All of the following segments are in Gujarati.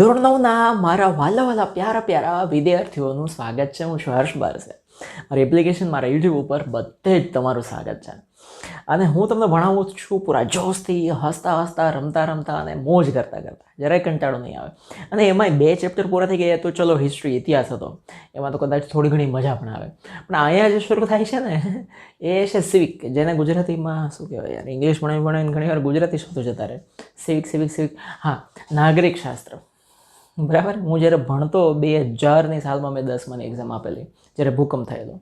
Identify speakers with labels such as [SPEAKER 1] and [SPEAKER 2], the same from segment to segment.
[SPEAKER 1] ધોરણ 9ના મારા વાલા પ્યારા વિદ્યાર્થીઓનું સ્વાગત છે. હું છું હર્ષ બારસે. મારી એપ્લિકેશન મારા યુટ્યુબ ઉપર બધે જ તમારું સ્વાગત છે. અને હું તમને ભણાવું છું પૂરા જોશથી, હસતા રમતા અને મોજ કરતા જરાય કંટાળો નહીં આવે. અને એમાંય 2 ચેપ્ટર પૂરા થઈ ગયા તો ચલો હિસ્ટ્રી ઇતિહાસ હતો, એમાં તો કદાચ થોડી ઘણી મજા પણ આવે. પણ અહીંયા જે શરૂ થાય છે ને એ છે સિવિક, જેને ગુજરાતીમાં શું કહેવાય યાર, ઇંગ્લિશ ભણાવીને ઘણી વાર ગુજરાતી શબ્દો જતા રહે. સિવિક હા, નાગરિક શાસ્ત્ર. બરાબર. હું જ્યારે ભણતો 2000ની સાલમાં મેં 10માની એક્ઝામ આપેલી, જ્યારે ભૂકંપ થયેલો.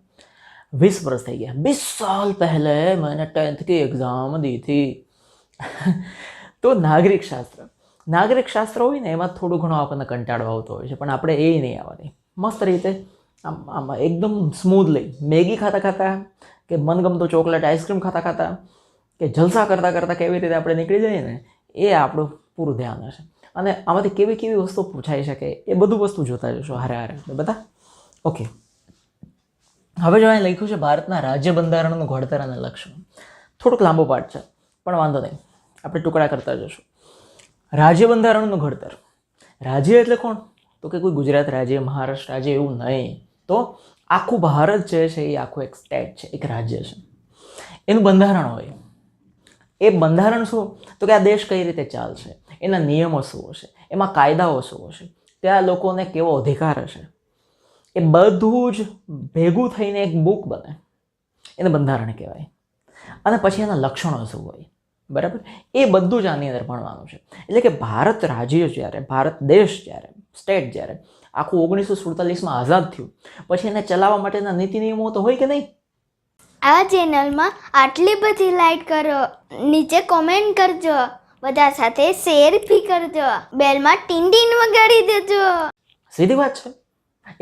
[SPEAKER 1] 20 વર્ષ થઈ ગયા. 20 साल पहले मैंने 10th की एग्ज़ाम दी थी. તો નાગરિક શાસ્ત્ર હોય ને એમાં થોડું ઘણું આપણને કંટાળો આવતો હોય છે, પણ આપણે એ નહીં આવવાની. મસ્ત રીતે આમ એકદમ સ્મૂથલી મેગી ખાતા કે મનગમતો ચોકલેટ આઈસ્ક્રીમ ખાતા કે જલસા કરતાં કેવી રીતે આપણે નીકળી જઈએ ને, એ આપણું પૂરું ધ્યાન હશે. અને આમાંથી કેવી વસ્તુ પૂછાઈ શકે એ બધું વસ્તુ જોતા જશો હારે બધા. ઓકે, હવે જો અહીં લખ્યું છે ભારતના રાજ્ય બંધારણનું ઘડતર અને લક્ષણ. થોડુંક લાંબો પાઠ છે પણ વાંધો નહીં, આપણે ટુકડા કરતા જશું. રાજ્ય બંધારણનું ઘડતર. રાજ્ય એટલે કોણ? તો કે કોઈ ગુજરાત રાજ્ય, મહારાષ્ટ્ર રાજ્ય એવું નહીં. તો આખું ભારત જે છે એ આખું એક સ્ટેટ છે, એક રાજ્ય છે. એનું બંધારણ હોય. એ બંધારણ શું? તો કે આ દેશ કઈ રીતે ચાલશે, એના નિયમો શું હશે, એમાં કાયદાઓ શું હશે, ત્યાં લોકોને કેવો અધિકાર હશે, એ બધું જ ભેગું થઈને એક બુક બને, એને બંધારણ કહેવાય. અને પછી એના લક્ષણો શું હોય, બરાબર, એ બધું જ આની અંદર ભણવાનું છે. એટલે કે ભારત રાજ્ય જ્યારે, ભારત દેશ જ્યારે, સ્ટેટ જ્યારે આખું 1947માં આઝાદ થયું, પછી એને ચલાવવા માટેના નીતિ નિયમો તો હોય કે નહીં?
[SPEAKER 2] આ ચેનલમાં આટલી બધી લાઈક કરો, નીચે કોમેન્ટ કરજો, બધા સાથે શેર બી કરજો, બેલમાં ટીન વગાડી દેજો.
[SPEAKER 1] સીધી વાત છે.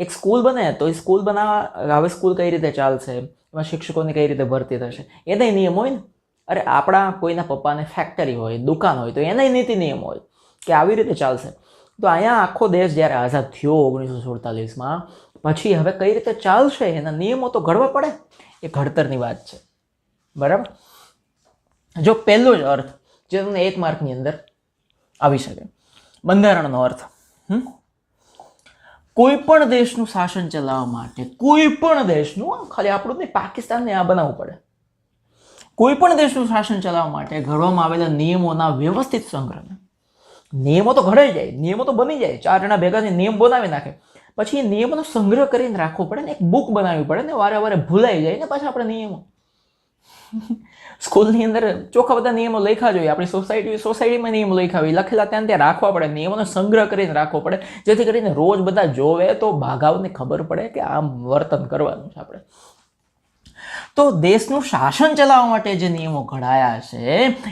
[SPEAKER 1] એક સ્કૂલ બને તો એ સ્કૂલ બનાવવા, હવે સ્કૂલ કઈ રીતે ચાલશે, એમાં શિક્ષકોની કઈ રીતે ભરતી થશે, એનાય નિયમ હોય ને. અરે આપણા કોઈના પપ્પાને ફેક્ટરી હોય, દુકાન હોય, તો એનાય નીતિ નિયમ હોય કે આવી રીતે ચાલશે. તો અહીંયા આખો દેશ જ્યારે આઝાદ થયો 1947માં, પછી હવે કઈ રીતે ચાલશે એના નિયમો તો ઘડવા પડે. એ ઘડતરની વાત છે, બરાબર. જો પહેલો જ અર્થ જે તમને 1 માર્કની અંદર આવી શકે, બંધારણનો અર્થ. કોઈ પણ દેશનું શાસન ચલાવવા માટે, કોઈ પણ દેશનું, ખાલી આપણું જ નહીં, પાકિસ્તાનને આ બનાવવું પડે, કોઈ પણ દેશનું શાસન ચલાવવા માટે ઘડવામાં આવેલા નિયમોના વ્યવસ્થિત સંગ્રહ. નિયમો તો ઘડાઈ જાય, નિયમો તો બની જાય, 4 જણા ભેગા થઈને નિયમ બનાવી નાખે, પછી એ નિયમોનો સંગ્રહ કરીને રાખવો પડે ને, એક બુક બનાવવી પડે ને, વારે ભૂલાઈ જાય ને પાછા આપણે નિયમો. સ્કૂલની અંદર ચોખ્ખા બધા નિયમો લખ્યા જોઈએ, આપણી સોસાયટીમાં નિયમો લખ્યા હોય, લખેલા ત્યાં રાખવા પડે, નિયમોનો સંગ્રહ કરીને રાખવો પડે, જેથી કરીને રોજ બધા જોવે તો ભાગાવને ખબર પડે કે આમ વર્તન કરવાનું છે આપણે. તો દેશનું શાસન ચલાવવા માટે જે નિયમો ઘડાયા છે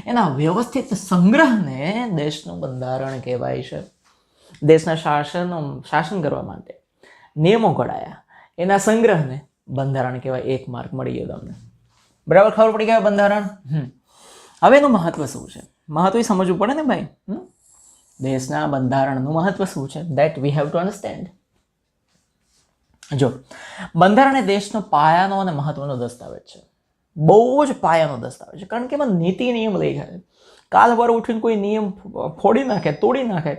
[SPEAKER 1] એના વ્યવસ્થિત સંગ્રહને દેશનું બંધારણ કહેવાય છે. દેશના શાસન કરવા માટે નિયમો ઘડાયા, એના સંગ્રહને બંધારણ કહેવાય. 1 માર્ક મળી ગયો તમને, બરાબર. ખબર પડી ગયા બંધારણ. હવે એનું મહત્વ શું છે? મહત્વ સમજવું પડે ને ભાઈ. દેશના બંધારણનું મહત્વ શું છે? That we have to understand. જો, બંધારણ એ દેશનો પાયાનો અને મહત્વનો દસ્તાવેજ છે. બહુ જ પાયાનો દસ્તાવેજ છે, કારણ કે એમાં નીતિ નિયમ લખ્યા છે. કાલ વાર ઉઠીને કોઈ નિયમ ફોડી નાખે, તોડી નાખે,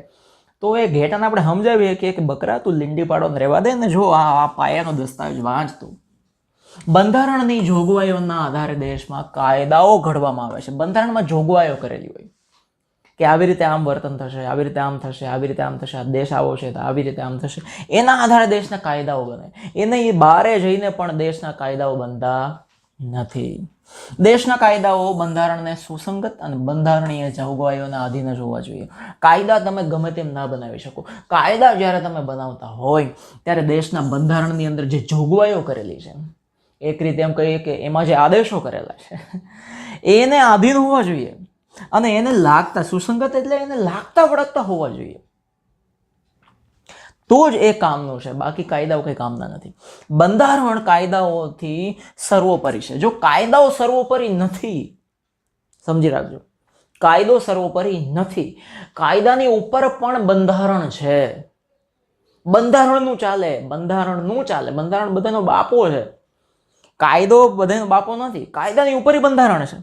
[SPEAKER 1] તો એ ઘેટાને આપણે સમજાવીએ કે બકરા તું લીંડી પાડો રહેવા દે ને, જો આ પાયાનો દસ્તાવેજ વાંચતું. બંધારણની જોગવાઈઓના આધારે દેશમાં કાયદાઓ ઘડવામાં આવે છે. બંધારણમાં જોગવાઈઓ કરેલી હોય કે આવી રીતે આમ વર્તન થશે, આવી રીતે આમ થશે, આવી રીતે આમ થશે, આ દેશ આવો છે તો આવી રીતે આમ થશે. એના આધારે દેશના કાયદાઓ બને. એને એ બહારે જઈને પણ દેશના કાયદાઓ બનતા નથી. દેશના કાયદાઓ બંધારણને સુસંગત અને બંધારણીય જોગવાઈઓના આધીન જ હોવા જોઈએ. કાયદા તમે ગમે તેમ ના બનાવી શકો. કાયદા જ્યારે તમે બનાવતા હોય ત્યારે દેશના બંધારણની અંદર જે જોગવાઈઓ કરેલી છે, એક રીતે એમ કહીએ કે એમાં જે આદેશો કરેલા છે એને આધીન હોવા જોઈએ, અને એને લાગતા, સુસંગત એટલે એને લાગતા વળગતા હોવા જોઈએ, તો જ એ કામનું છે. બાકી કાયદાઓ કંઈ કામના નથી. બંધારણ કાયદાઓથી સર્વોપરી છે. જો કાયદાઓ સર્વોપરી નથી, સમજી રાખજો, કાયદો સર્વોપરી નથી. કાયદાની ઉપર પણ બંધારણ છે. બંધારણનું ચાલે. બંધારણ બધાનો બાપો છે. કાયદો બધાનો બાપો નથી, કાયદાની ઉપર બંધારણ છે.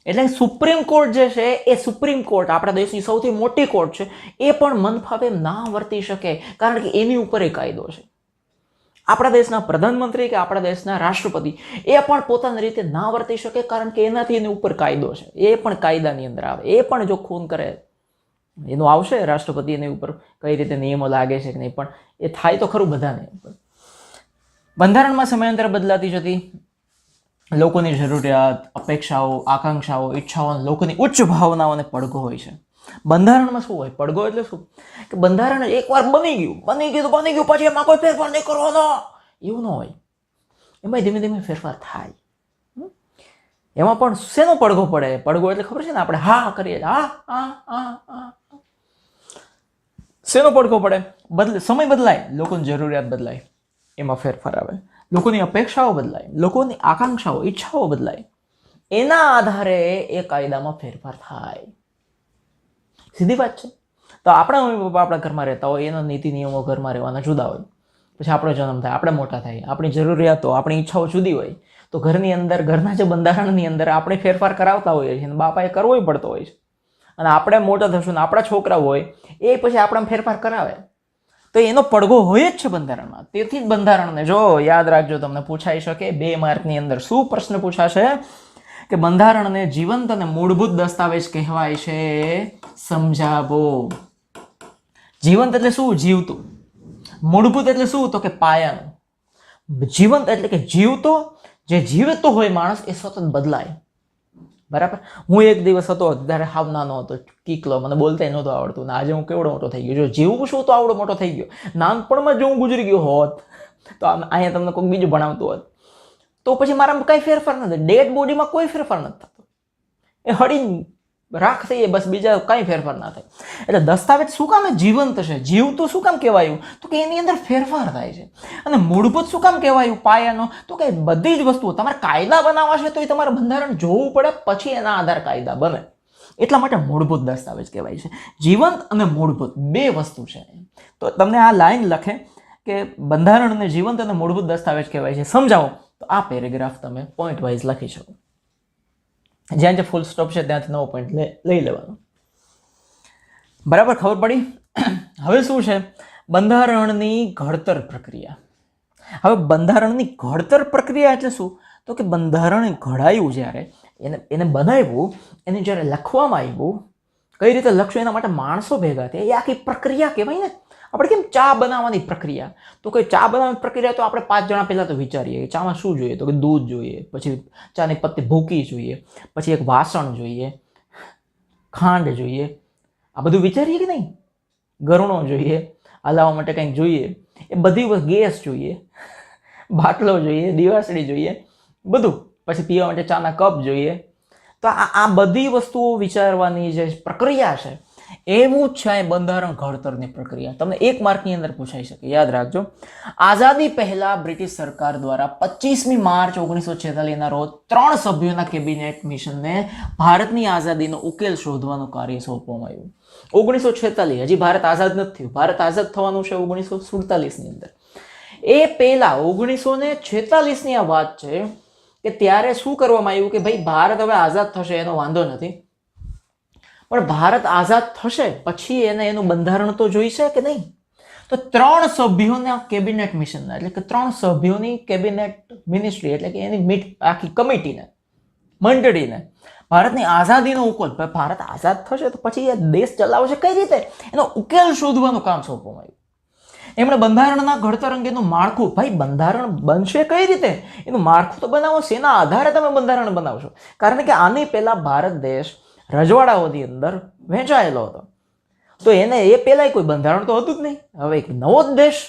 [SPEAKER 1] એટલે સુપ્રીમ કોર્ટ જે છે એ સુપ્રીમ કોર્ટ આપણા દેશની સૌથી મોટી કોર્ટ છે, એ પણ મન ફાવે ના વર્તી શકે, કારણ કે એની ઉપર એ કાયદો છે. આપણા દેશના પ્રધાનમંત્રી કે આપણા દેશના રાષ્ટ્રપતિ એ પણ પોતાની રીતે ના વર્તી શકે, કારણ કે એનાથી એની ઉપર કાયદો છે, એ પણ કાયદાની અંદર આવે. એ પણ જો ખૂન કરે એનું આવશે રાષ્ટ્રપતિ એની ઉપર કઈ રીતે નિયમો લાગે છે કે નહીં, પણ એ થાય તો ખરું બધાને. બંધારણમાં સમયાંતરે બદલાતી જતી લોકોની જરૂરિયાત, અપેક્ષાઓ, આકાંક્ષાઓ, ઈચ્છાઓ, લોકોની ઉચ્ચ ભાવનાઓને પડઘો હોય છે. બંધારણમાં શું હોય? પડઘો એટલે શું? કે બંધારણ એકવાર બની ગયું પછી એમાં કોઈ ફેરફાર નહીં કરવાનો, એવું ન હોય. એમાં ધીમે ધીમે ફેરફાર થાય. એમાં પણ શેનો પડઘો પડે? પડઘો એટલે ખબર છે ને, આપણે હા કરીએ, હા. શેનો પડઘો પડે? સમય બદલાય, લોકોની જરૂરિયાત બદલાય, એમાં ફેરફાર આવે. લોકોની અપેક્ષાઓ બદલાય, લોકોની આકાંક્ષાઓ, ઈચ્છાઓ બદલાય, એના આધારે એ કાયદામાં ફેરફાર થાય. સીધી વાત છે. તો આપણા મમ્મી પપ્પા આપણા ઘરમાં રહેતા હોય, એના નીતિ નિયમો ઘરમાં રહેવાના જુદા હોય. પછી આપણો જન્મ થાય, આપણે મોટા થાય, આપણી જરૂરિયાતો, આપણી ઈચ્છાઓ જુદી હોય, તો ઘરની અંદર, ઘરના જે બંધારણની અંદર આપણે ફેરફાર કરાવતા હોઈએ છીએ, અને બાપાએ કરવો પડતો હોય છે. અને આપણે મોટા થશું ને આપણા છોકરા હોય એ પછી આપણા ફેરફાર કરાવે, તો એનો પડઘો હોય જ છે બંધારણમાં. તેથી જ બંધારણને જો યાદ રાખજો, તમને પૂછાઈ શકે 2 માર્કની અંદર શું પ્રશ્ન પૂછાશે કે બંધારણને જીવંત અને મૂળભૂત દસ્તાવેજ કહેવાય છે, સમજાવો. જીવંત એટલે શું? જીવતું. મૂળભૂત એટલે શું? તો કે પાયાનું. જીવંત એટલે કે જીવતો, જે જીવતો હોય માણસ એ સતત બદલાય. બરાબર. હું એક દિવસ હતો ત્યારે હાવ નાનો હતો, કીકલો, મને બોલતા નહોતું આવડતું, ને આજે હું કેવડો મોટો થઈ ગયો. જો જીવવું શું તો આવડો મોટો થઈ ગયો. નાનપણમાં જો હું ગુજરી ગયો હોત તો અહીંયા તમને કોઈ બીજું ભણાવતું હોત તો પછી મારામાં કઈ ફેરફાર નથી. ડેડ બોડીમાં કોઈ ફેરફાર નથી થતો, એ હળી રાખ થઈએ બસ, બીજા કઈ ફેરફાર ના થાય. એટલે દસ્તાવેજ શું કામ જીવંત છે? જીવતું શું કામ કહેવાયું? તો કે એની અંદર ફેરફાર થાય છે. અને મૂળભૂત શું કામ કહેવાયું પાયાનો? તો કે બધી જ વસ્તુઓ તમારે કાયદા બનાવવા છે તો એ તમારે બંધારણ જોવું પડે, પછી એના આધાર કાયદા બને. એટલા માટે મૂળભૂત દસ્તાવેજ કહેવાય છે. જીવંત અને મૂળભૂત 2 વસ્તુ છે. તો તમને આ લાઈન લખે કે બંધારણને જીવંત અને મૂળભૂત દસ્તાવેજ કહેવાય છે, સમજાવો, તો આ પેરેગ્રાફ તમે પોઈન્ટ વાઇઝ લખી શકો. જ્યાં જે ફૂલ સ્ટોપ છે ત્યાંથી નવો પોઈન્ટ લઈ લેવાનો. બરાબર, ખબર પડી? હવે શું છે? બંધારણની ઘડતર પ્રક્રિયા. હવે બંધારણની ઘડતર પ્રક્રિયા એટલે શું? તો કે બંધારણ ઘડાયું, જ્યારે એને બનાવ્યું, એને જ્યારે લખવામાં આવ્યું, કઈ રીતે લખશું એના માટે માણસો ભેગા થયા, એ આખી પ્રક્રિયા કહેવાય ને. આપણે કેમ ચા બનાવવાની પ્રક્રિયા, તો કોઈ ચા બનાવવાની પ્રક્રિયા તો આપણે 5 જણા પહેલાં તો વિચારીએ કે ચામાં શું જોઈએ, તો કે દૂધ જોઈએ, પછી ચાની પત્તી ભૂકી જોઈએ, પછી એક વાસણ જોઈએ, ખાંડ જોઈએ, આ બધું વિચારીએ કે નહીં? ગરણો જોઈએ, હલાવવા માટે કંઈક જોઈએ, એ બધી ગેસ જોઈએ, બાટલો જોઈએ, દિવાસળી જોઈએ, બધું. પછી પીવા માટે ચાના કપ જોઈએ. તો આ બધી વસ્તુઓ વિચારવાની જે પ્રક્રિયા છે, એવું જ છે બંધારણ ઘડતરની પ્રક્રિયા. તમને 1 માર્કની અંદર પૂછાઈ શકે, યાદ રાખજો. આઝાદી પહેલા બ્રિટિશ સરકાર દ્વારા 25મી માર્ચ 1946ના રોજ 3 સભ્યોના કેબિનેટ મિશનને ભારતની આઝાદીનો ઉકેલ શોધવાનું કાર્ય સોંપવામાં આવ્યું. 1946, હજી ભારત આઝાદ નથી થયું. ભારત આઝાદ થવાનું છે 1947ની અંદર. એ પહેલા 1946ની આ વાત છે કે ત્યારે શું કરવામાં આવ્યું કે ભાઈ ભારત હવે આઝાદ થશે એનો વાંધો નથી, પણ ભારત આઝાદ થશે પછી એનું બંધારણ તો જોઈશે કે નહીં. તો 3 સભ્યોના કેબિનેટ મિશનના, એટલે કે 3 સભ્યોની કેબિનેટ મિનિસ્ટ્રી, એટલે કે એની આખી કમિટીને, મંડળીને ભારતની આઝાદીનો ઉકેલ, ભારત આઝાદ થશે તો પછી એ દેશ ચલાવશે કઈ રીતે, એનો ઉકેલ શોધવાનું કામ સોંપવામાં આવ્યું. એમણે બંધારણના ઘડતર અંગેનું માળખું, ભાઈ બંધારણ બનશે કઈ રીતે એનું માળખું તો બનાવો, શેના આધારે તમે બંધારણ બનાવશો. કારણ કે આની પહેલા ભારત દેશ રજવાડાઓની અંદર વહેંચાયેલો હતો, તો એને એ પહેલાં કોઈ બંધારણ તો હતું જ નહીં. હવે એક નવો જ દેશ,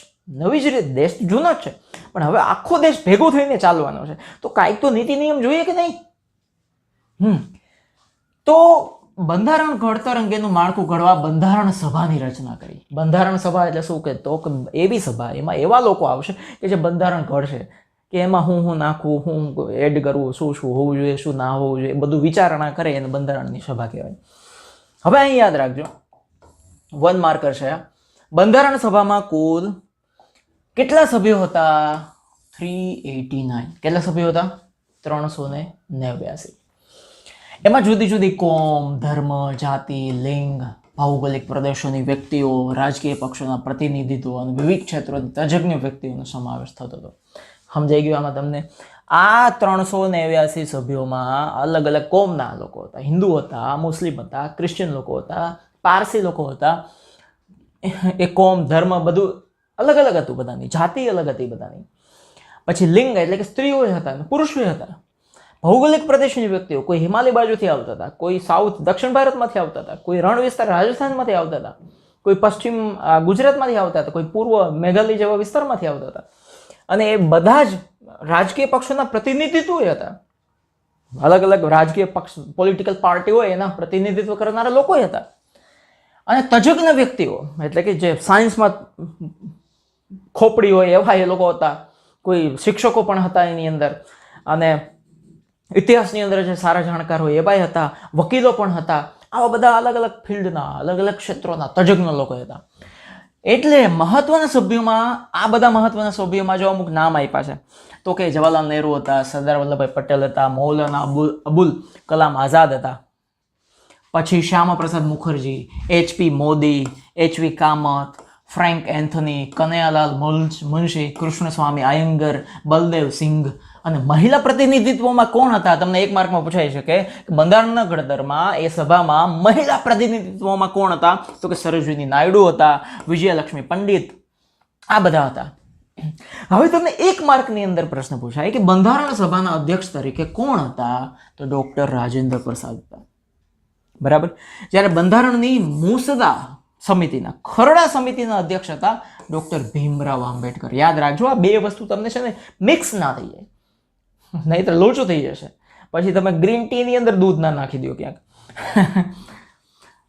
[SPEAKER 1] નવી જ રીતે, દેશ જૂનો જ છે પણ હવે આખો દેશ ભેગો થઈને ચાલવાનો છે, તો કાંઈક તો નીતિ નિયમ જોઈએ કે નહીં. તો બંધારણ ઘડતર અંગેનું માળખું ઘડવા બંધારણ સભાની રચના કરી. બંધારણ સભા એટલે શું? કે તો એવી સભા, એમાં એવા લોકો આવશે કે જે બંધારણ ઘડશે, કે એમાં હું નાખવું, હું એડ કરવું, શું હોવું જોઈએ, શું ના હોવું જોઈએ, બધું વિચારણા કરે, એને બંધારણની સભા કહેવાય. હવે અહીં યાદ રાખજો, 1 માર્કર છે. બંધારણ સભામાં કુલ કેટલા સભ્યો હતા? 389. કેટલા સભ્યો હતા? 389. એમાં જુદી જુદી કોમ, ધર્મ, જાતિ, લિંગ, ભૌગોલિક પ્રદેશોની વ્યક્તિઓ, રાજકીય પક્ષોના પ્રતિનિધિત્વ અને વિવિધ ક્ષેત્રોની તજજ્ઞ વ્યક્તિઓનો સમાવેશ થતો હતો. સમજાઈ ગયું આમાં તમને? આ 389 સભ્યોમાં અલગ અલગ કોમના લોકો હતા. હિન્દુ હતા, મુસ્લિમ હતા, ક્રિશ્ચિયન લોકો હતા, પારસી લોકો હતા. એ કોમ, ધર્મ બધું અલગ અલગ હતું, બધાની જાતિ અલગ હતી બધાની. પછી લિંગ એટલે કે સ્ત્રીઓ હતા અને પુરુષો હતા. ભૌગોલિક પ્રદેશની વ્યક્તિઓ, કોઈ હિમાલય બાજુથી આવતા હતા, કોઈ સાઉથ દક્ષિણ ભારતમાંથી આવતા હતા, કોઈ રણ વિસ્તાર રાજસ્થાનમાંથી આવતા હતા, કોઈ પશ્ચિમ ગુજરાતમાંથી આવતા હતા, કોઈ પૂર્વ મેઘાલય જેવા વિસ્તારમાંથી આવતા હતા. અને એ બધા જ રાજકીય પક્ષોના પ્રતિનિધિત્વ હતા. અલગ અલગ રાજકીય પક્ષ, પોલિટિકલ પાર્ટી હોય એના પ્રતિનિધિત્વ કરનારા લોકો હતા. અને તજજ્ઞ વ્યક્તિઓ એટલે કે જે સાયન્સમાં ખોપડી હોય એવા એ લોકો હતા. કોઈ શિક્ષકો પણ હતા એની અંદર. અને ઇતિહાસની અંદર જે સારા જાણકાર હોય એવા હતા. વકીલો પણ હતા. આવા બધા અલગ અલગ ફિલ્ડના, અલગ અલગ ક્ષેત્રોના તજજ્ઞ લોકો હતા. એટલે મહત્વના સભ્યોમાં, આ બધા મહત્વના સભ્યોમાં જો અમુક નામ આપ્યા છે તો કે જવાહરલાલ નહેરુ હતા, સરદાર વલ્લભભાઈ પટેલ હતા, મૌલાના અબુલ કલામ આઝાદ હતા, પછી Shyama Prasad Mukherjee, HP Modi, HV Kamat, Frank Anthony, Kanaiyalal Munshi, Krishnaswami Iyengar, Baldev Singh. અને મહિલા પ્રતિનિધિત્વમાં કોણ હતા? તમને એક માર્કમાં પૂછાઈ શકે કે બંધારણના ઘડતરમાં એ સભામાં મહિલા પ્રતિનિધિત્વમાં કોણ હતા? તો કે સરોજિની નાયડુ હતા, વિજયલક્ષ્મી પંડિત, આ બધા હતા. હવે તમને એક માર્કની અંદર પ્રશ્ન પૂછાય કે બંધારણ સભાના અધ્યક્ષ તરીકે કોણ હતા? તો ડોક્ટર રાજેન્દ્ર પ્રસાદ હતા. બરાબર. જ્યારે બંધારણની મુસદ્દા સમિતિના, ખરડા સમિતિના અધ્યક્ષ હતા ડોક્ટર ભીમરાવ આંબેડકર. યાદ રાખજો, આ બે વસ્તુ તમને છે ને મિક્સ ના થઈ જાય, નહીં તો લોચો થઈ જશે. પછી તમે ગ્રીન ટીની અંદર દૂધ ના નાખી દો ક્યાંક.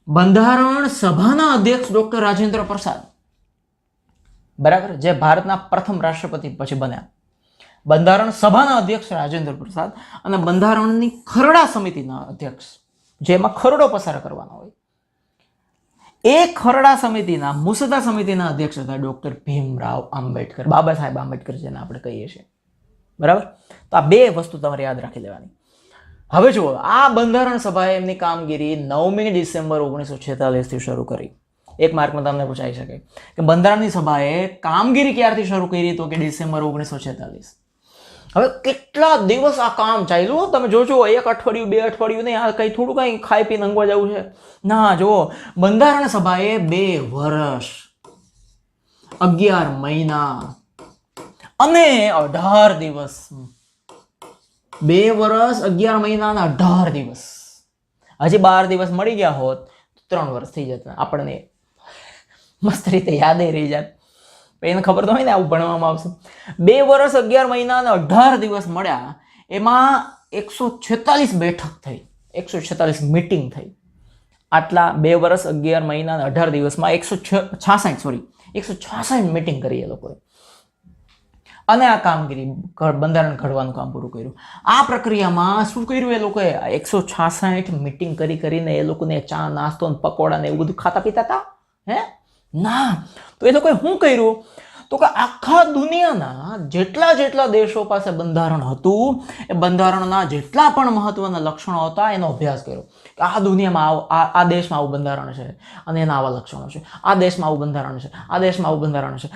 [SPEAKER 1] બંધારણ સભાના અધ્યક્ષ ડોક્ટર રાજેન્દ્ર પ્રસાદ, બરાબર, જે ભારતના પ્રથમ રાષ્ટ્રપતિ પછી બન્યા. બંધારણ સભાના અધ્યક્ષ રાજેન્દ્ર પ્રસાદ અને બંધારણની ખરડા સમિતિના અધ્યક્ષ, જેમાં ખરડો પસાર કરવાનો હોય, એ ખરડા સમિતિના, મુસદ્દા સમિતિના અધ્યક્ષ હતા ડોક્ટર ભીમરાવ આંબેડકર, બાબા સાહેબ આંબેડકર જેને આપણે કહીએ છીએ. બરાબર. તો આ બે વસ્તુ તમારે યાદ રાખી લેવાની. હવે જુઓ, આ બંધારણ સભાએ એમની કામગીરી 9મી ડિસેમ્બર 1946 થી શરૂ કરી. એક માર્કમાં તમને પૂછાઈ શકે કે બંધારણની સભાએ કામગીરી ક્યારથી શરૂ કરી? તો કે ડિસેમ્બર 1946. હવે કેટલા દિવસ આ કામ ચાલ્યું? તમે જોજો, એક અઠવાડિયું, 2 અઠવાડિયું નહીં, આ કઈ થોડું કઈ ખાઈ પીને ઊંઘવા જવું છે ના. જુઓ, બંધારણ સભાએ 2 વર્ષ 11 મહિના અને 18 દિવસ, 2 વર્ષ 11 મહિના અને 18 દિવસ, હજી 12 દિવસ મળી ગયા હોત તો 3 વર્ષ થઈ જતા. આપણને મસ્ત રીતે યાદ રહી જાત. એને ખબર તો હોય ને આવું ભણવામાં આવશે. 2 વર્ષ 11 મહિના અને 18 દિવસ મળ્યા. એમાં 146 બેઠક થઈ, 146 મીટિંગ થઈ. આટલા 2 વર્ષ 11 મહિના અને 18 દિવસમાં 166 મીટિંગ કરી એ લોકોએ. અને આ કામગીરી, બંધારણ ઘડવાનું કામ પૂરું કર્યું. આ પ્રક્રિયામાં શું કર્યું એ લોકોએ? 166 મીટિંગ કરીને એ લોકોને ચા, નાસ્તો, પકોડા ને એવું બધું ખાતા પીતા હતા? હે ના. તો એ લોકોએ શું કર્યું? તો કે આખા દુનિયાના જેટલા દેશો પાસે બંધારણ હતું, એ બંધારણના જેટલા પણ મહત્વના લક્ષણો હતા એનો અભ્યાસ કર્યો. કે આ દુનિયામાં આ દેશમાં આવું બંધારણ છે અને એના આવા લક્ષણો છે, આ દેશમાં આવું બંધારણ છે, આ દેશમાં આવું બંધારણ છે,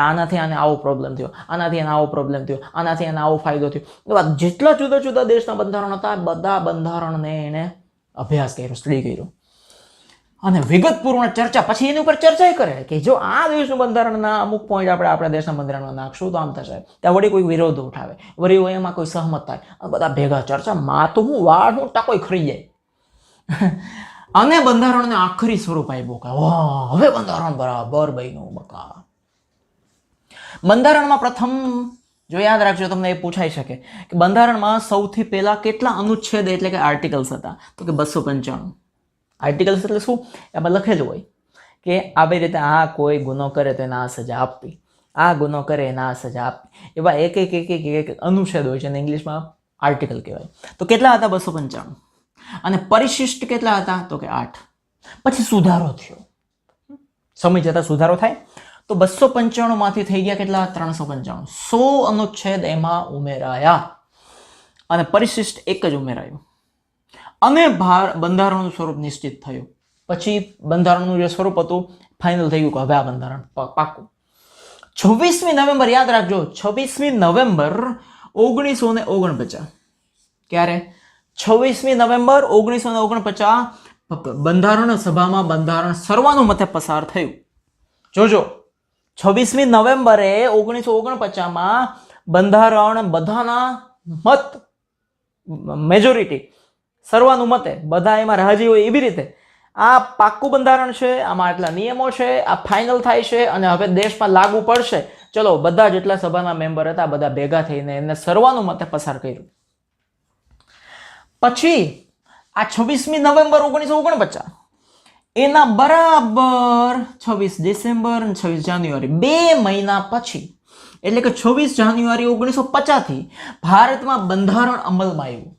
[SPEAKER 1] આનાથી આને આવો પ્રોબ્લેમ થયો, આનાથી એને આવો પ્રોબ્લેમ થયો, આનાથી એને આવો ફાયદો થયો. એવા જેટલા જુદા દેશના બંધારણ હતા, બધા બંધારણને એને અભ્યાસ કર્યો, સ્ટડી કર્યો. અને વિગતપૂર્ણ ચર્ચા, પછી એની ઉપર ચર્ચા કરે કે જો આ દેશનું બંધારણના અમુક પોઈન્ટ આપણે આપણા દેશના બંધારણમાં નાખશું તો આમ થશે. ત્યાં વળી કોઈ વિરોધ ઉઠાવે, વળી એમાં કોઈ સહમત થાય, બધા ભેગા ચર્ચા, માં તો હું વાળ હું ટાકોય ખરી જાય. અને બંધારણને આખરી સ્વરૂપ આપ્યું કે વાહ, હવે બંધારણ બરાબર બન્યું બકા. બંધારણમાં પ્રથમ, જો યાદ રાખજો, તમને એ પૂછાઈ શકે કે બંધારણમાં સૌથી પહેલા કેટલા અનુચ્છેદ એટલે કે આર્ટિકલ્સ હતા? તો કે 295. આર્ટિકલ્સ એટલે શું? એમાં લખેલું હોય કે આવી રીતે આ કોઈ ગુનો કરે તો એને આ સજા આપવી, આ ગુનો કરે એને આ સજા આપવી. એવા એક અનુચ્છેદ હોય છે અને ઇંગ્લિશમાં આર્ટિકલ કહેવાય. તો કેટલા હતા? 295. અને પરિશિષ્ટ કેટલા હતા? તો કે 8. પછી સુધારો થયો, સમય જતા સુધારો થાય. તો 295 માંથી થઈ ગયા કેટલા? 395. 100 અનુચ્છેદ એમાં ઉમેરાયા અને પરિશિષ્ટ એક જ ઉમેરાયું અને બંધારણનું સ્વરૂપ નિશ્ચિત થયું. પછી બંધારણનું જે સ્વરૂપ હતું ફાઇનલ થઈ ગયું કે હવે આ બંધારણ પાકું. 26મી નવેમ્બર યાદ રાખજો, 26મી નવેમ્બર 1949. ક્યારે? 26મી નવેમ્બર 1949 બંધારણ સભામાં બંધારણ સર્વાનુમતે પસાર થયું. જોજો, 26મી નવેમ્બરે 1949માં બંધારણ બધાના મત મેજોરિટી સર્વાનુમતે બધા એમાં રાજી હોય એવી રીતે આ પાક્કું બંધારણ છે, આમાં આટલા નિયમો છે, આ ફાઇનલ થાય છે અને હવે દેશમાં લાગુ પડશે. ચલો, બધા જેટલા સભાના મેમ્બર હતા બધા ભેગા થઈને એને સર્વાનુમતે પસાર કર્યું. પછી આ 26મી નવેમ્બર 1949 એના બરાબર 26 ડિસેમ્બર અને 26 જાન્યુઆરી 2 મહિના પછી, એટલે કે 26 જાન્યુઆરી 1950 થી ભારતમાં બંધારણ અમલમાં આવ્યું.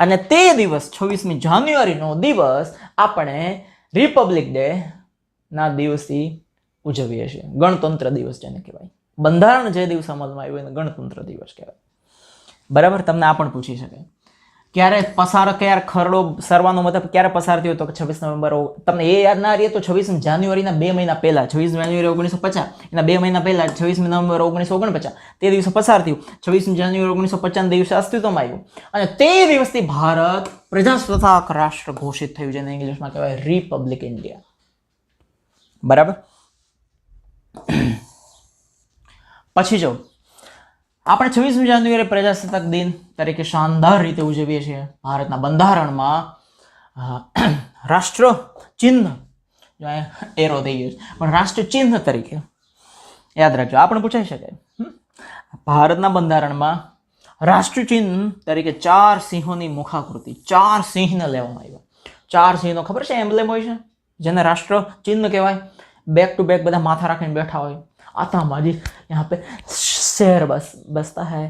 [SPEAKER 1] અને તે દિવસ 26મી જાન્યુઆરીનો દિવસ આપણે રિપબ્લિક ડે ના દિવસથી ઉજવીએ છીએ. ગણતંત્ર દિવસ જેને કહેવાય. બંધારણ જે દિવસ અમલમાં આવ્યું એને ગણતંત્ર દિવસ કહેવાય. બરાબર? તમને આ પણ પૂછી શકાય ક્યારે ખરડો સર્વાનુમતે ક્યારે પસાર થયો? તો 26 નવેમ્બર. તમને એ યાદ ના રહે તો 26 જાન્યુઆરીના 2 મહિના પહેલા, 26 જાન્યુઆરી 1950 એના 2 મહિના પહેલા 26 નવેમ્બર 1949 તે દિવસે પસાર થયું. 26 જાન્યુઆરી 1950 દિવસે અસ્તિત્વમાં આવ્યું અને તે દિવસથી ભારત પ્રજાસત્તાક રાષ્ટ્ર ઘોષિત થયું, જેને ઇંગ્લિશમાં કહેવાય રિપબ્લિક ઇન્ડિયા. બરાબર? પછી જો આપણે 26 જાન્યુઆરી પ્રજાસત્તાક દિન તરીકે શાનદાર રીતે ઉજવીએ છીએ. ભારતના બંધારણમાં રાષ્ટ્ર ચિહ્ન, એરો થઈ ગયો છે, પણ રાષ્ટ્ર ચિહ્ન તરીકે યાદ રાખજો. આ પણ પૂછાઈ શકાય. ભારતના બંધારણમાં રાષ્ટ્ર ચિહ્ન તરીકે 4 સિંહોની મુખાકૃતિ, 4 સિંહને લેવામાં આવ્યા. 4 સિંહનો ખબર છે એમ્બ્લેમ હોય છે, જેને રાષ્ટ્ર ચિહ્ન કહેવાય. બેક ટુ બેક બધા માથા રાખીને બેઠા હોય. आता माजी यहाँ पे शेर बसता है.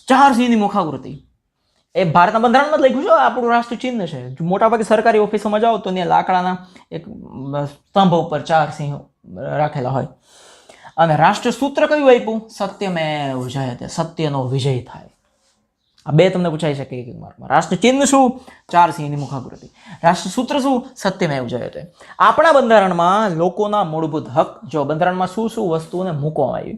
[SPEAKER 1] 4 સિંહની મુખાકૃતિ એ ભારતના બંધારણમાં જ લખ્યું છે. આપણું રાષ્ટ્ર ચિહ્ન છે. મોટાભાગે સરકારી ઓફિસોમાં જાઓ તો ત્યાં લાકડાના એક સ્તંભ ઉપર 4 સિંહ રાખેલા હોય. અને રાષ્ટ્ર સૂત્ર કયું આપ્યું? સત્યમેવ જયતે, સત્યનો વિજય થાય. આ બે તમને પૂછાઈ શકે એક માર્કમાં. રાષ્ટ્ર ચિહ્ન શું? 4 સિંહની મુખાકૃતિ. રાષ્ટ્ર સૂત્ર શું? સત્યમેવ જયતે. આપણા બંધારણમાં લોકોના મૂળભૂત હક, જો બંધારણમાં શું શું વસ્તુઓને મૂકવામાં આવી?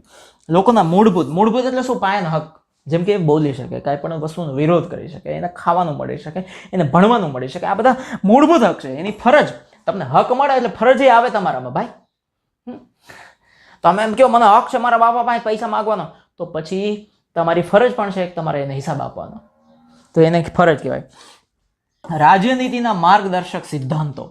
[SPEAKER 1] લોકોના મૂળભૂત એટલે શું? પાયાના હક. જેમ કે બોલી શકે, કાંઈ પણ વસ્તુનો વિરોધ કરી શકે, એને ખાવાનું મળી શકે, એને ભણવાનું મળી શકે. આ બધા મૂળભૂત હક છે. એની ફરજ, તમને હક મળે એટલે ફરજ એ આવે તમારામાં. ભાઈ તમે એમ કહો મને હક છે મારા બાપા પાસે પૈસા માંગવાનો, તો પછી તમારી ફરજ પણ છે તમારે એને હિસાબ આપવાનો. તો એને ફરજ કહેવાય. રાજ્યનીતિના માર્ગદર્શક સિદ્ધાંતો.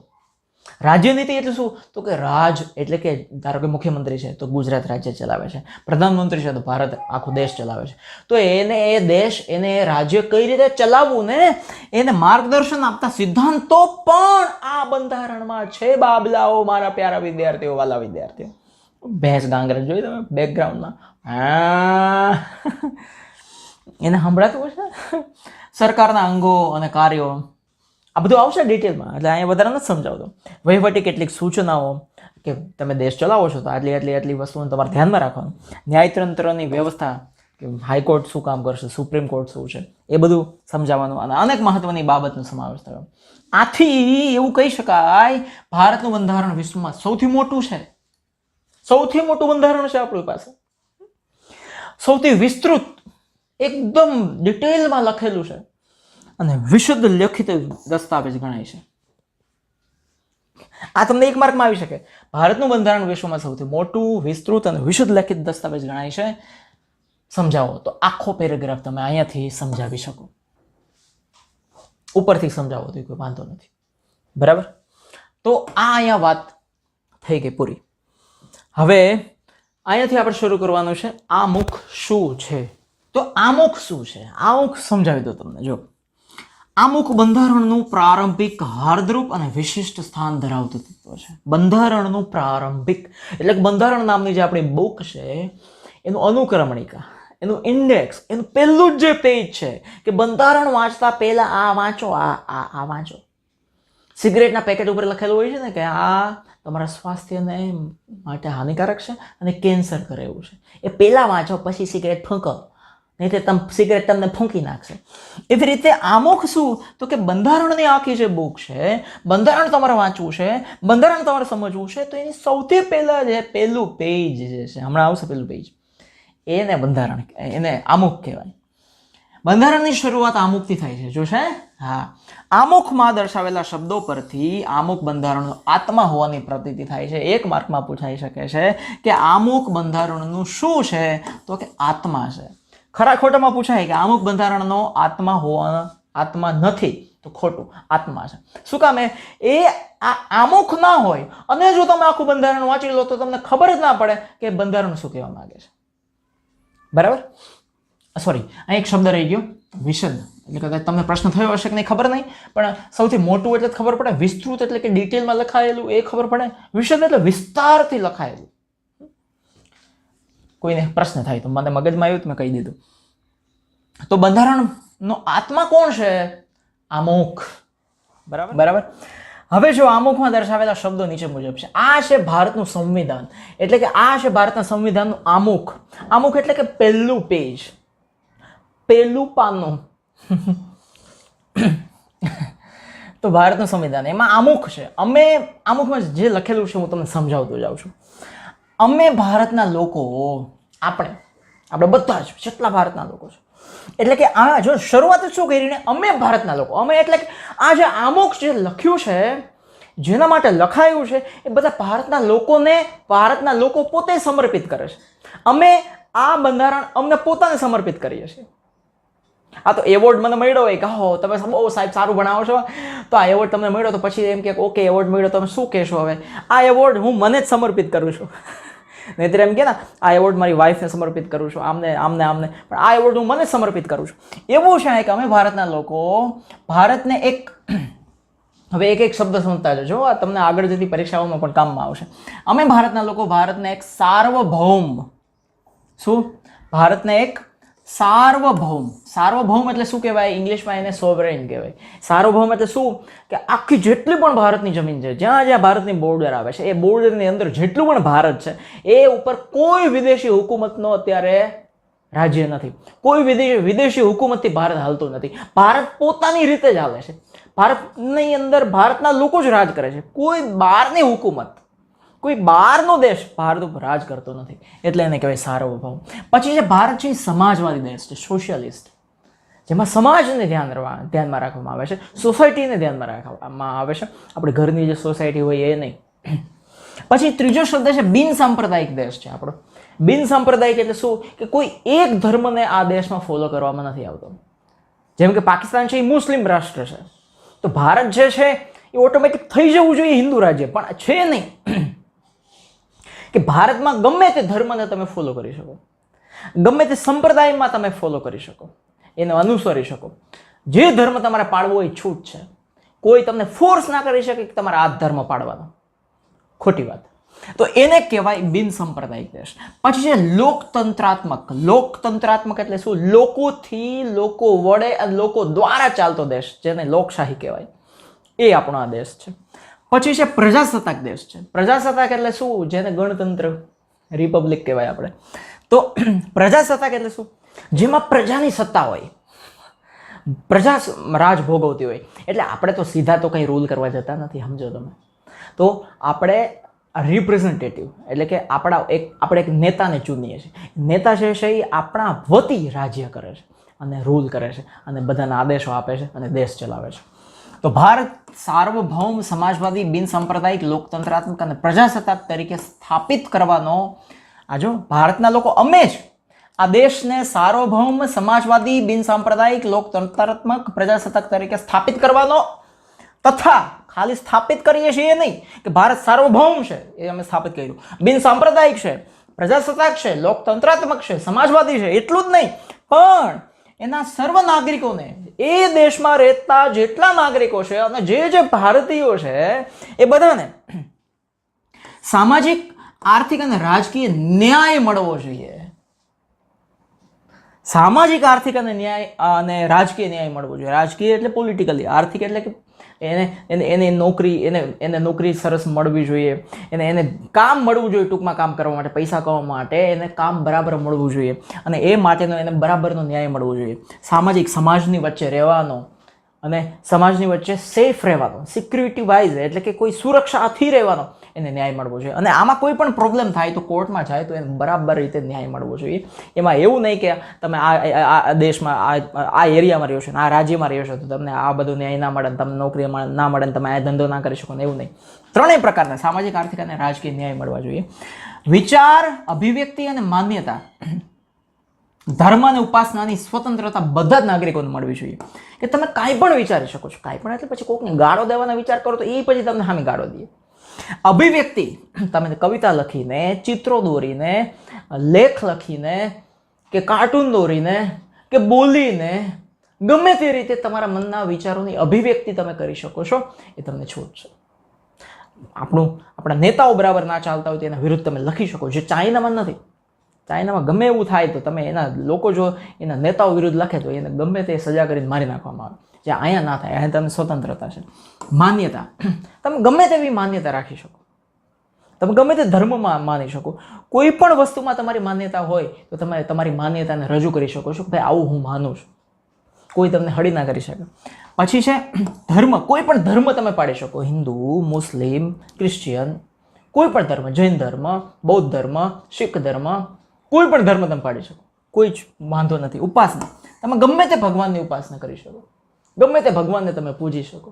[SPEAKER 1] રાજ્યનીતિ એટલે શું? તો કે રાજ એટલે કે ધારો કે મુખ્યમંત્રી છે તો ગુજરાત રાજ્ય ચલાવે છે, પ્રધાનમંત્રી છે તો ભારત આખો દેશ ચલાવે છે. તો એને એ દેશ, એને એ રાજ્ય કઈ રીતે ચલાવવું ને એને માર્ગદર્શન આપતા સિદ્ધાંતો પણ આ બંધારણમાં છે. બાબલાઓ, મારા પ્યારા વિદ્યાર્થીઓ, વાલા વિદ્યાર્થીઓ. ભેંસ ગાંગર જોઈ તમે બેકગ્રાઉન્ડમાં, એને સંભળાતું હશે. સરકારના અંગો અને કાર્યો આ બધું આવશે ડિટેલમાં, એટલે અહીંયા વધારે નથી સમજાવતો. વહીવટી કેટલીક સૂચનાઓ કે તમે દેશ ચલાવો છો તો આટલી વસ્તુઓને તમારે ધ્યાનમાં રાખવાનું. ન્યાયતંત્રની વ્યવસ્થા કે હાઈકોર્ટ શું કામ કરશે, સુપ્રીમ કોર્ટ શું છે, એ બધું સમજાવવાનું અને અનેક મહત્વની બાબતનો સમાવેશ થયો. આથી એવું કહી શકાય ભારતનું બંધારણ વિશ્વમાં સૌથી મોટું છે. સૌથી મોટું બંધારણ છે આપણી પાસે. સૌથી વિસ્તૃત, એકદમ ડિટેલમાં લખેલું છે અને વિશુદ્ધ લેખિત દસ્તાવેજ ગણાય છે. આ તમને એક માર્કમાં આવી શકે. ભારતનું બંધારણ વિશ્વમાં સૌથી મોટું, વિસ્તૃત અને વિશુદ્ધ લેખિત દસ્તાવેજ ગણાય છે. સમજાવો તો આખો પેરેગ્રાફ તમે અહીંયાથી સમજાવી શકો. ઉપરથી સમજાવો તો કોઈ વાંધો નથી. બરાબર? તો આ અહીંયા વાત થઈ ગઈ પૂરી. હવે અહીંયાથી આપણે શરૂ કરવાનું છે આમુખ શું છે. તો આમુખ શું છે? આમુખ સમજાવી દો તમને. જો, આમુખ બંધારણનું પ્રારંભિક, હાર્દરૂપ અને વિશિષ્ટ સ્થાન ધરાવતું તત્વ છે. બંધારણનું પ્રારંભિક એટલે કે બંધારણ નામની જે આપણી બુક છે એનું અનુક્રમણિકા, એનું ઇન્ડેક્સ, એનું પહેલું જ જે પેજ છે કે બંધારણ વાંચતા પહેલા આ વાંચો, આ વાંચો. સિગરેટના પેકેટ ઉપર લખેલું હોય છે ને કે આ તમારા સ્વાસ્થ્યને માટે હાનિકારક છે અને કેન્સર કરે એવું છે. એ પહેલાં વાંચો, પછી સિગરેટ ફૂંકો, નહીં તો સિગરેટ તમને ફૂંકી નાખશે. એવી રીતે આમુખ શું, તો કે બંધારણની આખી જે બુક છે, બંધારણ તમારે વાંચવું છે, બંધારણ તમારે સમજવું છે, તો એની સૌથી પહેલાં જે પહેલું પેજ જે છે, હમણાં આવશે પહેલું પેજ, એને બંધારણ, એને આમુખ કહેવાય. બંધારણની શરૂઆત આમુખથી થાય છે, જો છે. હા, આમુખમાં દર્શાવેલા શબ્દો પરથી આમુખ બંધારણનો આત્મા હોવાની પ્રતીતિ થાય છે. 1 માર્કમાં પૂછાઈ શકે છે કે આમુખ બંધારણનું શું છે, તો કે આત્મા છે. ખરા ખોટામાં પૂછાય કે આમુખ બંધારણનો આત્મા નથી, તો ખોટું, આત્મા છે. શું કામ? એ આમુખ ના હોય અને જો તમે આખું બંધારણ વાંચી લો તો તમને ખબર જ ના પડે કે બંધારણ શું કહેવા માંગે છે. બરાબર? સોરી, અહીં એક શબ્દ રહી ગયો, વિશદ. એટલે કદાચ તમને પ્રશ્ન થયો હશે કે નહીં ખબર નહીં, પણ સૌથી મોટું એટલે ખબર પડે. વિસ્તૃત એટલે કે ડિટેલમાં લખાયેલું એ ખબર પડે. વિશદ એટલે વિસ્તારથી લખાયેલું. કોઈને પ્રશ્ન થાય તો મને મગજમાં આવ્યું તો મેં કહી દીધું. તો બંધારણનો આત્મા કોણ છે? આમુખ. બરાબર. હવે જો આમુખમાં દર્શાવેલા શબ્દો નીચે મુજબ છે. આ છે ભારતનું સંવિધાન, એટલે કે આ છે ભારતના સંવિધાનનું આમુખ. આમુખ એટલે કે પહેલું પેજ, પહેલું પાનું. તો ભારતનું સંવિધાન, એમાં આમુખ છે. અમે આમુખમાં જે લખેલું છે હું તમને સમજાવતો જાઉં છું. અમે ભારતના લોકો, આપણે બધા જ જેટલા ભારતના લોકો છે, એટલે કે આ જો શરૂઆત શું કરી ને, અમે ભારતના લોકો, અમે એટલે કે આ જે આમુખ જે લખ્યું છે, જેના માટે લખાયું છે, એ બધા ભારતના લોકો પોતે સમર્પિત કરે છે. અમે આ બંધારણ અમને પોતાને સમર્પિત કરીએ છીએ. આ તો એવોર્ડ મને મળ્યો હોય કે હો તમે બહુ સાહેબ સારું ભણાવો છો, તો આ એવોર્ડ તમને મળ્યો, તો પછી એમ કે ઓકે એવોર્ડ મળ્યો, તમે શું કહેશો હવે? આ એવોર્ડ હું મને જ સમર્પિત કરું છું. નહીંતર એમ કે ના, આ એવોર્ડ મારી વાઈફને સમર્પિત કરું છું, આમને, પણ આ એવોર્ડ હું મને સમર્પિત કરું છું. એવું છે કે અમે ભારતના લોકો ભારતને એક, હવે એક શબ્દ સમજતા જજો, આ તમને આગળ જતી પરીક્ષાઓમાં પણ કામમાં આવશે. અમે ભારતના લોકો ભારતને એક સાર્વભૌમ, શું? ભારતને એક સાર્વભૌમ એટલે શું કહેવાય? ઇંગ્લિશમાં એને સોવરેન કહેવાય. સાર્વભૌમ એટલે શું? કે આખી જેટલી પણ ભારતની જમીન છે, જ્યાં જ્યાં ભારતની બોર્ડર આવે છે, એ બોર્ડરની અંદર જેટલું પણ ભારત છે, એ ઉપર કોઈ વિદેશી હુકુમતનો અત્યારે રાજ્ય નથી. કોઈ વિદેશી હુકુમતથી ભારત હાલતું નથી. ભારત પોતાની રીતે જ હાલે છે. ભારતની અંદર ભારતના લોકો જ રાજ કરે છે. કોઈ બહારની હુકુમત, કોઈ બહારનો દેશ ભારત ઉપર રાજ કરતો નથી. એટલે એને કહેવાય સાર્વભૌમ. પછી છે ભારત છે સમાજવાદી દેશ છે, સોશિયલિસ્ટ, જેમાં સમાજને ધ્યાનમાં રાખવામાં આવે છે, સોસાયટીને ધ્યાનમાં રાખવામાં આવે છે. આપણે ઘરની જે સોસાયટી હોય એ નહીં. પછી ત્રીજો શબ્દ છે બિનસાંપ્રદાયિક દેશ છે આપણો. બિનસાંપ્રદાયિક એટલે શું? કે કોઈ એક ધર્મને આ દેશમાં ફોલો કરવામાં નથી આવતો. જેમ કે પાકિસ્તાન છે એ મુસ્લિમ રાષ્ટ્ર છે, તો ભારત જે છે એ ઓટોમેટિક થઈ જવું જોઈએ હિન્દુ રાજ્ય, પણ છે નહીં. કે ભારતમાં ગમે તે ધર્મને તમે ફોલો કરી શકો, ગમે તે સંપ્રદાયમાં તમે ફોલો કરી શકો, એને અનુસરી શકો. જે ધર્મ તમારે પાળવો હોય છૂટ છે. કોઈ તમને ફોર્સ ના કરી શકે કે તમારે આ ધર્મ પાળવાનો. ખોટી વાત. તો એને કહેવાય બિનસાંપ્રદાયિક દેશ. પછી છે લોકતંત્રાત્મક. લોકતંત્રાત્મક એટલે શું? લોકોથી, લોકો વડે અને લોકો દ્વારા ચાલતો દેશ, જેને લોકશાહી કહેવાય, એ આપણો આ દેશ છે. પછી છે પ્રજાસત્તાક દેશ છે. પ્રજાસત્તાક એટલે શું? જેને ગણતંત્ર, રિપબ્લિક કહેવાય આપણે. તો પ્રજાસત્તાક એટલે શું? જેમાં પ્રજાની સત્તા હોય, પ્રજા રાજ ભોગવતી હોય. એટલે આપણે તો સીધા તો કંઈ રૂલ કરવા જતા નથી, સમજો તમે. તો આપણે રિપ્રેઝેન્ટેટિવ એટલે કે આપણે એક નેતાને ચૂનીએ છીએ. નેતા છે એ આપણા વતી રાજ્ય કરે છે અને રૂલ કરે છે અને બધાને આદેશો આપે છે અને દેશ ચલાવે છે. તો ભારત સાર્વભૌમ, સમાજવાદી, બિનસાંપ્રદાયિક, લોકતંત્રાત્મક અને પ્રજાસત્તાક તરીકે સ્થાપિત કરવાનો, આ જો ભારતના લોકો અમે જ આ દેશને સાર્વભૌમ, સમાજવાદી, બિનસાંપ્રદાયિક, લોકતંત્રાત્મક, પ્રજાસત્તાક તરીકે સ્થાપિત કરવાનો, તથા ખાલી સ્થાપિત કરીએ છીએ નહીં કે ભારત સાર્વભૌમ છે એ અમે સ્થાપિત કર્યું, બિનસાંપ્રદાયિક છે, પ્રજાસત્તાક છે, લોકતંત્રાત્મક છે, સમાજવાદી છે, એટલું જ નહીં, પણ એના સર્વ નાગરિકોને, એ દેશમાં રહેતા જેટલા નાગરિકો છે અને જે ભારતીયો છે એ બધાને સામાજિક, આર્થિક અને રાજકીય ન્યાય મળવો જોઈએ. સામાજિક, આર્થિક અને ન્યાય અને રાજકીય ન્યાય મળવો જોઈએ. રાજકીય એટલે પોલિટિકલી, આર્થિક એટલે કે એને નોકરી સરસ મળવી જોઈએ, એને કામ મળવું જોઈએ, ટૂંકમાં કામ કરવા માટે, પૈસા કમાવા માટે એને કામ બરાબર મળવું જોઈએ, અને એ માટેનો એને બરાબરનો ન્યાય મળવો જોઈએ. સામાજિક સમાજની વચ્ચે રહેવાનો અને સમાજની વચ્ચે સેફ રહેવાનો, સિક્યુરિટી વાઇઝ એટલે કે કોઈ સુરક્ષાથી રહેવાનો એને ન્યાય મળવો જોઈએ. અને આમાં કોઈ પણ પ્રોબ્લેમ થાય તો કોર્ટમાં જાય તો એને બરાબર રીતે ન્યાય મળવો જોઈએ. એમાં એવું નહીં કે તમે આ દેશમાં આ એરિયામાં રહ્યો છો ને આ રાજ્યમાં રહ્યો છો તો તમને આ બધું ન્યાય ના મળે, તમને નોકરી ના મળે, તમે આ ધંધો ના કરી શકો ને, એવું નહીં. ત્રણેય પ્રકારના સામાજિક, આર્થિક અને રાજકીય ન્યાય મળવા જોઈએ. વિચાર, અભિવ્યક્તિ અને માન્યતા, ધર્મ અને ઉપાસનાની સ્વતંત્રતા બધા જ નાગરિકોને મળવી જોઈએ. કે તમે કાંઈ પણ વિચારી શકો છો, કાંઈ પણ એટલે પછી કોઈકને ગાળો દેવાના વિચાર કરો તો એ પછી તમને સામે ગાળો દે. અભિવ્યક્તિ, તમે કવિતા લખીને, ચિત્રો દોરીને, લેખ લખીને કે કાર્ટૂન દોરીને કે બોલીને ગમે તે રીતે તમારા મનના વિચારોની અભિવ્યક્તિ તમે કરી શકો છો, એ તમને છૂટ છે. આપણા નેતાઓ બરાબર ના ચાલતા હોય તો એના વિરુદ્ધ તમે લખી શકો. જે ચાઇનામાં નથી. ચાઇનામાં ગમે એવું થાય તો તમે એના લોકો જો એના નેતાઓ વિરુદ્ધ લખે તો એને ગમે તે સજા કરીને મારી નાખવામાં આવે. જે અહીંયા ના થાય, અહીંયા તમને સ્વતંત્રતા છે. માન્યતા, તમે ગમે તેવી માન્યતા રાખી શકો, તમે ગમે તે ધર્મમાં માની શકો, કોઈ પણ વસ્તુમાં તમારી માન્યતા હોય તો તમે તમારી માન્યતાને રજૂ કરી શકો છો કે ભાઈ આવું હું માનું છું. કોઈ તમને હળી ના કરી શકે. પછી છે ધર્મ, કોઈ પણ ધર્મ તમે પાડી શકો, હિન્દુ, મુસ્લિમ, ક્રિશ્ચિયન, કોઈ પણ ધર્મ, જૈન ધર્મ, બૌદ્ધ ધર્મ, શીખ ધર્મ, કોઈ પણ ધર્મ તમે પાડી શકો, કોઈ જ વાંધો નથી. ઉપાસના, તમે ગમે તે ભગવાનની ઉપાસના કરી શકો, ગમે તે ભગવાનને તમે પૂજી શકો,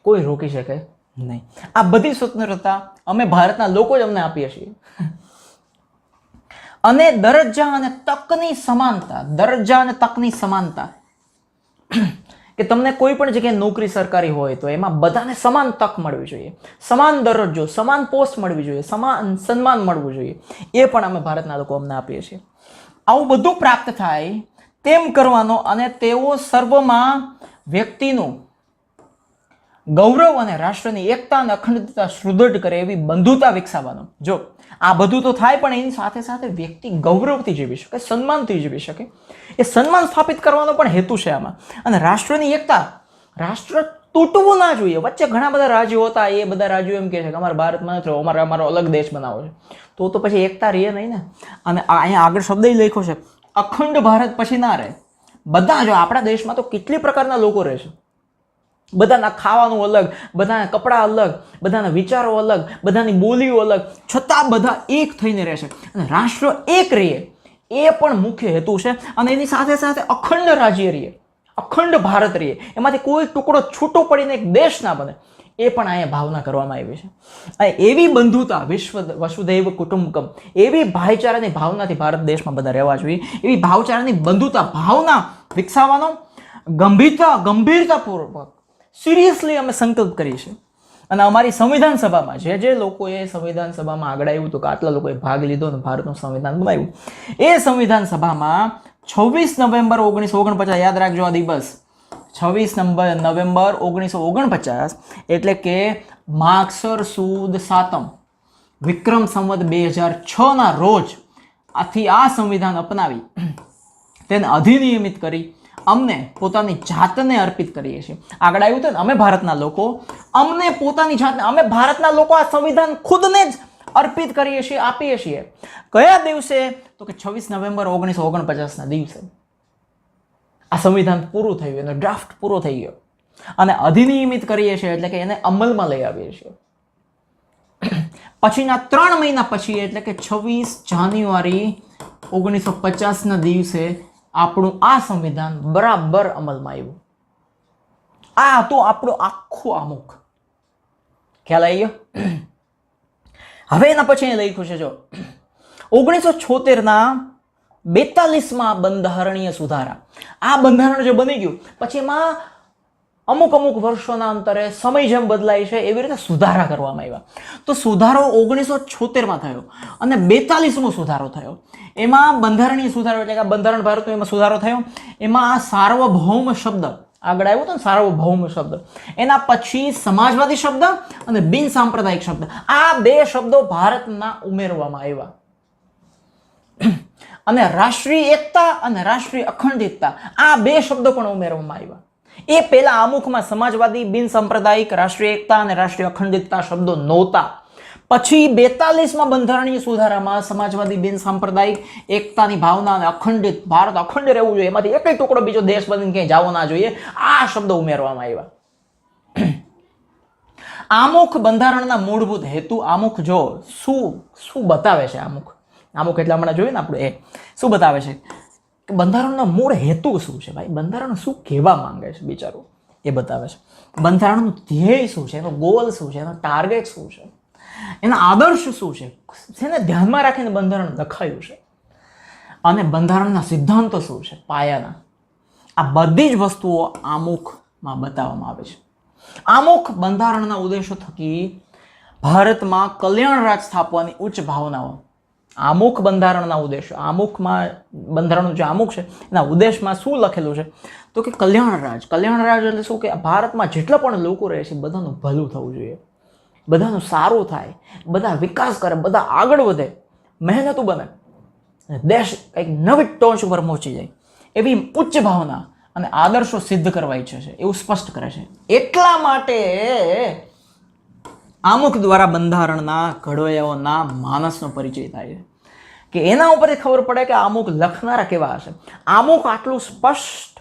[SPEAKER 1] કોઈ રોકી શકે નહીં. આ બધી સ્વતંત્રતા અમે ભારતના લોકો જ અમને આપીએ છીએ. અને દરજ્જા અને તકની સમાનતા, દરજ્જા અને તકની સમાનતા, કે તમને કોઈ પણ જગ્યાએ નોકરી સરકારી હોય તો એમાં બધાને સમાન તક મળવી જોઈએ, સમાન દરજ્જો, સમાન પોસ્ટ મળવી જોઈએ, સમાન સન્માન મળવું જોઈએ. એ પણ અમે ભારતના લોકો અમને આપીએ છીએ. આવું બધું પ્રાપ્ત થાય તેમ કરવાનો અને તેઓ સર્વમાં વ્યક્તિનું ગૌરવ અને રાષ્ટ્રની એકતા અને અખંડતા સુદૃઢ કરે એવી બંધુતા વિકસાવવાનો. જો આ બધું તો થાય પણ એની સાથે સાથે વ્યક્તિ ગૌરવથી જીવી શકે, સન્માનથી જીવી શકે, એ સન્માન સ્થાપિત કરવાનો પણ હેતુ છે આમાં. અને રાષ્ટ્રની એકતા, રાષ્ટ્ર તૂટવું ના જોઈએ. વચ્ચે ઘણા બધા રાજ્યો હતા, એ બધા રાજ્યો એમ કહે છે કે અમારા ભારતમાં નથી, અમારો અલગ દેશ બનાવો છે, તો પછી એકતા રહે નહીં ને. અને અહીંયા આગળ શબ્દ લખ્યો છે અખંડ ભારત પછી ના રહે. બધા જો આપણા દેશમાં તો કેટલી પ્રકારના લોકો રહે છે, બધાના ખાવાનું અલગ, બધાના કપડાં અલગ, બધાના વિચારો અલગ, બધાની બોલીઓ અલગ, છતાં બધા એક થઈને રહેશે અને રાષ્ટ્ર એક રહે, એ પણ મુખ્ય હેતુ છે. અને એની સાથે સાથે અખંડ રાજ્ય રહે, અખંડ ભારત રહે, એમાંથી કોઈ ટુકડો છૂટો પડીને એક દેશ ના બને, એ પણ અહીંયા ભાવના કરવામાં આવી છે. અને એવી બંધુતા, વસુધૈવ કુટુંબકમ, એવી ભાઈચારાની ભાવનાથી ભારત દેશમાં બધા રહેવા જોઈએ. એવી ભાઈચારાની બંધુતા ભાવના વિકસાવવાનો ગંભીરતાપૂર્વક સિરિયસલી અમે સંકલ્પ કરીએ છીએ. અને અમારી સંવિધાન સભામાં જે લોકોએ સંવિધાન સભામાં આગળ આવ્યું હતું કે આટલા લોકોએ ભાગ લીધો અને ભારતનું સંવિધાન બનાવ્યું, એ સંવિધાન સભામાં 26 નવેમ્બર 1949, યાદ રાખજો આ દિવસ, 26 નવેમ્બર 1949 એટલે કે માગસર સુદ સાતમ વિક્રમ સંવત 2006 ના રોજ આથી આ સંવિધાન અપનાવી તેને અધિનિયમિત કરી અમને પોતાની જાતને અર્પિત કરીએ છીએ. આગળ આવ્યું હતું ને, અમે ભારતના લોકો, અમને પોતાની જાતને, અમે ભારતના લોકો આ સંવિધાન ખુદને જ અર્પિત કરીએ છીએ, આપીએ છીએ. કયા દિવસે? તો કે 26 નવેમ્બર 1949 ના દિવસે આ સંવિધાન પૂરું થયું, એનો ડ્રાફ્ટ પૂરો થઈ ગયો અને અધિનિયમિત કરીએ છીએ એટલે કે એને અમલમાં લઈ આવીએ છીએ. પછીના 3 મહિના પછી એટલે કે 26 જાન્યુઆરી 1950 ના દિવસે આપણું આ સંવિધાન બરાબર અમલમાં આવ્યું. આ હતું આપણું આખું આમુખ. ખ્યાલ આવી ગયો? હવે એના પછી લખ્યું છે જો 1976 ના 42માં બંધારણીય સુધારા. આ બંધારણ જે બની ગયું પછી એમાં અમુક વર્ષોના અંતરે સમય જેમ બદલાય છે એવી રીતે સુધારા કરવામાં આવ્યા. તો સુધારો 1976માં થયો અને 42મો સુધારો થયો. એમાં બંધારણીય સુધારો એટલે કે બંધારણ ભારતનો એમાં સુધારો થયો. એમાં આ સાર્વભૌમ શબ્દ આગળ આવ્યો હતો ને, સાર્વભૌમ શબ્દ, એના પછી સમાજવાદી શબ્દ અને બિન સાંપ્રદાયિક શબ્દ, આ 2 શબ્દો ભારતના ઉમેરવામાં આવ્યા. અને રાષ્ટ્રીય એકતા અને રાષ્ટ્રીય અખંડિતતા, આ 2 શબ્દો પણ ઉમેરવામાં આવ્યા. એ પહેલા આમુખમાં સમાજવાદી, બિન સાંપ્રદાયિક, રાષ્ટ્રીય એકતા અને રાષ્ટ્રીય અખંડિતતા શબ્દો નહોતા. પછી 42માં બંધારણીય સુધારામાં સમાજવાદી, બિન સાંપ્રદાયિક, એકતાની ભાવના અને અખંડિત, ભારત અખંડ રહેવું જોઈએ, એમાંથી એક ટુકડો બીજો દેશ બનીને ક્યાંય જવો ના જોઈએ, આ શબ્દો ઉમેરવામાં આવ્યા. આમુખ બંધારણના મૂળભૂત હેતુ. આમુખ જો શું બતાવે છે? આમુખ એટલે હમણાં જોયું ને આપણે, એ શું બતાવે છે કે બંધારણનો મૂળ હેતુ શું છે? ભાઈ, બંધારણ શું કહેવા માંગે છે બિચારું, એ બતાવે છે. બંધારણનું ધ્યેય શું છે, એનો ગોલ શું છે, એનો ટાર્ગેટ શું છે, એના આદર્શ શું છે, જેને ધ્યાનમાં રાખીને બંધારણ લખાયું છે, અને બંધારણના સિદ્ધાંતો શું છે, પાયાના. આ બધી જ વસ્તુઓ આમુખમાં બતાવવામાં આવે છે. આમુખ બંધારણના ઉદ્દેશો થકી ભારતમાં કલ્યાણ રાજ સ્થાપવાની ઉચ્ચ ભાવનાઓ. આમુખ બંધારણના ઉદ્દેશો, આમુખમાં બંધારણનું જે આમુખ છે એના ઉદ્દેશમાં શું લખેલું છે તો કે કલ્યાણ રાજ. કલ્યાણ રાજ એટલે શું કે ભારતમાં જેટલા પણ લોકો રહે છે બધાનું ભલું થવું જોઈએ, બધાનું સારું થાય, બધા વિકાસ કરે, બધા આગળ વધે, મહેનતું બને, દેશ કંઈક નવી ટોચ ઉપર પહોંચી જાય, એવી ઉચ્ચ ભાવના અને આદર્શો સિદ્ધ કરવા ઈચ્છે છે, એવું સ્પષ્ટ કરે છે. એટલા માટે આમુખ દ્વારા બંધારણના ઘડવૈયાઓના માનસનો પરિચય થાય છે, કે એના ઉપરથી ખબર પડે કે આમુખ લખનારા કેવા હશે. આમુખ આટલું સ્પષ્ટ,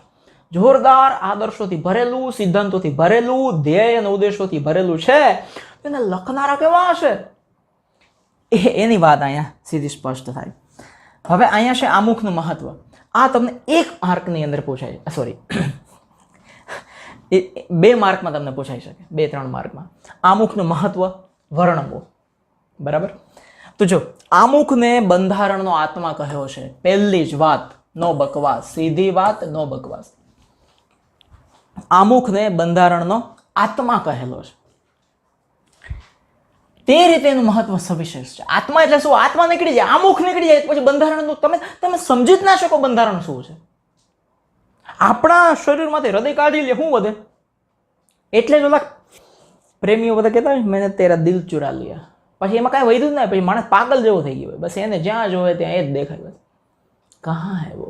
[SPEAKER 1] જોરદાર, આદર્શોથી ભરેલું, સિદ્ધાંતોથી ભરેલું, ધ્યેય અને ઉદ્દેશોથી ભરેલું છે, એને લખનારા કેવા હશે, એની વાત અહીંયા સીધી સ્પષ્ટ થાય. હવે અહીંયા છે આમુખનું મહત્વ. આ તમને 1 માર્કની અંદર પૂછાય, સોરી 2 માર્કમાં તમને પૂછાઈ શકે, 2-3 માર્કમાં. આમુખનું મહત્વ વર્ણવો. બરાબર? તો જો આમુખને બંધારણનો આત્મા કહ્યો છે. પહેલી જ વાત, નો બકવાસ, સીધી વાત, નો બકવાસ. આમુખને બંધારણનો આત્મા કહેલો છે. તે રીતે એનું મહત્વ સવિશેષ છે. આત્મા એટલે શું? આત્મા નીકળી જાય, આમુખ નીકળી જાય પછી બંધારણનું તમે સમજી જ ના શકો બંધારણ શું છે. આપણા શરીરમાંથી હૃદય કાઢી લે, શું વધે? એટલે જ ઓલા પ્રેમીઓ બધા કહેતા હોય, મેં તેરા દિલ ચુરા લિયા. પછી એમાં કાંઈ વધ્યું જ ના, પછી માણસ પાગલ જેવો થઈ ગયો હોય, બસ એને જ્યાં જોવે ત્યાં એ જ દેખાય. બસ કહા હે વો?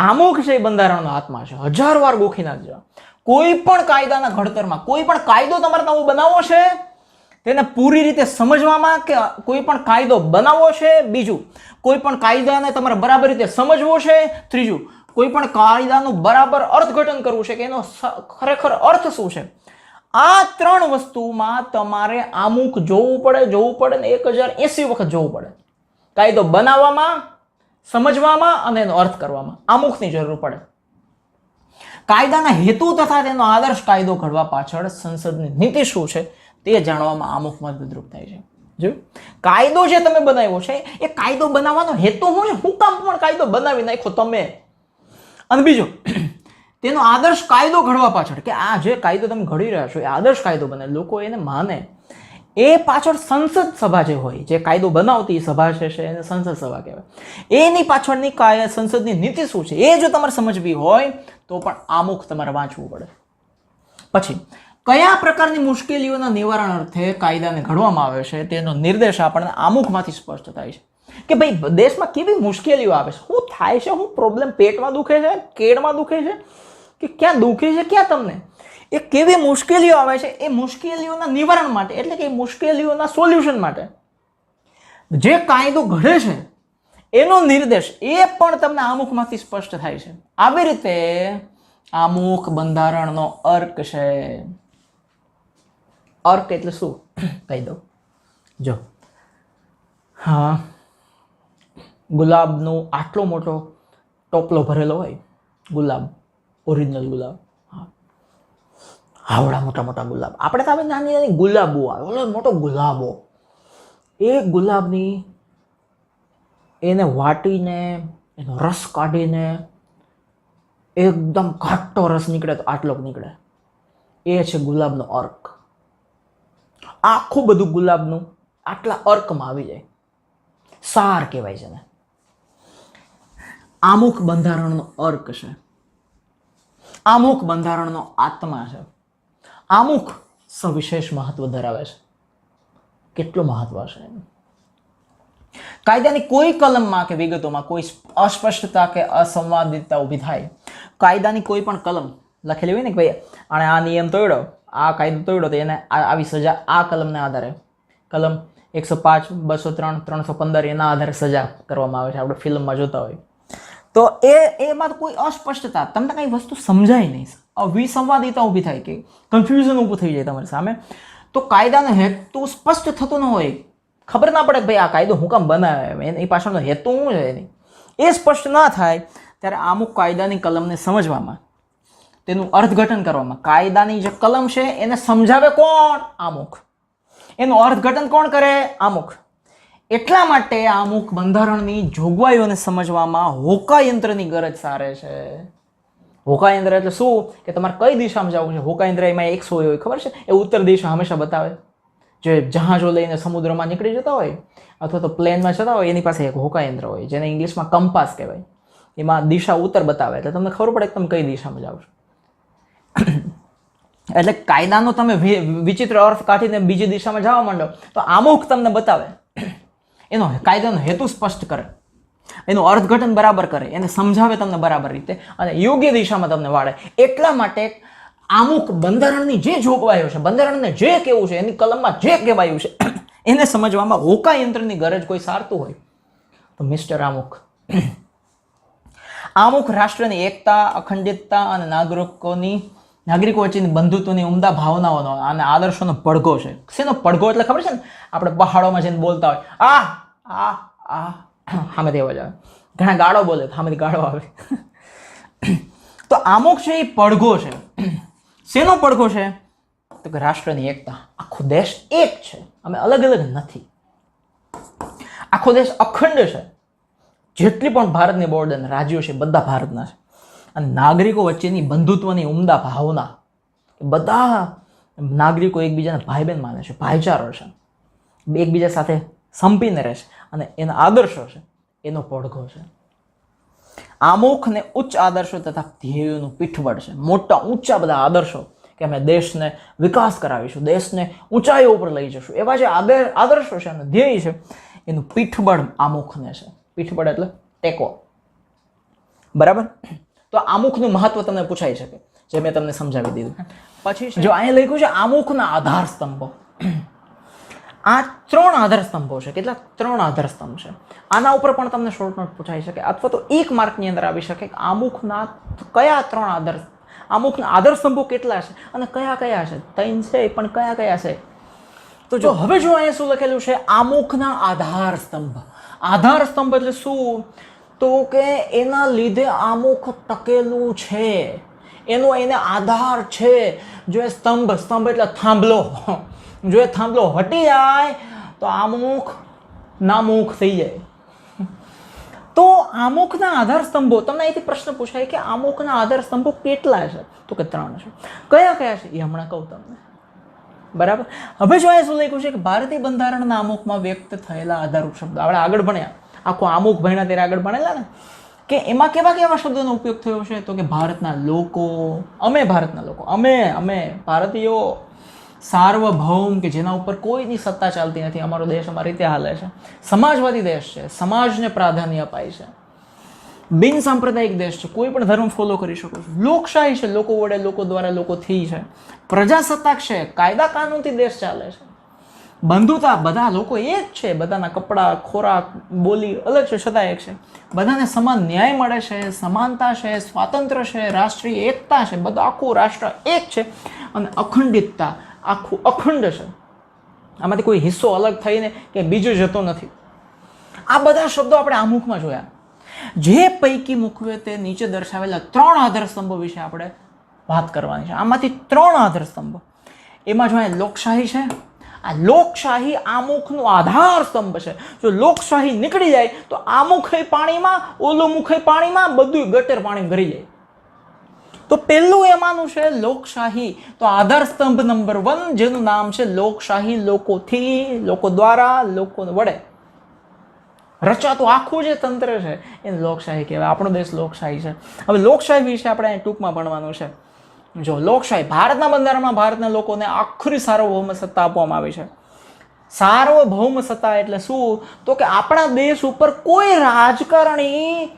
[SPEAKER 1] આમુખ છે એ બંધારણનો આત્મા છે. 1000 વાર ગોખી નાખજો. કોઈ પણ કાયદાના ઘડતરમાં, કોઈ પણ કાયદો તમારે નવો બનાવવો છે, તેને પૂરી રીતે સમજવામાં, કે કોઈ પણ કાયદો બનાવવો છે, બીજું કોઈ પણ કાયદાને તમારે બરાબર રીતે સમજવો છે, ત્રીજું કોઈ પણ કાયદાનું બરાબર અર્થઘટન કરવું છે, કે એનો ખરેખર અર્થ શું છે. આ 3 વસ્તુમાં તમારે આમુખ જોવું પડે ને 1080 વખત જોવું પડે. કાયદો બનાવવામાં, સમજવામાં અને એનો અર્થ કરવામાં આમુખની જરૂર પડે. કાયદાના હેતુ તથા તેનો આદર્શ કાયદો ઘડવા પાછળ સંસદની નીતિ શું છે તે જાણવામાં આમુખ મદદરૂપ થાય છે. જો કાયદો જે તમે બનાવ્યો છે એ કાયદો બનાવવાનો હેતુ શું છે? હું કામ પણ કાયદો બનાવી નાખો તમે? અને બીજું, તેનો આદર્શ કાયદો ઘડવા પાછળ, કે આ જે કાયદો તમે ઘડી રહ્યા છો એ આદર્શ કાયદો બને, લોકો એને માને, એ પાછળ સંસદ સભા જે હોય, જે કાયદો બનાવતી સભા છે એને સંસદ સભા કહેવાય. એની પાછળની સંસદની નીતિ શું છે એ જો તમારે સમજવી હોય તો પણ આમુખ તમારે વાંચવું પડે. પછી કયા પ્રકારની મુશ્કેલીઓના નિવારણ અર્થે કાયદાને ઘડવામાં આવે છે તેનો નિર્દેશ આપણને આમુખમાંથી સ્પષ્ટ થાય છે. કે ભાઈ દેશમાં કેવી મુશ્કેલીઓ આવે છે, શું થાય છે, શું પ્રોબ્લેમ, પેટમાં દુખે છે, કેડમાં દુખે છે, કે ક્યાં દુખે છે, ક્યાં તમને એ કેવી મુશ્કેલીઓ આવે છે, એ મુશ્કેલીઓના નિવારણ માટે, એટલે કે મુશ્કેલીઓના સોલ્યુશન માટે જે કાયદો ઘડે છે એનો નિર્દેશ એ પણ તમને આમુખમાંથી સ્પષ્ટ થાય છે. આવી રીતે આમુખ બંધારણનો અર્ક છે. અર્ક એટલે શું કહી દઉં. જો હા, ગુલાબનો આટલો મોટો ટોપલો ભરેલો હોય, ગુલાબ, ઓરિજિનલ ગુલાબ, હાવડા મોટા મોટા ગુલાબ. આપણે તો આવે નાની નાની ગુલાબો આવે, ઓલો મોટો ગુલાબો, એ ગુલાબની એને વાટીને એનો રસ કાઢીને એકદમ ઘાટો રસ નીકળે તો આટલો નીકળે, એ છે ગુલાબનો અર્ક. આખું બધું ગુલાબનું આટલા અર્કમાં આવી જાય, સાર કહેવાય છે ને. આમુખ બંધારણનો અર્ક છે, આમુખ બંધારણનો આત્મા છે. આમુખ સવિશેષ મહત્વ ધરાવે છે. કેટલું મહત્વ છે? કાયદાની કોઈ કલમમાં કે વિગતોમાં કોઈ અસ્પષ્ટતા કે અસંવાદિતતા ઊભી થાય, કાયદાની કોઈ પણ કલમ લખેલી હોય ને કે ભાઈ આણે આ નિયમ તોડ્યો, આ કાયદો તોડ્યો, તો એને આવી સજા આ કલમને આધારે, કલમ 105, 203, 315 એના આધારે સજા કરવામાં આવે છે. આપણે ફિલ્મમાં જોતા હોય તો એમાં તો કોઈ અસ્પષ્ટતા, તમને કઈ વસ્તુ સમજાય નહીં, વિસંવાદિતા ઊભી થાય કે કન્ફ્યુઝન ઊભું થઈ જાય તમારી સામે. તો કાયદાનો હેતુ સ્પષ્ટ થતો ન હોય, ખબર ના પડે કે ભાઈ આ કાયદો હું કામ બનાવે, એ પાછળનો હેતુ શું છે એની, એ સ્પષ્ટ ના થાય ત્યારે અમુક કાયદાની કલમને સમજવામાં, તેનું અર્થઘટન કરવામાં, કાયદાની જે કલમ છે એને સમજાવે કોણ? આમુખ. એનું અર્થઘટન કોણ કરે? આમુખ. એટલા માટે અમુક બંધારણની જોગવાઈઓને સમજવામાં હોકાયંત્રની ગરજ સારે છે. હોકાયંત્ર એટલે શું કે તમારે કઈ દિશામાં જવું છે. હોકાયંત્ર એમાં 100 હોય, ખબર છે? એ ઉત્તર દિશા હંમેશા બતાવે. જે જહાજો લઈને સમુદ્રમાં નીકળી જતા હોય અથવા તો પ્લેનમાં જતા હોય એની પાસે એક હોકાયંત્ર હોય, જેને ઇંગ્લિશમાં કંપાસ કહેવાય. એમાં દિશા ઉત્તર બતાવે એટલે તમને ખબર પડે કે તમે કઈ દિશામાં જાઓ છો. એટલે કાયદાનો તમે વિચિત્ર અર્થ કાઢીને બીજી દિશામાં જવા માંડો તો આમુખ તમને બતાવે, એનો કાયદાનો હેતુ સ્પષ્ટ કરે, એનું અર્થઘટન બરાબર કરે, એને સમજાવે તમને બરાબર રીતે અને યોગ્ય દિશામાં તમને વાળે. એટલા માટે આમુખ બંધારણની જે જોગવાઈઓ છે, બંધારણને જે કેવું છે, એની કલમમાં જે કહેવાયું છે એને સમજવામાં હોકાયંત્રની ગરજ કોઈ સારતું હોય તો મિસ્ટર આમુખ. આમુખ રાષ્ટ્રની એકતા, અખંડિતતા અને નાગરિકો વચ્ચેની બંધુત્વની ઉમદા ભાવનાઓનો અને આદર્શોનો પડઘો છે. શેનો પડઘો એટલે ખબર છે ને? આપણે પહાડોમાં જઈને બોલતા હોય સામેથી અવાજ આવે, ઘણા ગાળો બોલે સામેથી ગાળો આવે. તો આમુખ છે એ પડઘો છે. શેનો પડઘો છે? તો કે રાષ્ટ્રની એકતા. આખો દેશ એક છે, અમે અલગ અલગ નથી. આખો દેશ અખંડ છે. જેટલી પણ ભારતની બોર્ડર અને રાજ્યો છે બધા ભારતના છે. અને નાગરિકો વચ્ચેની બંધુત્વની ઉમદા ભાવના, બધા નાગરિકો એકબીજાને ભાઈ બહેન માને છે, ભાઈચારો છે, એકબીજા સાથે સંપીને રહે છે અને એના આદર્શો છે, એનો પડઘો છે. આમુખને ઉચ્ચ આદર્શો તથા ધ્યેયોનું પીઠબળ છે. મોટા ઊંચા બધા આદર્શો કે અમે દેશને વિકાસ કરાવીશું, દેશને ઊંચાઈઓ ઉપર લઈ જશું, એવા જે આદર્શો છે અને ધ્યેય છે એનું પીઠબળ આમુખને છે. પીઠબળ એટલે ટેકો. બરાબર? તો આમુખનું મહત્વ તમને પૂછાઈ શકે, જે મેં તમને સમજાવી દીધું. પછી જો અહીંયા લખ્યું છે આમુખના આધાર સ્તંભો. આ 3 આધાર સ્તંભો છે. કેટલા? 3 આધાર સ્તંભ છે. આના ઉપર પણ તમને શોર્ટ નોટ પૂછાઈ શકે અથવા તો 1 માર્કની અંદર આવી શકે કે આમુખના કયા 3 આધાર, આમુખના આધાર સ્તંભો કેટલા છે અને કયા કયા છે? 3 છે પણ કયા કયા છે? તો જો હવે જો અહીંયા શું લખેલું છે? આમુખના આધાર સ્તંભ. આધાર સ્તંભ એટલે શું? તો કે એના લીધે આમુખ ટકેલું છે, એને આધાર છે. જો એ સ્તંભ એટલે થાંભલો, જો એ થાંભલો હટી જાય તો આમુખ નામુખ થઈ જાય. તો આમુખના આધાર સ્તંભો, તમને અહીંથી પ્રશ્ન પૂછાય કે આમુખના આધાર સ્તંભો કેટલા છે? તો કે 3 છે. કયા કયા છે એ હમણાં કહું તમને. બરાબર? હવે જો અહીંયા શું લખ્યું છે કે ભારતીય બંધારણના આમુખમાં વ્યક્ત થયેલા આધારરૂપ શબ્દો. આપણે આગળ ભણ્યા, આખું આમુખ ભણ્યા ત્યારે આગળ ભણેલા ને કે એમાં કેવા કેવા શબ્દોનો ઉપયોગ થયો છે? તો કે ભારતના લોકો, અમે ભારતના લોકો, અમે ભારતીયો, સાર્વભૌમ કે જેના ઉપર કોઈની સત્તા ચાલતી નથી, અમારો દેશ અમારી રીતે હાલે છે, સમાજવાદી દેશ છે, સમાજને પ્રાધાન્ય અપાય છે, બિન સાંપ્રદાયિક દેશ છે, કોઈ પણ ધર્મ ફોલો કરી શકો છો, લોકશાહી છે, લોકો વડે, લોકો દ્વારા, લોકોથી છે, પ્રજાસત્તાક છે, કાયદા કાનૂનથી દેશ ચાલે છે, બંધુતા, બધા લોકો એક છે, બધાના કપડાં, ખોરાક, બોલી અલગ છે, છતાં એક છે, બધાને સમાન ન્યાય મળે છે, સમાનતા છે, સ્વાતંત્ર્ય છે, રાષ્ટ્રીય એકતા છે, બધું આખું રાષ્ટ્ર એક છે અને અખંડિતતા, આખું અખંડ છે, આમાંથી કોઈ હિસ્સો અલગ થઈને કે બીજો જતો નથી. આ બધા શબ્દો આપણે આમુખમાં જોયા. જે પૈકી મુખ્યત્વે નીચે દર્શાવેલા 3 આધાર સ્તંભો વિશે આપણે વાત કરવાની છે. આમાંથી 3 આધાર સ્તંભો, એમાં જો અહીંયા લોકશાહી છે, આ લોકશાહી આમુખનો આધાર સ્તંભ છે. જો લોકશાહી નીકળી જાય તો આમુખે પાણીમાં, ઓલું મુખે પાણીમાં, બધું ગટર પાણી ભરી જાય. તો પહેલું એમાંનું છે લોકશાહી. તો આધાર સ્તંભ નંબર 1 જેનું નામ છે લોકશાહી, લોકોથી, લોકો દ્વારા, લોકો વડે રચાતું આખું જે તંત્ર છે એને લોકશાહી કહેવાય. આપણો દેશ લોકશાહી છે. હવે લોકશાહી વિશે આપણે ટૂંકમાં ભણવાનું છે. જો લોકશાહી, ભારતના બંધારણમાં ભારતના લોકોને આખરી સાર્વભૌમ સત્તા આપવામાં આવી છે. સાર્વભૌમ સત્તા એટલે શું? તો કે આપણા દેશ ઉપર કોઈ રાજકારણી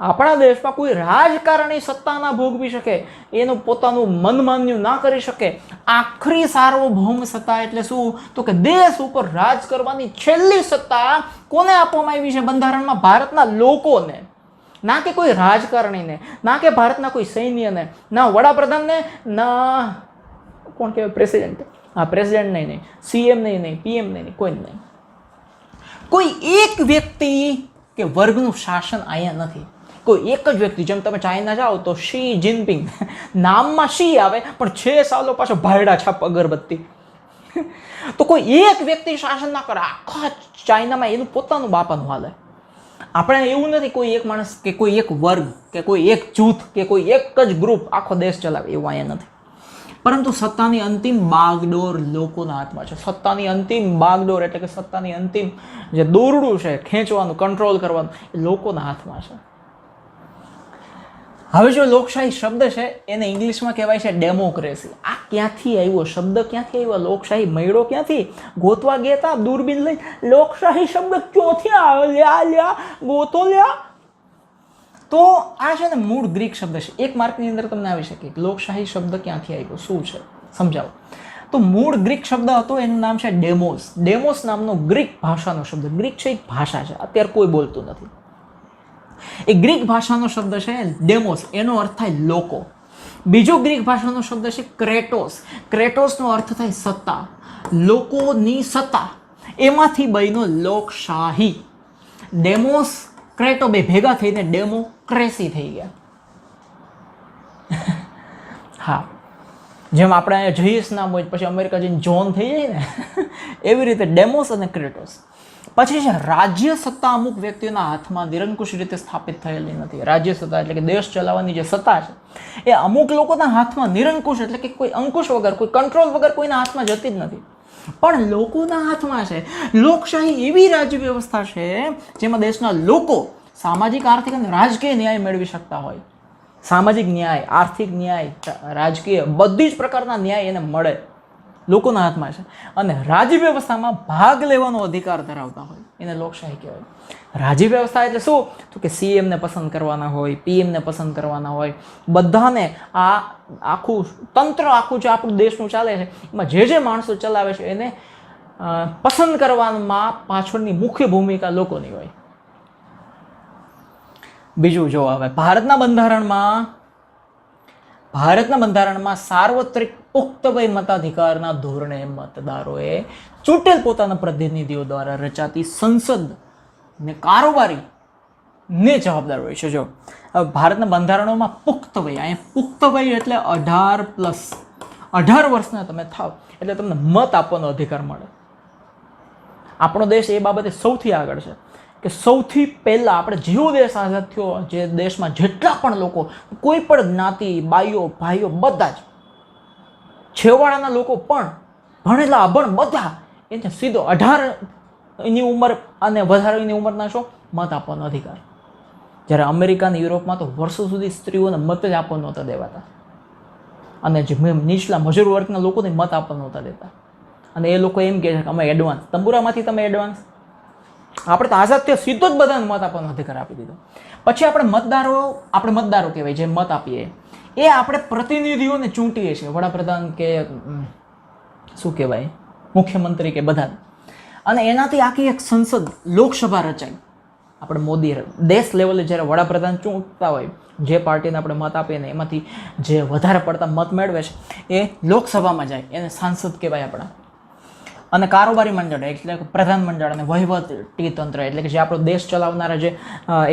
[SPEAKER 1] આપણા દેશમાં કોઈ રાજકારણી સત્તા ના ભોગવી શકે, એનું પોતાનું મનમાન્યું ના કરી શકે. આખરી સાર્વભૌમ સત્તા એટલે શું? તો કે દેશ ઉપર રાજ કરવાની છેલ્લી સત્તા કોને આપવામાં આવી છે બંધારણમાં? ભારતના લોકોને. ના કે કોઈ રાજકારણીને, ના કે ભારતના કોઈ સૈન્યને, ના વડાપ્રધાનને, ના કોણ કહેવાય પ્રેસિડેન્ટ, હા પ્રેસિડેન્ટ નહીં, સીએમ નહીં, પીએમ નહીં, કોઈ નહીં. કોઈ એક વ્યક્તિ કે વર્ગનું શાસન અહીંયા નથી. કોઈ એક જ વ્યક્તિ, જેમ તમે ચાઇના જાઓ તો શી જિનપિંગ, નામમાં શી આવે પણ 6 સાલો પાછો ભાયડા છાપ અગરબત્તી. તો કોઈ એક વ્યક્તિ શાસન ના કરે, આખા ચાઇનામાં એનું પોતાનું બાપાનું હાલે. આપણે એવું નથી કોઈ એક માણસ કે કોઈ એક વર્ગ કે કોઈ એક જૂથ કે કોઈ એક જ ગ્રુપ આખો દેશ ચલાવે, એવું અહીંયા નથી. પરંતુ સત્તાની અંતિમ બાગડોર લોકોના હાથમાં છે. સત્તાની અંતિમ બાગડોર એટલે કે સત્તાની અંતિમ જે દોરડું છે ખેંચવાનું, કંટ્રોલ કરવાનું, એ લોકોના હાથમાં છે. હવે જો લોકશાહી શબ્દ છે એને ઇંગ્લિશમાં કહેવાય છે ડેમોક્રેસી. આ ક્યાંથી આવ્યો શબ્દ? ક્યાંથી આવ્યો? લોકશાહી મળ્યો ક્યાંથી? ગોતવા ગયા હતા દૂરબીન લઈ, લોકશાહી શબ્દ ક્યાંથી આવ્યો? લ્યા ગોતો લ્યા. તો આ છે ને મૂળ ગ્રીક શબ્દ છે. એક માર્કની અંદર તમને આવી શકે લોકશાહી શબ્દ ક્યાંથી આવ્યો, શું છે, સમજાવો. તો મૂળ ગ્રીક શબ્દ હતો, એનું નામ છે ડેમોસ. ડેમોસ નામનો ગ્રીક ભાષાનો શબ્દ. ગ્રીક છે એક ભાષા છે, અત્યારે કોઈ બોલતું નથી. એ ગ્રીક ભાષાનો શબ્દ છે ડેમોસ, એનો અર્થ થાય લોકો. બીજો ગ્રીક ભાષાનો શબ્દ છે ક્રેટોસ. ક્રેટોસનો અર્થ થાય સત્તા, લોકોની સત્તા. એમાંથી બન્યો લોકશાહી. ડેમોસ ક્રેટો બે ભેગા થઈને ડેમોક્રેસી થઈ ગયા. હા, જેમ આપણે અહીંયા જઈશ નામ હોય પછી અમેરિકા જઈને જોન થઈ જાય ને, એવી રીતે ડેમોસ અને ક્રેટોસ. પછી છે રાજ્ય સત્તા. અમુક વ્યક્તિઓના હાથમાં નિરંકુશ રીતે સ્થાપિત થયેલી નથી. રાજ્ય સત્તા એટલે કે દેશ ચલાવવાની જે સત્તા છે એ અમુક લોકોના હાથમાં નિરંકુશ એટલે કે કોઈ અંકુશ વગર, કોઈ કંટ્રોલ વગર કોઈના હાથમાં જતી જ નથી, પણ લોકોના હાથમાં છે. લોકશાહી એવી રાજ્ય વ્યવસ્થા છે જેમાં દેશના લોકો સામાજિક, આર્થિક અને રાજકીય ન્યાય મેળવી શકતા હોય. સામાજિક ન્યાય, આર્થિક ન્યાય, રાજકીય, બધી જ પ્રકારના ન્યાય એને મળે. લોકોના હાથમાં છે. અને રાજ્ય વ્યવસ્થામાં ભાગ લેવાનો અધિકાર ધરાવતા હોય એને લોકશાહી કહેવાય. રાજ્ય વ્યવસ્થા એટલે શું? તો કે સીએમને પસંદ કરવાના હોય, પીએમને પસંદ કરવાના હોય, બધાને આ આખું તંત્ર, આખું જે આપણું દેશનું ચાલે છે એમાં જે માણસો ચલાવે છે એને પસંદ કરવામાં પાછળની મુખ્ય ભૂમિકા લોકોની હોય. બીજું જો હવે ભારતના બંધારણમાં સાર્વત્રિક પુખ્ત વય મતાધિકારના ધોરણે મતદારોએ ચૂંટેલ પોતાના પ્રતિનિધિઓ દ્વારા રચાતી સંસદ ને કારોબારી ને જવાબદાર હોય છે. જો હવે ભારતના બંધારણોમાં પુખ્ત વય, અહીંયા પુખ્ત વય એટલે 18+, 18 વર્ષના તમે થાવ એટલે તમને મત આપવાનો અધિકાર મળે. આપણો દેશ એ બાબતે સૌથી આગળ છે કે સૌથી પહેલાં આપણે જેવો દેશ આઝાદ થયો, જે દેશમાં જેટલા પણ લોકો, કોઈ પણ જ્ઞાતિ, બાઈઓ, ભાઈઓ, બધા જ છેવાડાના લોકો પણ ભણેલા અભણ બધા એને સીધો 18ની ઉંમર અને વધારેની ઉંમરના છો મત આપવાનો અધિકાર. જ્યારે અમેરિકા અને યુરોપમાં તો વર્ષો સુધી સ્ત્રીઓને મત જ આપવા નહોતા દેવાતા, અને જે નીચલા મજૂર વર્ગના લોકોને મત આપવા નહોતા દેતા. અને એ લોકો એમ કહે છે કે અમે એડવાન્સ, તંબુરામાંથી તમે એડવાન્સ. આપણે તો આઝાદ થયો સીધો જ બધાને મત આપવાનો અધિકાર આપી દીધો. પછી આપણે મતદારો કહેવાય, જે મત આપીએ એ આપણે પ્રતિનિધિઓને ચૂંટીએ છીએ, વડાપ્રધાન કે શું કહેવાય, મુખ્યમંત્રી કે બધા. અને એનાથી આખી એક સંસદ, લોકસભા રચાય. આપણે મોદી દેશ લેવલે જ્યારે વડાપ્રધાન ચૂંટતા હોય, જે પાર્ટીને આપણે મત આપીએ ને એમાંથી જે વધારે પડતા મત મેળવે છે એ લોકસભામાં જાય, એને સાંસદ કહેવાય આપણા. અને કારોબારી મંડળ એટલે કે પ્રધાનમંડળ અને વહીવટી તંત્ર એટલે કે જે આપણો દેશ ચલાવનારા જે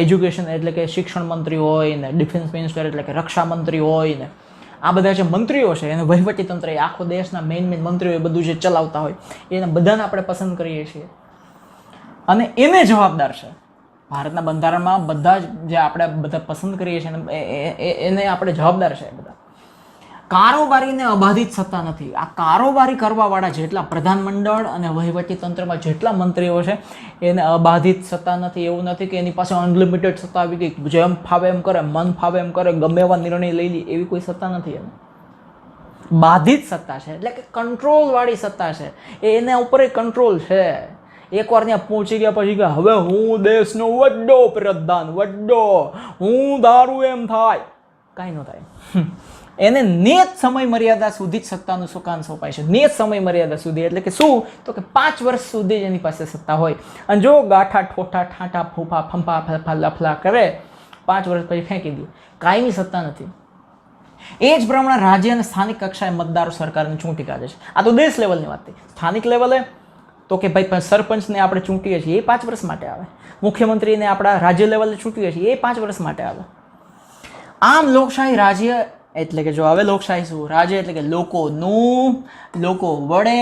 [SPEAKER 1] એજ્યુકેશન એટલે કે શિક્ષણ મંત્રી હોય ને, ડિફેન્સ મિનિસ્ટર એટલે કે રક્ષા મંત્રી હોય ને, આ બધા જે મંત્રીઓ છે એને વહીવટી તંત્ર, એ આખો દેશના મેઇન મંત્રીઓ એ બધું જે ચલાવતા હોય એને બધાને આપણે પસંદ કરીએ છીએ અને એને જવાબદાર છે. ભારતના બંધારણમાં બધા જે આપણે બધા પસંદ કરીએ છીએ એને આપણે જવાબદાર છે બધા. કારોબારીને અબાધિત સત્તા નથી. આ કારોબારી કરવાવાળા જેટલા પ્રધાનમંડળ અને વહીવટી તંત્રમાં જેટલા મંત્રીઓ છે એને અબાધિત સત્તા નથી. એવું નથી કે એની પાસે અનલિમિટેડ સત્તા આવી ગઈ, જેમ ફાવે એમ કરે, મન ફાવે એમ કરે, ગમે એવા નિર્ણય લઈ લે, એવી કોઈ સત્તા નથી. એને બાધિત સત્તા છે એટલે કે કંટ્રોલવાળી સત્તા છે. એના ઉપર કંટ્રોલ છે. એકવાર ત્યાં પહોંચી ગયા પછી કે હવે હું દેશનો વડો પ્રધાન, હું ધારું એમ થાય, કાંઈ ન થાય. એને નિયત સમય મર્યાદા સુધી જ સત્તાનું સુકાન સોંપાય છે. નિયત સમય મર્યાદા સુધી એટલે કે શું, તો કે 5 વર્ષ સુધી જ એની પાસે સત્તા હોય. અને જો ગાંઠા ઠોઠા ઠાંટા ફૂફા ફંફા ફફા લફલા કરે 5 વર્ષ પછી ફેંકી દે, કાયમી સત્તા નથી. એ જ પ્રમાણે રાજ્ય અને સ્થાનિક કક્ષાએ મતદારો સરકારને ચૂંટી કાઢે છે. આ તો દેશ લેવલની વાત થઈ. સ્થાનિક લેવલે તો કે ભાઈ સરપંચને આપણે ચૂંટીએ છીએ એ 5 વર્ષ માટે આવે, મુખ્યમંત્રીને આપણા રાજ્ય લેવલે ચૂંટીએ છીએ એ 5 વર્ષ માટે આવે. આમ લોકશાહી રાજ્ય એટલે કે જો હવે લોકશાહી શું, રાજ્ય એટલે કે લોકોનું, લોકો વડે,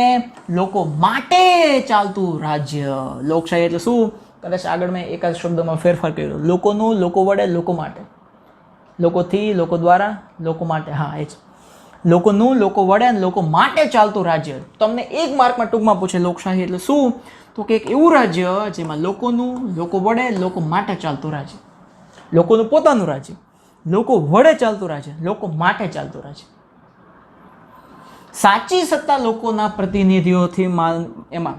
[SPEAKER 1] લોકો માટે ચાલતું રાજ્ય. લોકશાહી એટલે શું, કદાચ આગળ મેં એકાદ શબ્દમાં ફેરફાર કર્યો, લોકોનું, લોકો વડે, લોકો માટે, લોકોથી, લોકો દ્વારા, લોકો માટે. હા એ જ, લોકોનું, લોકો વડે અને લોકો માટે ચાલતું રાજ્ય. તમને એક માર્કમાં ટૂંકમાં પૂછે લોકશાહી એટલે શું, તો કે એક એવું રાજ્ય જેમાં લોકોનું, લોકો વડે, લોકો માટે ચાલતું રાજ્ય. લોકોનું પોતાનું રાજ્ય, લોકો વડે ચાલતું રાજ્ય, લોકો માટે ચાલતું રાજ્ય. સાચી સત્તા લોકોના પ્રતિનિધિઓથી એમાં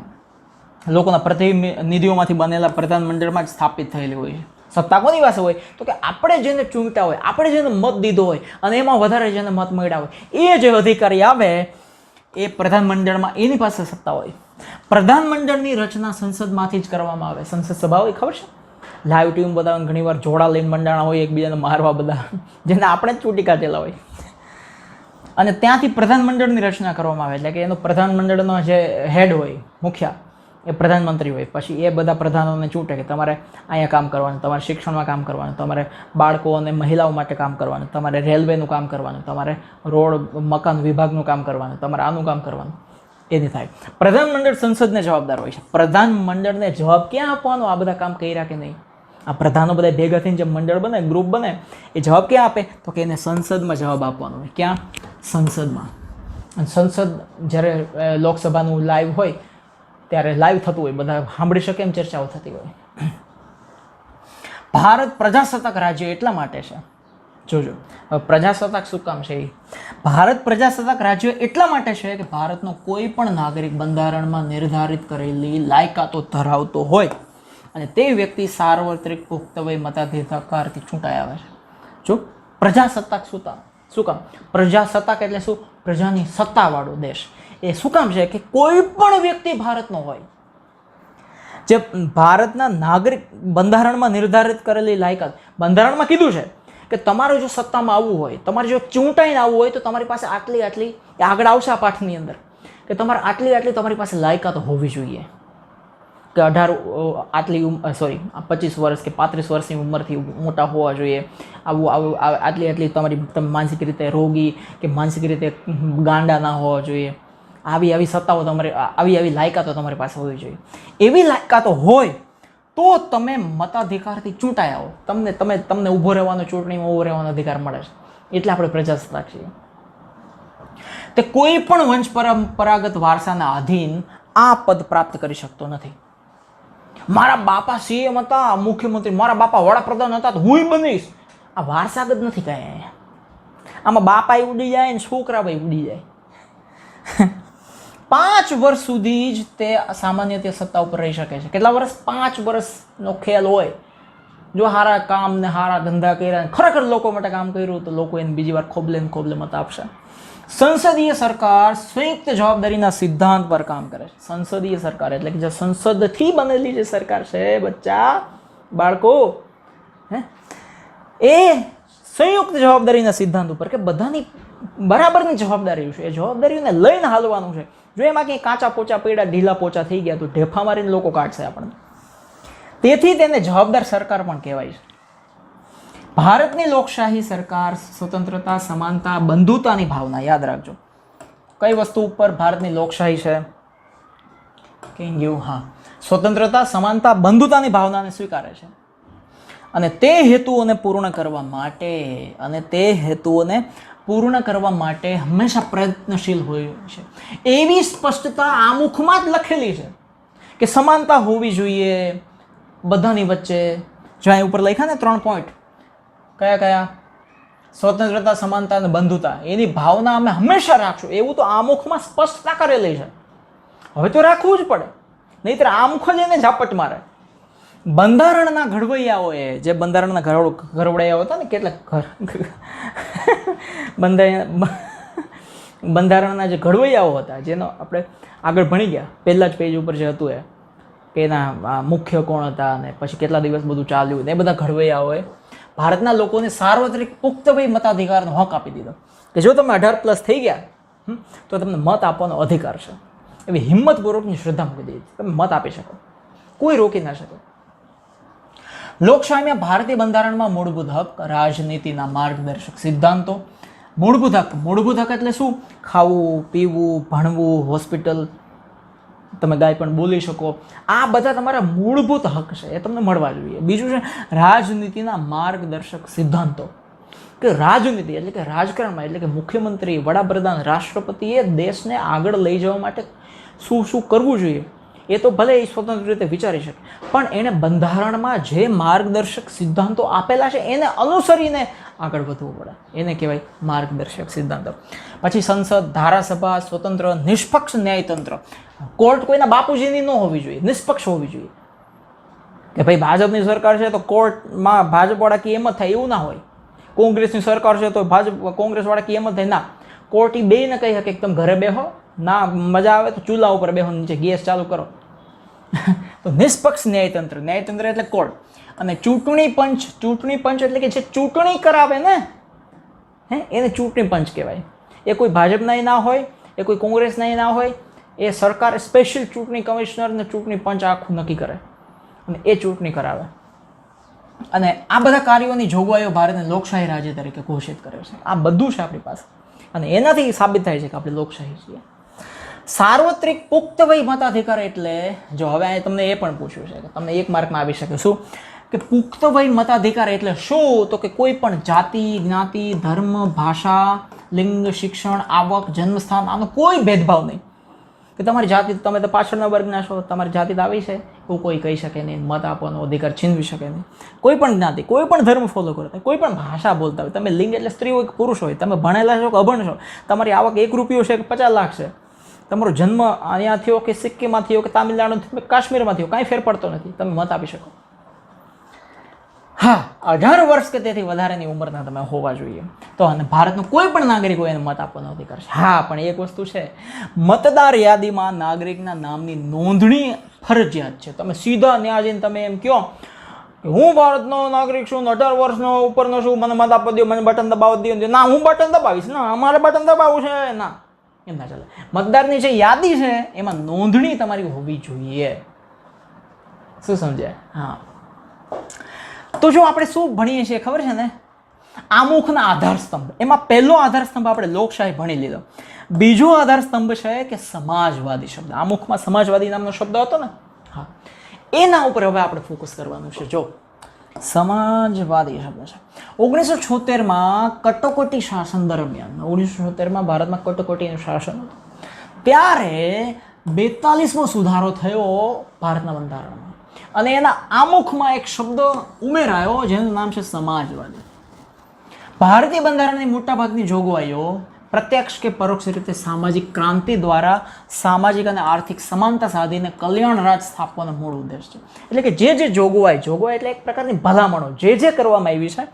[SPEAKER 1] લોકોના પ્રતિનિધિઓમાંથી બનેલા પ્રધાનમંડળમાં જ સ્થાપિત થયેલી હોય છે. સત્તા કોની પાસે હોય, તો કે આપણે જેને ચૂંટ્યા હોય, આપણે જેને મત દીધો હોય અને એમાં વધારે જેને મત મળ્યા હોય એ જે અધિકારી આવે એ પ્રધાનમંડળમાં, એની પાસે સત્તા હોય. પ્રધાનમંડળની રચના સંસદમાંથી જ કરવામાં આવે. સંસદ સભા હોય ખબર છે, લાઈવ ટીમ બધા ઘણીવાર જોડા લઈને મંડાણા હોય એકબીજાને મારવા, બધા જેને આપણે જ ચૂંટી કાઢેલા હોય. અને ત્યાંથી પ્રધાનમંડળની રચના કરવામાં આવે. એટલે કે એનો પ્રધાનમંડળનો જે હેડ હોય, મુખ્ય, એ પ્રધાનમંત્રી હોય. પછી એ બધા પ્રધાનોને ચૂંટે કે તમારે અહીંયા કામ કરવાનું, તમારે શિક્ષણમાં કામ કરવાનું, તમારે બાળકો અને મહિલાઓ માટે કામ કરવાનું, તમારે રેલવેનું કામ કરવાનું, તમારે રોડ મકાન વિભાગનું કામ કરવાનું, તમારે આનું કામ કરવાનું. એની થાય. પ્રધાનમંડળ સંસદને જવાબદાર હોય છે. પ્રધાનમંડળને જવાબ ક્યાં આપવાનો, આ બધા કામ કર્યા કે નહીં. આ પ્રધાનો બધા ભેગા થઈને જે મંડળ બને, ગ્રુપ બને, એ જવાબ ક્યાં આપે, તો કે એને સંસદમાં જવાબ આપવાનો હોય. ક્યાં? સંસદમાં. અને સંસદ જ્યારે લોકસભાનું લાઈવ હોય ત્યારે લાઈવ થતું હોય, બધા સાંભળી શકે એમ ચર્ચાઓ થતી હોય. ભારત પ્રજાસત્તાક રાજ્ય એટલા માટે છે, જોજો પ્રજાસત્તાક શું કામ છે. ભારત પ્રજાસત્તાક રાજ્ય એટલા માટે છે કે ભારતનો કોઈ પણ નાગરિક બંધારણમાં નિર્ધારિત કરેલી લાયકાતો ધરાવતો હોય અને તે વ્યક્તિ સાર્વત્રિક પુખ્ત વય મતાધિકારથી ચૂંટાઈ આવે છે. જો પ્રજાસત્તાક શું કામ, પ્રજાસત્તાક એટલે શું, પ્રજાની સત્તાવાળો દેશ. એ શું કામ છે કે કોઈ પણ વ્યક્તિ ભારતનો હોય, જે ભારતના નાગરિક બંધારણમાં નિર્ધારિત કરેલી લાયકાત, બંધારણમાં કીધું છે કે તમારે જો સત્તામાં આવવું હોય, તમારે જો ચૂંટાઈને આવવું હોય તો તમારી પાસે આટલી આગળ આવશે આ પાઠની અંદર, કે તમારે આટલી તમારી પાસે લાયકાતો હોવી જોઈએ. કે 25 વર્ષ કે 35 વર્ષની ઉંમરથી મોટા હોવા જોઈએ. આટલી તમારી તમે માનસિક રીતે રોગી કે માનસિક રીતે ગાંડા ના હોવા જોઈએ. આવી સત્તાઓ તમારે, આવી લાયકાતો તમારી પાસે હોવી જોઈએ. એવી લાયકાતો હોય તો તમે મતાધિકારથી ચૂંટાઈ આવો, તમને ઊભો રહેવાનો, ચૂંટણીમાં ઊભો રહેવાનો અધિકાર મળે છે. એટલે આપણે પ્રજાસત્તાક છીએ. તે કોઈ પણ વંશ પરંપરાગત વારસાના આધીન આ પદ પ્રાપ્ત કરી શકતો નથી. મારા બાપા સીએમ હતા, મુખ્યમંત્રી, મારા બાપા વડાપ્રધાન હતા તો હું બનીશ, આ વારસાગત નથી કાંઈ. આમાં બાપાય ઉડી જાય ને છોકરા ભાઈ ઉડી જાય. 5 વર્ષ સુધી જ તે સામાન્ય તે સત્તા ઉપર રહી શકે છે. કેટલા વર્ષ? 5 વર્ષનો ખેલ હોય. જો સારા કામ ને સારા ધંધા કર્યા, ખરેખર લોકો માટે કામ કર્યું તો લોકો એને બીજી વાર ખોબલે મત આપશે. સંસદીય સરકાર સંયુક્ત જવાબદારીના સિદ્ધાંત પર કામ કરે છે. સંસદીય સરકાર એટલે કે જે સંસદથી બનેલી જે સરકાર છે, બચ્ચા, બાળકો, એ સંયુક્ત જવાબદારીના સિદ્ધાંત ઉપર કે બધાની બરાબરની જવાબદારી છે. એ જવાબદારીઓને લઈને હાલવાનું છે. જો એમાં કંઈ કાચા પોચા પડ્યા, ઢીલા પોચા થઈ ગયા તો ઢેફા મારીને લોકો કાઢશે આપણને. તેથી તેને જવાબદાર સરકાર પણ કહેવાય છે. ભારતની લોકશાહી સરકાર સ્વતંત્રતા, સમાનતા, બંધુતાની ભાવના, યાદ રાખજો. કઈ વસ્તુ ઉપર ભારતની લોકશાહી છે? હા, સ્વતંત્રતા, સમાનતા, બંધુતાની ભાવનાને સ્વીકારે છે. અને તે હેતુઓને પૂર્ણ કરવા માટે હંમેશા પ્રયત્નશીલ હોય છે. એવી સ્પષ્ટતા આમુખમાં જ લખેલી છે કે સમાનતા હોવી જોઈએ બધાની વચ્ચે. જો અહીં ઉપર લખ્યા ને 3 પોઈન્ટ, કયા? સ્વતંત્રતા, સમાનતા અને બંધુતા, એની ભાવના અમે હંમેશા રાખશું. એવું તો આમુખમાં સ્પષ્ટતા કરેલી છે. હવે તો રાખવું જ પડે. નહીંતર આમખો જ એને ઝાપટ મારે. બંધારણના ઘડવૈયાઓએ, જે બંધારણના ઘડવૈયાઓ હતા ને, કેટલાક બંધારણના જે ઘડવૈયાઓ હતા, જેનો આપણે આગળ ભણી ગયા, પહેલા જ પેજ ઉપર જે હતું એ, કે એના મુખ્ય કોણ હતા અને પછી કેટલા દિવસ બધું ચાલ્યું, ને એ બધા ઘડવૈયાઓએ ભારતના લોકોને સાર્વત્રિક પુખ્ત વય મતાધિકારનો હક આપી દીધો, કે જો તમે 18+ થઈ ગયા તો તમને મત આપવાનો અધિકાર છે. એવી હિંમતપૂર્વકની શ્રદ્ધા મૂકી દીધી, તમે મત આપી શકો, કોઈ રોકી ના શકે. લોકશાહીમાં ભારતીય બંધારણમાં મૂળભૂત હક, રાજનીતિના માર્ગદર્શક સિદ્ધાંતો. મૂળભૂત હક એટલે શું? ખાવું, પીવું, ભણવું, હોસ્પિટલ, તમે ગાય પણ બોલી શકો, આ બધા તમારા મૂળભૂત હક છે, એ તમને મળવા જોઈએ. બીજું છે રાજનીતિના માર્ગદર્શક સિદ્ધાંતો, કે રાજનીતિ એટલે કે રાજકારણમાં, એટલે કે મુખ્યમંત્રી, વડાપ્રધાન, રાષ્ટ્રપતિએ દેશને આગળ લઈ જવા માટે શું શું કરવું જોઈએ, એ તો ભલે એ સ્વતંત્ર રીતે વિચારી શકે, પણ એણે બંધારણમાં જે માર્ગદર્શક સિદ્ધાંતો આપેલા છે એને અનુસરીને આગળ વધવું પડે, એને કહેવાય માર્ગદર્શક સિદ્ધાંતો. પછી સંસદ, ધારાસભા, સ્વતંત્ર નિષ્પક્ષ ન્યાયતંત્ર. કોર્ટ કોઈના બાપુજીની ન હોવી જોઈએ, નિષ્પક્ષ હોવી જોઈએ. કે ભાઈ ભાજપની સરકાર છે તો કોર્ટમાં ભાજપવાળા કે એમ જ થાય, એવું ના હોય. કોંગ્રેસની સરકાર છે તો કોંગ્રેસવાળા કે એમ જ થાય, ના. કોર્ટ એ બેયને કહી શકે કે તમે ઘરે બેહો, ના મજા આવે તો ચૂલા ઉપર બેહો, નીચે ગેસ ચાલુ કરો. તો નિષ્પક્ષ ન્યાયતંત્ર એટલે કોર્ટ. અને ચૂંટણી પંચ એટલે કે જે ચૂંટણી કરાવે ને, એને ચૂંટણી પંચ કહેવાય. એ કોઈ ભાજપના ના હોય, એ કોઈ કોંગ્રેસના ના હોય, એ સરકાર સ્પેશિયલ ચૂંટણી કમિશનર ને ચૂંટણી પંચ આખું નક્કી કરે અને એ ચૂંટણી કરાવે. અને આ બધા કાર્યોની જોગવાઈઓ ભારતને લોકશાહી રાજ્ય તરીકે ઘોષિત કરે છે. આ બધું છે આપણી પાસે, અને એનાથી સાબિત થાય છે કે આપણે લોકશાહી છીએ. સાર્વત્રિક પુખ્ત વય મતાધિકાર એટલે, જો હવે અહીં તમને એ પણ પૂછ્યું છે કે તમને 1 માર્કમાં આવી શકે, શું કે પુખ્ત વય મતાધિકાર એટલે શું? તો કે કોઈ પણ જાતિ, જ્ઞાતિ, ધર્મ, ભાષા, લિંગ, શિક્ષણ, આવક, જન્મસ્થાન, આનો કોઈ ભેદભાવ નહીં. કે તમારી જાતિ, તમે તો પાછળના વર્ગના છો, તમારી જાતિ તો આવી છે, એવું કોઈ કહી શકે નહીં, મત આપવાનો અધિકાર છીનવી શકે નહીં. કોઈ પણ જ્ઞાતિ, કોઈ પણ ધર્મ ફોલો કરતા, કોઈ પણ ભાષા બોલતા હોય, તમે લિંગ એટલે સ્ત્રી હોય કે પુરુષ હોય, તમે ભણેલા છો કે અભણ છો, તમારી આવક 1 રૂપિયો છે કે 50 લાખ છે, તમારો જન્મ અહીંયા થયો કે સિક્કિમમાં થયો કે તામિલનાડુ કાશ્મીરમાં થયો, કાંઈ ફેર પડતો નથી, તમે મત આપી શકો. હા, 18 વર્ષ કે તેથી વધારેની ઉંમરના તમે હોવા જોઈએ. તો અને ભારતનો કોઈ પણ નાગરિક હોય એને મત આપવાનો અધિકાર છે. હા, પણ એક વસ્તુ છે, મતદાર યાદીમાં નાગરિકના નામની નોંધણી ફરજિયાત છે. તમે સીધા ત્યાં જઈને તમે એમ કહો કે હું ભારતનો નાગરિક છું, 18 વર્ષનો ઉપરનો છું, મને મત આપવા દો, મને બટન દબાવવા દો. ના, હું બટન દબાવીશ, ના અમારે બટન દબાવવું છે, ના, એમ ના ચાલે. મતદારની જે યાદી છે એમાં નોંધણી તમારી હોવી જોઈએ. શું સમજ્યા? હા. તો જો આપણે શું ભણીએ છીએ ખબર છે ને, આમુખના આધારસ્તંભ. એમાં પહેલો આધારસ્તંભ આપણે લોકશાહી ભણી લીધો. બીજો આધારસ્તંભ છે કે સમાજવાદી શબ્દ. આમુખમાં સમાજવાદી નામનો શબ્દ હતો ને, હા, એના ઉપર હવે આપણે ફોકસ કરવાનું છે. જો સમાજવાદી શબ્દ છે, 1976માં કટોકટી શાસન દરમિયાન, 1976માં ભારતમાં કટોકટીનું શાસન હતું, ત્યારે 42મો સુધારો થયો ભારતના બંધારણમાં, અને એના આમુખમાં એક શબ્દ ઉમેરાયો જેનું નામ છે સમાજવાદી. ભારતીય બંધારણની મોટાભાગની જોગવાઈઓ પ્રત્યક્ષ કે પરોક્ષ રીતે સામાજિક ક્રાંતિ દ્વારા સામાજિક અને આર્થિક સમાનતા સાધીને કલ્યાણ રાજ સ્થાપવાનો મૂળ ઉદ્દેશ છે. એટલે કે જે જોગવાઈ એટલે એક પ્રકારની ભલામણો જે કરવામાં આવી છે,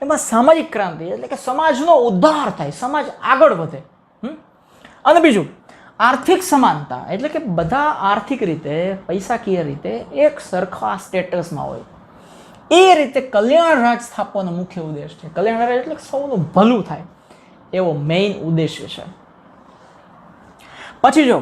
[SPEAKER 1] એમાં સામાજિક ક્રાંતિ એટલે કે સમાજનો ઉદ્ધાર થાય, સમાજ આગળ વધે. અને બીજું આર્થિક સમાનતા એટલે કે બધા આર્થિક રીતે, પૈસાકીય રીતે એક સરખા સ્ટેટસમાં હોય, એ રીતે કલ્યાણ રાજ સ્થાપવાનો મુખ્ય ઉદ્દેશ છે. કલ્યાણ રાજ એટલે સૌનું ભલું થાય, એવો મેઇન ઉદ્દેશ્ય છે. પછી જો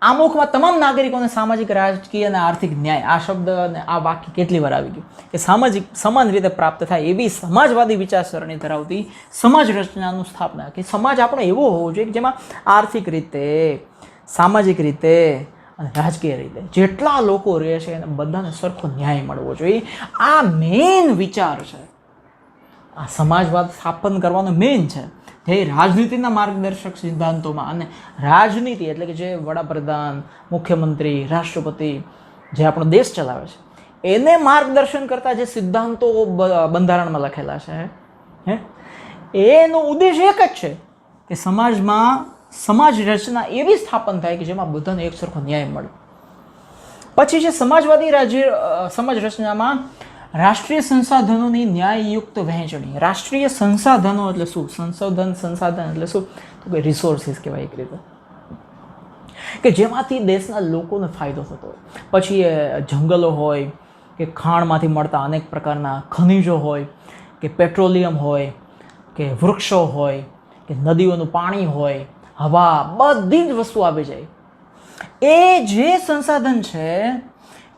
[SPEAKER 1] આમુખમાં તમામ નાગરિકોને સામાજિક, રાજકીય અને આર્થિક ન્યાય, આ શબ્દ અને આ વાક્ય કેટલી વાર આવી ગયું, કે સામાજિક સમાન રીતે પ્રાપ્ત થાય એવી સમાજવાદી વિચારસરણી ધરાવતી સમાજ રચનાનું સ્થાપના, કે સમાજ આપણો એવો હોવો જોઈએ કે જેમાં આર્થિક રીતે, સામાજિક રીતે અને રાજકીય રીતે જેટલા લોકો રહે છે એને બધાને સરખો ન્યાય મળવો જોઈએ. આ મેઇન વિચાર છે, આ સમાજવાદ સ્થાપન કરવાનો મેઇન છે. જે રાજનીતિના માર્ગદર્શક સિદ્ધાંતોમાં, અને રાજનીતિ એટલે કે જે વડાપ્રધાન, મુખ્યમંત્રી, રાષ્ટ્રપતિ જે આપણો દેશ ચલાવે છે, એને માર્ગદર્શન કરતા જે સિદ્ધાંતો બંધારણમાં લખેલા છે, એનો ઉદ્દેશ એક જ છે કે સમાજમાં સમાજ રચના એવી સ્થાપન થાય કે જેમાં બધાને એક સરખો ન્યાય મળે. પછી છે સમાજવાદી સમાજ રચનામાં રાષ્ટ્રીય સંસાધનોની ન્યાયયુક્ત વહેંચણી. રાષ્ટ્રીય સંસાધનો એટલે શું? સંસાધન એટલે શું? તો કે રિસોર્સિસ કહેવાય એક રીતે, કે જેમાંથી દેશના લોકોને ફાયદો થતો હોય. પછી એ જંગલો હોય, કે ખાણમાંથી મળતા અનેક પ્રકારના ખનિજો હોય, કે પેટ્રોલિયમ હોય, કે વૃક્ષો હોય, કે નદીઓનું પાણી હોય, હવા, બધી જ વસ્તુ આવી જાય. એ જે સંસાધન છે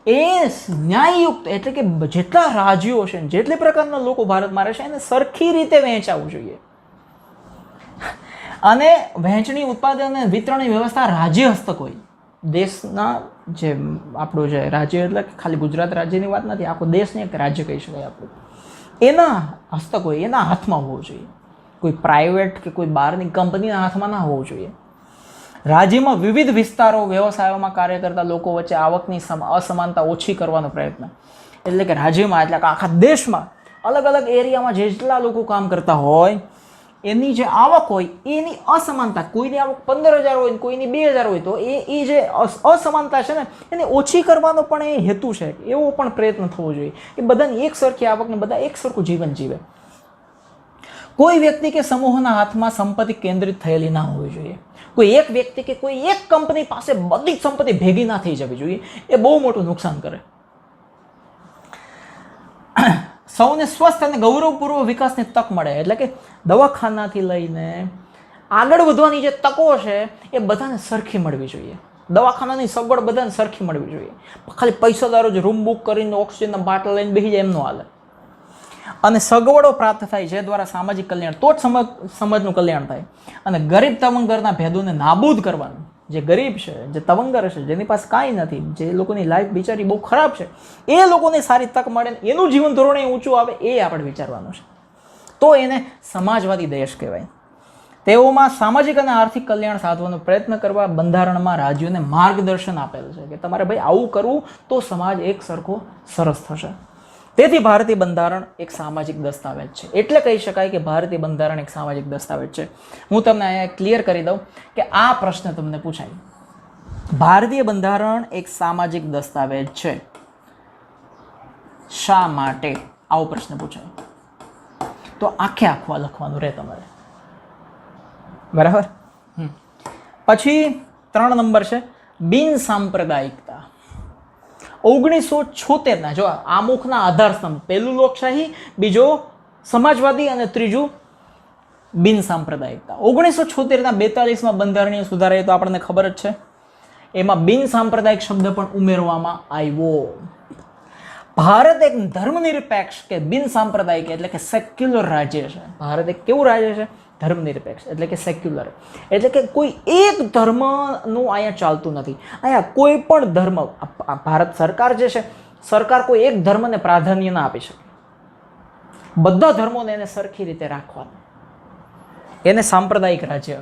[SPEAKER 1] એ ન્યાયયુક્ત એટલે કે જેટલા રાજ્યો છે, જેટલી પ્રકારના લોકો ભારતમાં રહે છે એને સરખી રીતે વહેંચાવવું જોઈએ. અને વહેંચણી, ઉત્પાદન અને વિતરણની વ્યવસ્થા રાજ્ય હસ્તક હોય. દેશના જે આપણું જે રાજ્ય એટલે ખાલી ગુજરાત રાજ્યની વાત નથી, આખો દેશને એક રાજ્ય કહી શકાય આપણું, એના હસ્તક હોય, એના હાથમાં હોવું જોઈએ. કોઈ પ્રાઇવેટ કે કોઈ બહારની કંપનીના હાથમાં ના હોવું જોઈએ. રાજ્યમાં વિવિધ વિસ્તારો, વ્યવસાયોમાં કાર્ય કરતા લોકો વચ્ચે આવકની અસમાનતા ઓછી કરવાનો પ્રયત્ન. એટલે કે રાજ્યમાં એટલે કે આખા દેશમાં અલગ અલગ એરિયામાં જેટલા લોકો કામ કરતા હોય એની જે આવક હોય એની અસમાનતા, કોઈની આવક 15,000 હોય, કોઈની 2,000 હોય, તો એ જે અસમાનતા છે ને એને ઓછી કરવાનો પણ એ હેતુ છે. એવો પણ પ્રયત્ન થવો જોઈએ કે બધાની એક સરખી આવકને બધા એક સરખું જીવન જીવે. કોઈ વ્યક્તિ કે સમૂહના હાથમાં સંપત્તિ કેન્દ્રિત થયેલી ના હોવી જોઈએ. કોઈ એક વ્યક્તિ કે કોઈ એક કંપની પાસે બધી સંપત્તિ ભેગી ના થઈ જવી જોઈએ. એ બહુ મોટું નુકસાન કરે. સૌને સ્વસ્થ અને ગૌરવપૂર્વક વિકાસની તક મળે, એટલે કે દવાખાનાથી લઈને આગળ વધવાની જે તકો છે એ બધાને સરખી મળવી જોઈએ. દવાખાનાની સગવડ બધાને સરખી મળવી જોઈએ. ખાલી પૈસાદારો જ રૂમ બુક કરીને ઓક્સિજનના બાટલા લઈને બેસી જાય એમ ન હાલે. અને સગવડો પ્રાપ્ત થાય જે દ્વારા સામાજિક કલ્યાણ, તો જ સમાજનું કલ્યાણ થાય. અને ગરીબ તવંગરના ભેદોને નાબૂદ કરવાનું. જે ગરીબ છે, જે તવંગર છે, જેની પાસે કાંઈ નથી, જે લોકોની લાઈફ બિચારી બહુ ખરાબ છે, એ લોકોને સારી તક મળે, એનું જીવન ધોરણ ઊંચું આવે, એ આપણે વિચારવાનું છે. તો એને સમાજવાદી દેશ કહેવાય. તેઓમાં સામાજિક અને આર્થિક કલ્યાણ સાધવાનો પ્રયત્ન કરવા બંધારણમાં રાજ્યોને માર્ગદર્શન આપેલ છે કે તમારે ભાઈ આવું કરવું તો સમાજ એક સરખો સરસ થશે. તેથી ભારતીય બંધારણ એક સામાજિક દસ્તાવેજ છે. એટલે કહી શકાય કે ભારતીય બંધારણ એક સામાજિક દસ્તાવેજ છે. હું તમને અહીંયા ક્લિયર કરી દઉં કે આ પ્રશ્ન તમને પૂછાય, ભારતીય બંધારણ એક સામાજિક દસ્તાવેજ છે, શા માટે? આવો પ્રશ્ન પૂછાય તો આખે આખું લખવાનું રહે તમારે, બરાબર. પછી 3 નંબર છે બિન સાંપ્રદાયિકતા. 1976ના જો આમુખના આધારસ્તંભ, પહેલું લોકશાહી, બીજો સમાજવાદી અને ત્રીજું બિન સાંપ્રદાયિકતા. 1976ના 42માં બંધારણીય સુધારા તો આપણને ખબર જ છે. એમાં બિન સાંપ્રદાયિક શબ્દ પણ ઉમેરવામાં આવ્યો. ભારત એક ધર્મનિરપેક્ષ કે બિન સાંપ્રદાયિક એટલે કે સેક્યુલર રાજ્ય છે. ભારત એક કેવું રાજ્ય છે? ધર્મનિરપેક્ષ એટલે કે સેક્યુલર. એટલે કે કોઈ એક ધર્મનું અહીંયા ચાલતું નથી. અહીંયા કોઈ પણ ધર્મ, ભારત સરકાર જે છે, સરકાર કોઈ એક ધર્મને પ્રાધાન્ય ના આપી શકે. બધા ધર્મોને એને સરખી રીતે રાખવાના. એને સાંપ્રદાયિક રાજ્ય,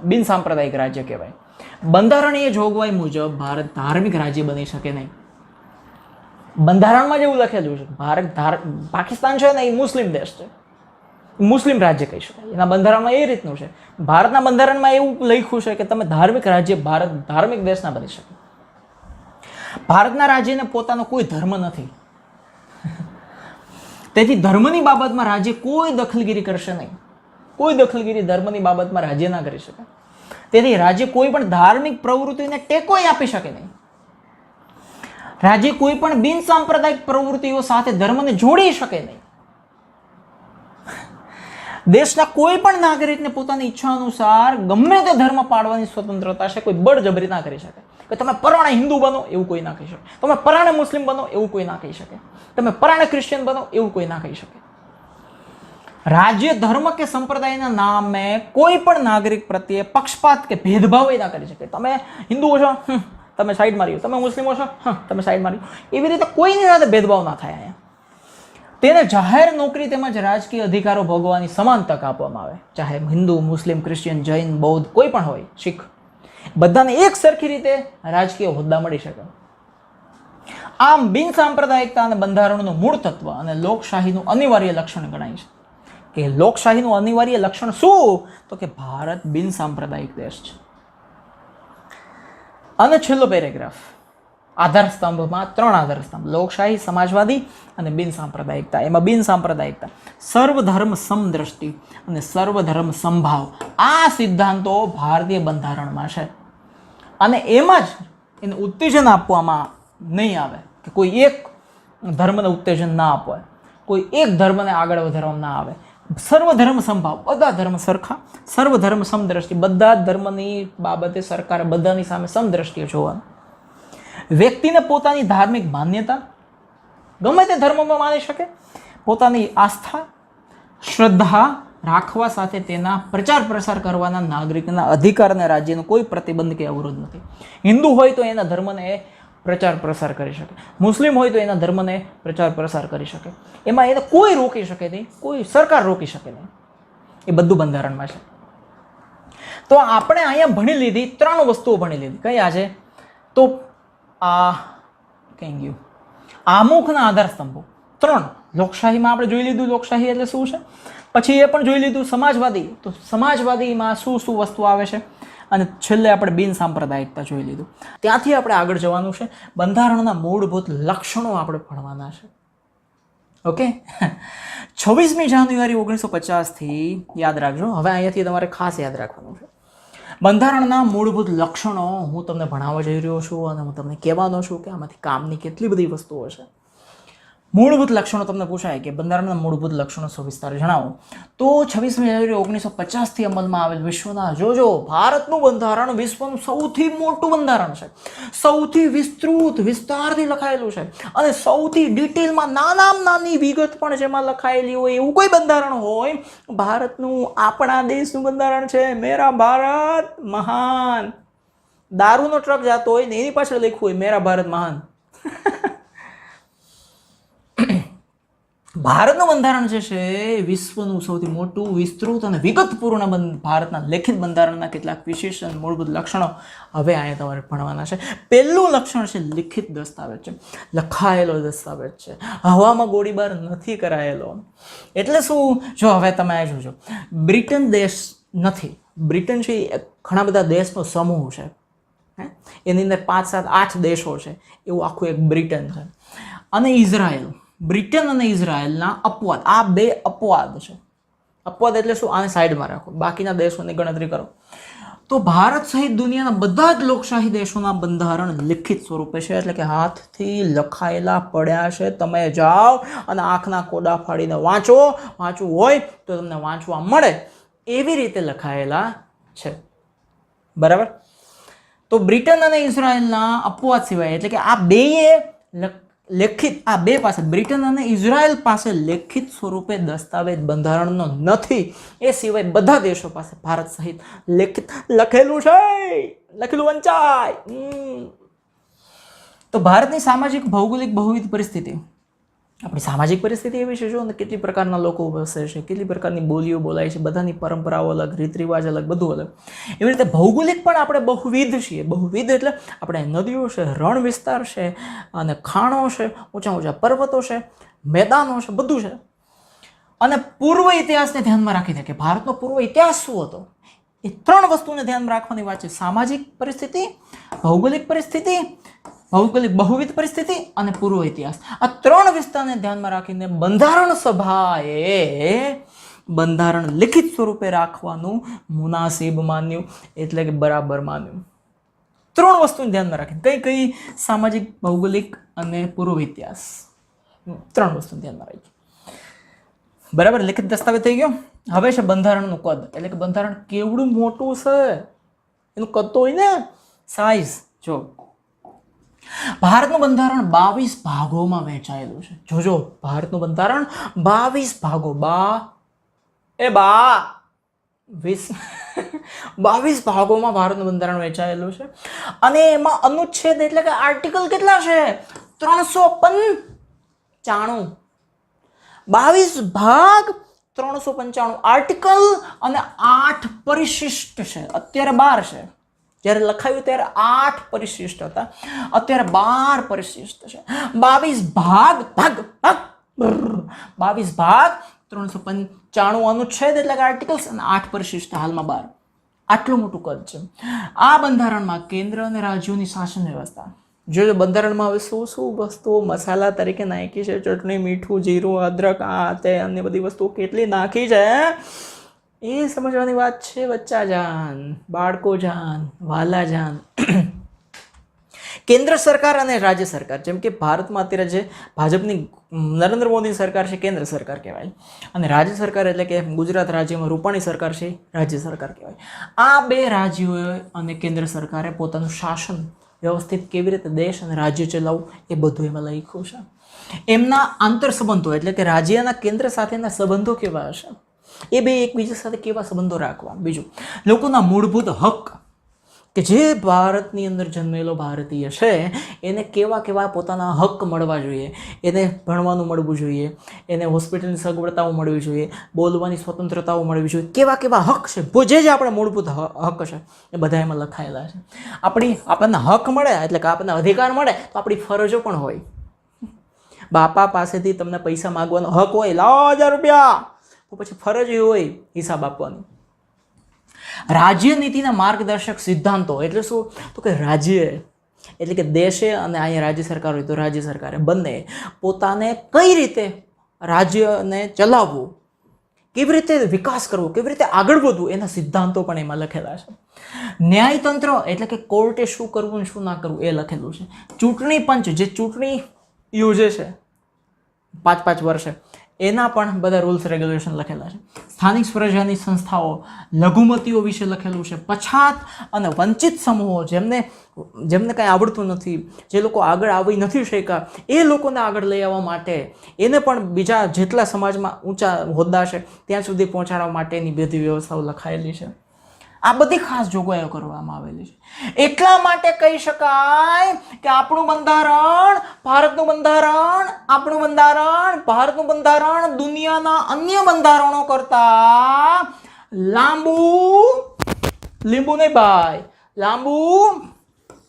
[SPEAKER 1] બિન સાંપ્રદાયિક રાજ્ય કહેવાય. બંધારણીય જોગવાઈ મુજબ ભારત ધાર્મિક રાજ્ય બની શકે નહીં. બંધારણમાં જેવું લખેલું છે, પાકિસ્તાન છે ને એ મુસ્લિમ દેશ છે, મુસ્લિમ રાજ્ય કહી શકાય. એના બંધારણમાં એ રીતનું છે. ભારતના બંધારણમાં એવું લખ્યું છે કે તમે ધાર્મિક રાજ્ય, ભારત ધાર્મિક દેશ ના બની શકે. ભારતના રાજ્યને પોતાનો કોઈ ધર્મ નથી. તેથી ધર્મની બાબતમાં રાજ્ય કોઈ દખલગીરી કરશે નહીં. કોઈ દખલગીરી ધર્મની બાબતમાં રાજ્ય ના કરી શકે. તેથી રાજ્ય કોઈ પણ ધાર્મિક પ્રવૃત્તિને ટેકો આપી શકે નહીં. રાજ્ય કોઈ પણ બિન સાંપ્રદાયિક પ્રવૃત્તિઓ સાથે ધર્મને જોડી શકે નહીં. દેશના કોઈ પણ નાગરિકને પોતાની ઈચ્છા અનુસાર ગમે તે ધર્મ પાળવાની સ્વતંત્રતા છે. કોઈ બળજબરી ના કરી શકે કે તમે પરાણે હિન્દુ બનો એવું કોઈ ના કહી શકે. તમે પરાણે મુસ્લિમ બનો એવું કોઈ ના કહી શકે. તમે પરાણે ક્રિશ્ચિયન બનો એવું કોઈ ના કહી શકે. રાજ્ય ધર્મ કે સંપ્રદાયના નામે કોઈ પણ નાગરિક પ્રત્યે પક્ષપાત કે ભેદભાવ ના કરી શકે. તમે હિન્દુઓ છો, તમે સાઈડ માર્યો, તમે મુસ્લિમો છો, તમે સાઈડ માર્યો, એવી રીતે કોઈની સાથે ભેદભાવ ના થાય. અહીંયા તેને જાહેર નોકરી તેમજ રાજકીય અધિકારો ભોગવવાની સમાન તક આપવામાં આવે. ચાહે હિન્દુ, મુસ્લિમ, ક્રિશ્ચિયન, જૈન, બૌદ્ધ કોઈ પણ હોય, શીખ, બધાને એક સરખી રીતે રાજકીય હોદ્દા મળી શકે. આમ બિન સાંપ્રદાયિકતા અને બંધારણનું મૂળ તત્વ અને લોકશાહીનું અનિવાર્ય લક્ષણ ગણાય છે. કે લોકશાહીનું અનિવાર્ય લક્ષણ શું? તો કે ભારત બિન સાંપ્રદાયિક દેશ છે. અને છેલ્લો પેરેગ્રાફ, આધાર સ્તંભમાં 3 આધાર સ્તંભ: લોકશાહી, સમાજવાદી અને બિન સાંપ્રદાયિકતા. એમાં બિન સાંપ્રદાયિકતા, સર્વધર્મ સમદ્રષ્ટિ અને સર્વધર્મ સમભાવ, આ સિદ્ધાંતો ભારતીય બંધારણમાં છે. અને એમાં જ એને ઉત્તેજન આપવામાં નહીં આવે કે કોઈ એક ધર્મને ઉત્તેજન ના આપવાય, કોઈ એક ધર્મને આગળ વધારવામાં ના આવે. સર્વધર્મ સમભાવ, બધા ધર્મ સરખા, સર્વધર્મ સમદ્રષ્ટિ, બધા ધર્મની બાબતે સરકારે બધાની સામે સમદ્રષ્ટિએ જોવાનું. વ્યક્તિને પોતાની ધાર્મિક માન્યતા ગમે તે ધર્મમાં માની શકે, પોતાની આસ્થા શ્રદ્ધા રાખવા સાથે તેના પ્રચાર પ્રસાર કરવાના નાગરિકના અધિકાર અને રાજ્યનો કોઈ પ્રતિબંધ કે અવરોધ નથી. હિન્દુ હોય તો એના ધર્મને પ્રચાર પ્રસાર કરી શકે, મુસ્લિમ હોય તો એના ધર્મને પ્રચાર પ્રસાર કરી શકે. એમાં એને કોઈ રોકી શકે નહીં, કોઈ સરકાર રોકી શકે નહીં. એ બધું બંધારણમાં છે. તો આપણે અહીંયા ભણી લીધી 3 વસ્તુઓ ભણી લીધી. કઈ આજે? તો કઈ ગયું, આમુખના આધાર સ્તંભો 3. લોકશાહીમાં આપણે જોઈ લીધું લોકશાહી એટલે શું છે. પછી એ પણ જોઈ લીધું સમાજવાદી, તો સમાજવાદીમાં શું શું વસ્તુ આવે છે. અને છેલ્લે આપણે બિન સાંપ્રદાયિકતા જોઈ લીધું. ત્યાંથી આપણે આગળ જવાનું છે. બંધારણના મૂળભૂત લક્ષણો આપણે ભણવાના છે. ઓકે, 26મી જાન્યુઆરી 1950થી યાદ રાખજો. હવે અહીંયાથી તમારે ખાસ યાદ રાખવાનું છે. બંધારણના મૂળભૂત લક્ષણો હું તમને ભણાવવા જઈ રહ્યો છું અને હું તમને કહેવાનો છું કે આમાંથી કામની કેટલી બધી વસ્તુઓ છે. મૂળભૂત લક્ષણો તમને પૂછાય કે બંધારણના મૂળભૂત લક્ષણો સવિસ્તાર જણાવો. તો 26મી જાન્યુઆરી 1950થી અમલમાં આવેલ વિશ્વના જોજો ભારતનું બંધારણ વિશ્વનું સૌથી મોટું બંધારણ છે, સૌથી વિસ્તૃત વિસ્તારથી લખાયેલું છે અને સૌથી ડિટેલમાં નાનામાં નાની વિગત પણ જેમાં લખાયેલી હોય એવું કોઈ બંધારણ હોય ભારતનું, આપણા દેશનું બંધારણ છે. મેરા ભારત મહાન. દારૂનો ટ્રક જતો હોય ને એની પાછળ લખ્યું હોય મેરા ભારત મહાન. ભારતનું બંધારણ જે છે વિશ્વનું સૌથી મોટું, વિસ્તૃત અને વિગતપૂર્ણ ભારતના લેખિત બંધારણના કેટલાક વિશેષ અને મૂળભૂત લક્ષણો હવે અહીંયા તમારે ભણવાના છે. પહેલું લક્ષણ છે લિખિત દસ્તાવેજ છે, લખાયેલો દસ્તાવેજ છે, હવામાં ગોળીબાર નથી કરાયેલો. એટલે શું? જો હવે તમે આ જોજો, બ્રિટન દેશ નથી, બ્રિટન છે એ ઘણા બધા દેશનો સમૂહ છે. એની અંદર 5, 7, 8 દેશો છે, એવું આખું એક બ્રિટન છે. અને ઇઝરાયલ, બ્રિટન અને ઇઝરાયલના અપવાદ, આ 2 અપવાદ છે. અપવાદ એટલે શું? આને સાઈડમાં રાખો, બાકીના દેશોની ગણતરી કરો. તો ભારત સહિત દુનિયાના બધા જ લોકશાહી દેશોના બંધારણ લિખિત સ્વરૂપે છે, એટલે કે હાથથી લખાયેલા પડ્યા છે. તમે જાઓ અને આંખના કોડા ફાડીને વાંચવું હોય તો તમને વાંચવા મળે એવી રીતે લખાયેલા છે. બરાબર? તો બ્રિટન અને ઇઝરાયલના અપવાદ સિવાય, એટલે કે આ 2 લેખિત, આ 2 પાસે, બ્રિટન અને ઇઝરાયલ પાસે લેખિત સ્વરૂપે દસ્તાવેજ બંધારણનો નથી. એ સિવાય બધા દેશો પાસે ભારત સહિત લેખિત લખેલું છે, લખેલું વંચાય. તો ભારતની સામાજિક ભૌગોલિક બહુવિધ પરિસ્થિતિ, આપણી સામાજિક પરિસ્થિતિ એવી છે, જો ને કેટલી પ્રકારના લોકો વસે છે, કેટલી પ્રકારની બોલીઓ બોલાય છે, બધાની પરંપરાઓ અલગ, રીત રિવાજ અલગ, બધું અલગ. એવી રીતે ભૌગોલિક પણ આપણે બહુવિધ છીએ. બહુવિધ એટલે આપણે નદીઓ છે, રણ વિસ્તાર છે અને ખાણો છે, ઊંચા ઊંચા પર્વતો છે, મેદાનો છે, બધું છે. અને પૂર્વ ઇતિહાસને ધ્યાનમાં રાખીને કે ભારતનો પૂર્વ ઇતિહાસ શું હતો, એ 3 વસ્તુને ધ્યાનમાં રાખવાની વાત છે. સામાજિક પરિસ્થિતિ, ભૌગોલિક પરિસ્થિતિ, ભૌગોલિક બહુવિધ પરિસ્થિતિ અને પૂર્વ ઇતિહાસ, આ 3 વિસ્તારને ધ્યાનમાં રાખીને બંધારણ સભાએ બંધારણ લિખિત સ્વરૂપે રાખવાનું મુનાસિબ માન્યું, એટલે કે બરાબર માન્યું. 3 વસ્તુને ધ્યાનમાં રાખીને કઈ સામાજિક, ભૌગોલિક અને પૂર્વ ઇતિહાસ, 3 વસ્તુને ધ્યાનમાં રાખી. બરાબર, લિખિત દસ્તાવેજ થઈ ગયો. હવે છે બંધારણનું કદ, એટલે કે બંધારણ કેવડું મોટું છે, એનું કદ તો હોય ને, સાઈઝ. જો ભારતનું બંધારણ 22 ભાગોમાં વહેંચાયેલું છે. જોજો, ભારતનું બંધારણ 22 ભાગો, 22 ભાગોમાં ભારતનું બંધારણ વહેંચાયેલું છે. અને એમાં અનુચ્છેદ એટલે કે આર્ટિકલ કેટલા છે? 395. 22 ભાગ, 395 આર્ટિકલ અને 8 પરિશિષ્ટ છે. અત્યારે 12 છે, જ્યારે લખાયું ત્યારે 8 પરિશિષ્ટ હતા, અત્યારે 12 પરિશિષ્ટ છે. 22 ભાગ 395 અનુચ્છેદ એટલે કે આર્ટિકલ્સ અને 8 પરિશિષ્ટ, હાલમાં 12. આટલું મોટું કદ છે. આ બંધારણમાં કેન્દ્ર અને રાજ્યોની શાસન વ્યવસ્થા, જો બંધારણમાં હવે શું શું વસ્તુઓ મસાલા તરીકે નાખી છે, ચટણી, મીઠું, જીરું, અદરક, આ તે અન્ય બધી વસ્તુઓ કેટલી નાખી છે એ સમજવાની વાત છે બચ્ચા જાન, બાળકો જાન, વાલા જાન. કેન્દ્ર સરકાર અને રાજ્ય સરકાર, જેમ કે ભારતમાં અત્યારે જે ભાજપની નરેન્દ્ર મોદીની સરકાર છે કેન્દ્ર સરકાર કહેવાય, અને રાજ્ય સરકાર એટલે કે ગુજરાત રાજ્યમાં રૂપાણી સરકાર છે રાજ્ય સરકાર કહેવાય. આ બે રાજ્યોએ અને કેન્દ્ર સરકારે પોતાનું શાસન વ્યવસ્થિત કેવી રીતે દેશ અને રાજ્ય ચલાવવું એ બધું એમાં લખ્યું છે. એમના આંતર સંબંધો એટલે કે રાજ્યના કેન્દ્ર સાથેના સંબંધો કેવા હશે, એ બે એકબીજા સાથે કેવા સંબંધો રાખવા. બીજું, લોકોના મૂળભૂત હક કે જે ભારતની અંદર જન્મેલો ભારતીય છે એને કેવા કેવા પોતાના હક મળવા જોઈએ, એને ભણવાનું મળવું જોઈએ, એને હોસ્પિટલની સગવડતાઓ મળવી જોઈએ, બોલવાની સ્વતંત્રતાઓ મળવી જોઈએ, કેવા કેવા હક છે જે આપણા મૂળભૂત હક છે એ બધા એમાં લખાયેલા છે. આપણને હક મળે એટલે કે આપણને અધિકાર મળે તો આપણી ફરજો પણ હોય. બાપા પાસેથી તમને પૈસા માગવાનો હક હોય, લાવો 1000 રૂપિયા, તો પછી ફરજ એ હોય હિસાબ આપવાની. રાજ્ય નીતિના માર્ગદર્શક સિદ્ધાંતો એટલે શું, તો કે રાજ્ય એટલે કે દેશે અને અહીંયા રાજ્ય સરકાર હોય તો રાજ્ય સરકારે બંને પોતાને કઈ રીતે રાજ્યને ચલાવવું, કેવી રીતે વિકાસ કરવો, કેવી રીતે આગળ વધવું એના સિદ્ધાંતો પણ એમાં લખેલા છે. ન્યાયતંત્ર એટલે કે કોર્ટે શું કરવું અને શું ના કરવું એ લખેલું છે. ચૂંટણી પંચ જે ચૂંટણી યોજે છે 5-5 વર્ષે એના પણ બધા રૂલ્સ રેગ્યુલેશન લખેલા છે. સ્થાનિક સ્વરાજ્યની સંસ્થાઓ, લઘુમતીઓ વિશે લખેલું છે. પછાત અને વંચિત સમૂહો, જેમને કંઈ આવડતું નથી, જે લોકો આગળ આવી નથી શક્યા, એ લોકોને આગળ લઈ આવવા માટે, એને પણ બીજા જેટલા સમાજમાં ઊંચા હોદ્દા છે ત્યાં સુધી પહોંચાડવા માટેની બધી વ્યવસ્થાઓ લખાયેલી છે. આ બધી ખાસ જોગવાઈઓ કરવામાં આવેલી છે. એટલા માટે કહી શકાય કે આપણું બંધારણ, ભારતનું બંધારણ દુનિયાના અન્ય બંધારણો કરતા લાંબુ,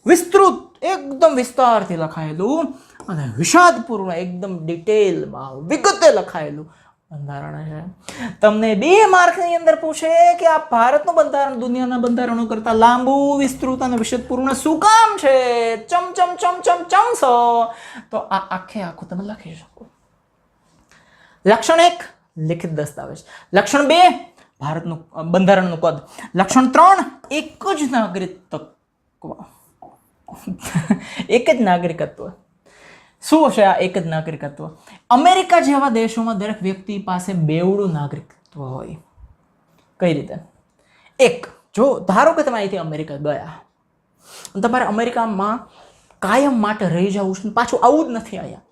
[SPEAKER 1] વિસ્તૃત, એકદમ વિસ્તારથી લખાયેલું અને વિષાદપૂર્ણ, એકદમ ડિટેલમાં વિગતે લખાયેલું બંધારણ છે. તમને 2 માર્કની અંદર પૂછે કે આ ભારતનું બંધારણ દુનિયાના બંધારણો કરતા લાંબુ, વિસ્તૃત અને વિષદપૂર્ણ શું કામ છે, ચમસો, તો આ આખું તમે લખી શકો. લક્ષણ 1 લિખિત દસ્તાવેજ, લક્ષણ 2 ભારતનું બંધારણનું કદ, લક્ષણ 3 એક જ નાગરિકત્વ. શું છે આ એક જ નાગરિકત્વ? અમેરિકા જેવા દેશોમાં દરેક વ્યક્તિ પાસે બેવડું નાગરિકત્વ હોય. કઈ રીતે? એક, જો ધારો કે તમે અહીંથી અમેરિકા ગયા, તમારે અમેરિકામાં કાયમ માટે રહી જવું છે, પાછું આવું જ નથી. અહીંયા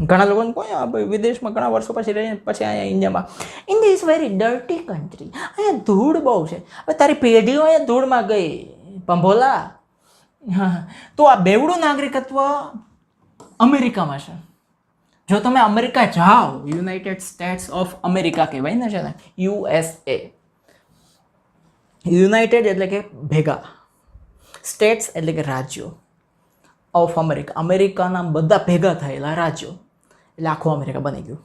[SPEAKER 1] ઘણા લોકોને કોઈ વિદેશમાં ઘણા વર્ષો પછી રહીને પછી અહીંયા India is very dirty country, અહીંયા ધૂળ બહુ છે. હવે તારી પેઢીઓ અહીંયા ધૂળમાં ગઈ પંભોલા. તો આ બેવડું નાગરિકત્વ અમેરિકામાં છે. જો તમે અમેરિકા જાઓ, યુનાઇટેડ સ્ટેટ્સ ઓફ અમેરિકા કહેવાય ને છે ને, USA. યુનાઇટેડ એટલે કે ભેગા, સ્ટેટ્સ એટલે કે રાજ્યો, ઓફ અમેરિકા, અમેરિકાના બધા ભેગા થયેલા રાજ્યો, એટલે આખું અમેરિકા બની ગયું.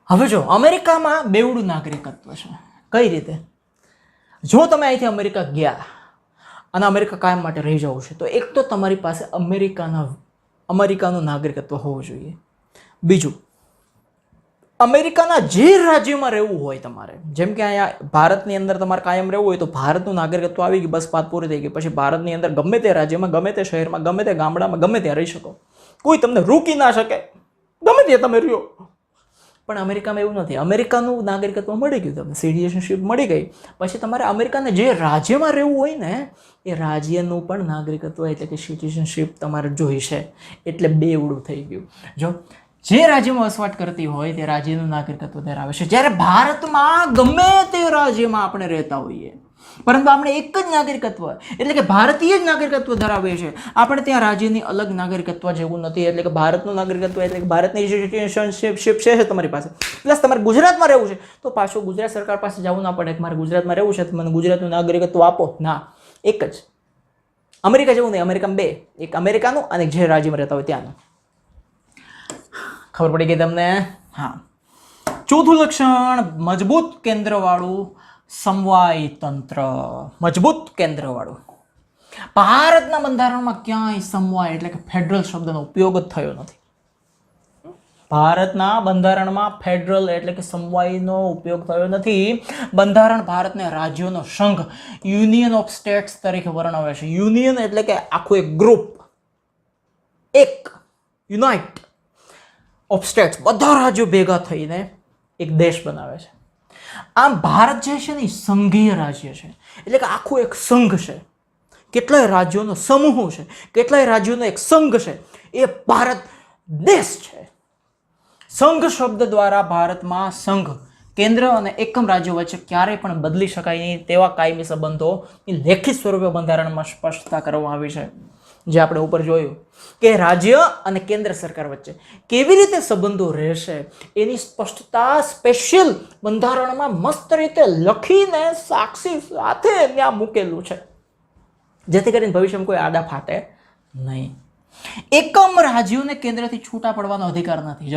[SPEAKER 1] હવે જો અમેરિકામાં બેવડું નાગરિકત્વ છે. કઈ રીતે? જો તમે અહીંથી અમેરિકા ગયા અને અમેરિકા કાયમ માટે રહી જવું છે, તો એક તો તમારી પાસે અમેરિકાનું નાગરિકત્વ હોવું જોઈએ. બીજું, અમેરિકાના જે રાજ્યમાં રહેવું હોય તમારે, જેમ કે અહીંયા ભારતની અંદર તમારે કાયમ રહેવું હોય તો ભારતનું નાગરિકત્વ આવી ગયું, બસ વાત પૂરી થઈ ગઈ. પછી ભારતની અંદર ગમે તે રાજ્યમાં, ગમે તે શહેરમાં, ગમે તે ગામડામાં, ગમે ત્યાં રહી શકો, કોઈ તમને રોકી ના શકે, ગમે ત્યાં તમે રહ્યો. પણ અમેરિકામાં એવું નથી. અમેરિકાનું નાગરિકત્વ મળી ગયું, તમને સિટીઝનશીપ મળી ગઈ, પછી તમારે અમેરિકાના જે રાજ્યમાં રહેવું હોય ને એ રાજ્યનું પણ નાગરિકત્વ એટલે કે સિટીઝનશીપ તમારે જોઈશે. એટલે બેવડું થઈ ગયું. જો જે રાજ્યમાં વસવાટ કરતી હોય તે રાજ્યનું નાગરિકત્વ ધરાવે છે. જ્યારે ભારતમાં ગમે તે રાજ્યમાં આપણે રહેતા હોઈએ, પરંતુ આપણે એક જ નાગરિકત્વ એટલે કે ભારતીય જ નાગરિકત્વ ધરાવીએ છીએ. આપણે ત્યાં રાજ્યની અલગ નાગરિકત્વ જેવું નથી. એટલે કે ભારતનું નાગરિકત્વ એટલે કે ભારતની સિટીઝનશીપ છે તમારી પાસે, પ્લસ તમારે ગુજરાતમાં રહેવું છે તો પાછું ગુજરાત સરકાર પાસે જવું ના પડે કે મારે ગુજરાતમાં રહેવું છે તો મને ગુજરાતનું નાગરિકત્વ આપો. ના, એક જ. અમેરિકા જેવું નહીં. અમેરિકામાં 2, એક અમેરિકાનું અને જે રાજ્યમાં રહેતા હોય ત્યાંનું. ખબર પડી ગઈ તમને? હા. ચોથું લક્ષણ, મજબૂત કેન્દ્રવાળું સમવાય તંત્ર. મજબૂત કેન્દ્રવાળું. ભારતના બંધારણમાં ક્યાંય સમવાય એટલે કે ફેડરલ શબ્દનો ઉપયોગ જ થયો નથી. ભારતના બંધારણમાં ફેડરલ એટલે કે સમવાયનો ઉપયોગ થયો નથી. બંધારણ ભારતને રાજ્યોનો સંઘ યુનિયન ઓફ સ્ટેટ્સ તરીકે વર્ણવે છે. યુનિયન એટલે કે આખું એક ગ્રુપ, એક યુનાઇટ ઓફ સ્ટેટ્સ, બધા રાજ્યો ભેગા થઈને એક દેશ બનાવે છે. આમ ભારત જે છે ને એ સંઘીય રાજ્ય છે, એટલે કે આખું એક સંઘ છે. કેટલાય રાજ્યોનો સમૂહ છે, કેટલાય રાજ્યોનો એક સંઘ છે, એ ભારત દેશ છે. સંઘ શબ્દ દ્વારા ભારતમાં સંઘ, કેન્દ્ર અને એકમ રાજ્યો વચ્ચે ક્યારેય પણ બદલી શકાય નહીં તેવા કાયમી સંબંધોની લેખિત સ્વરૂપે બંધારણમાં સ્પષ્ટતા કરવામાં આવી છે. જે આપણે ઉપર જોયું કે રાજ્ય અને કેન્દ્ર સરકાર વચ્ચે કેવી રીતે સંબંધો રહેશે એની સ્પષ્ટતા સ્પેશિયલ બંધારણમાં મસ્ત રીતે લખીને સાક્ષી સાથે ત્યાં મૂકેલું છે, જેથી કરીને ભવિષ્યમાં કોઈ આડા ફાટે નહીં. એકમ રાજ્યોને કેન્દ્રથી છૂટા પડવાનો અધિકાર નથી.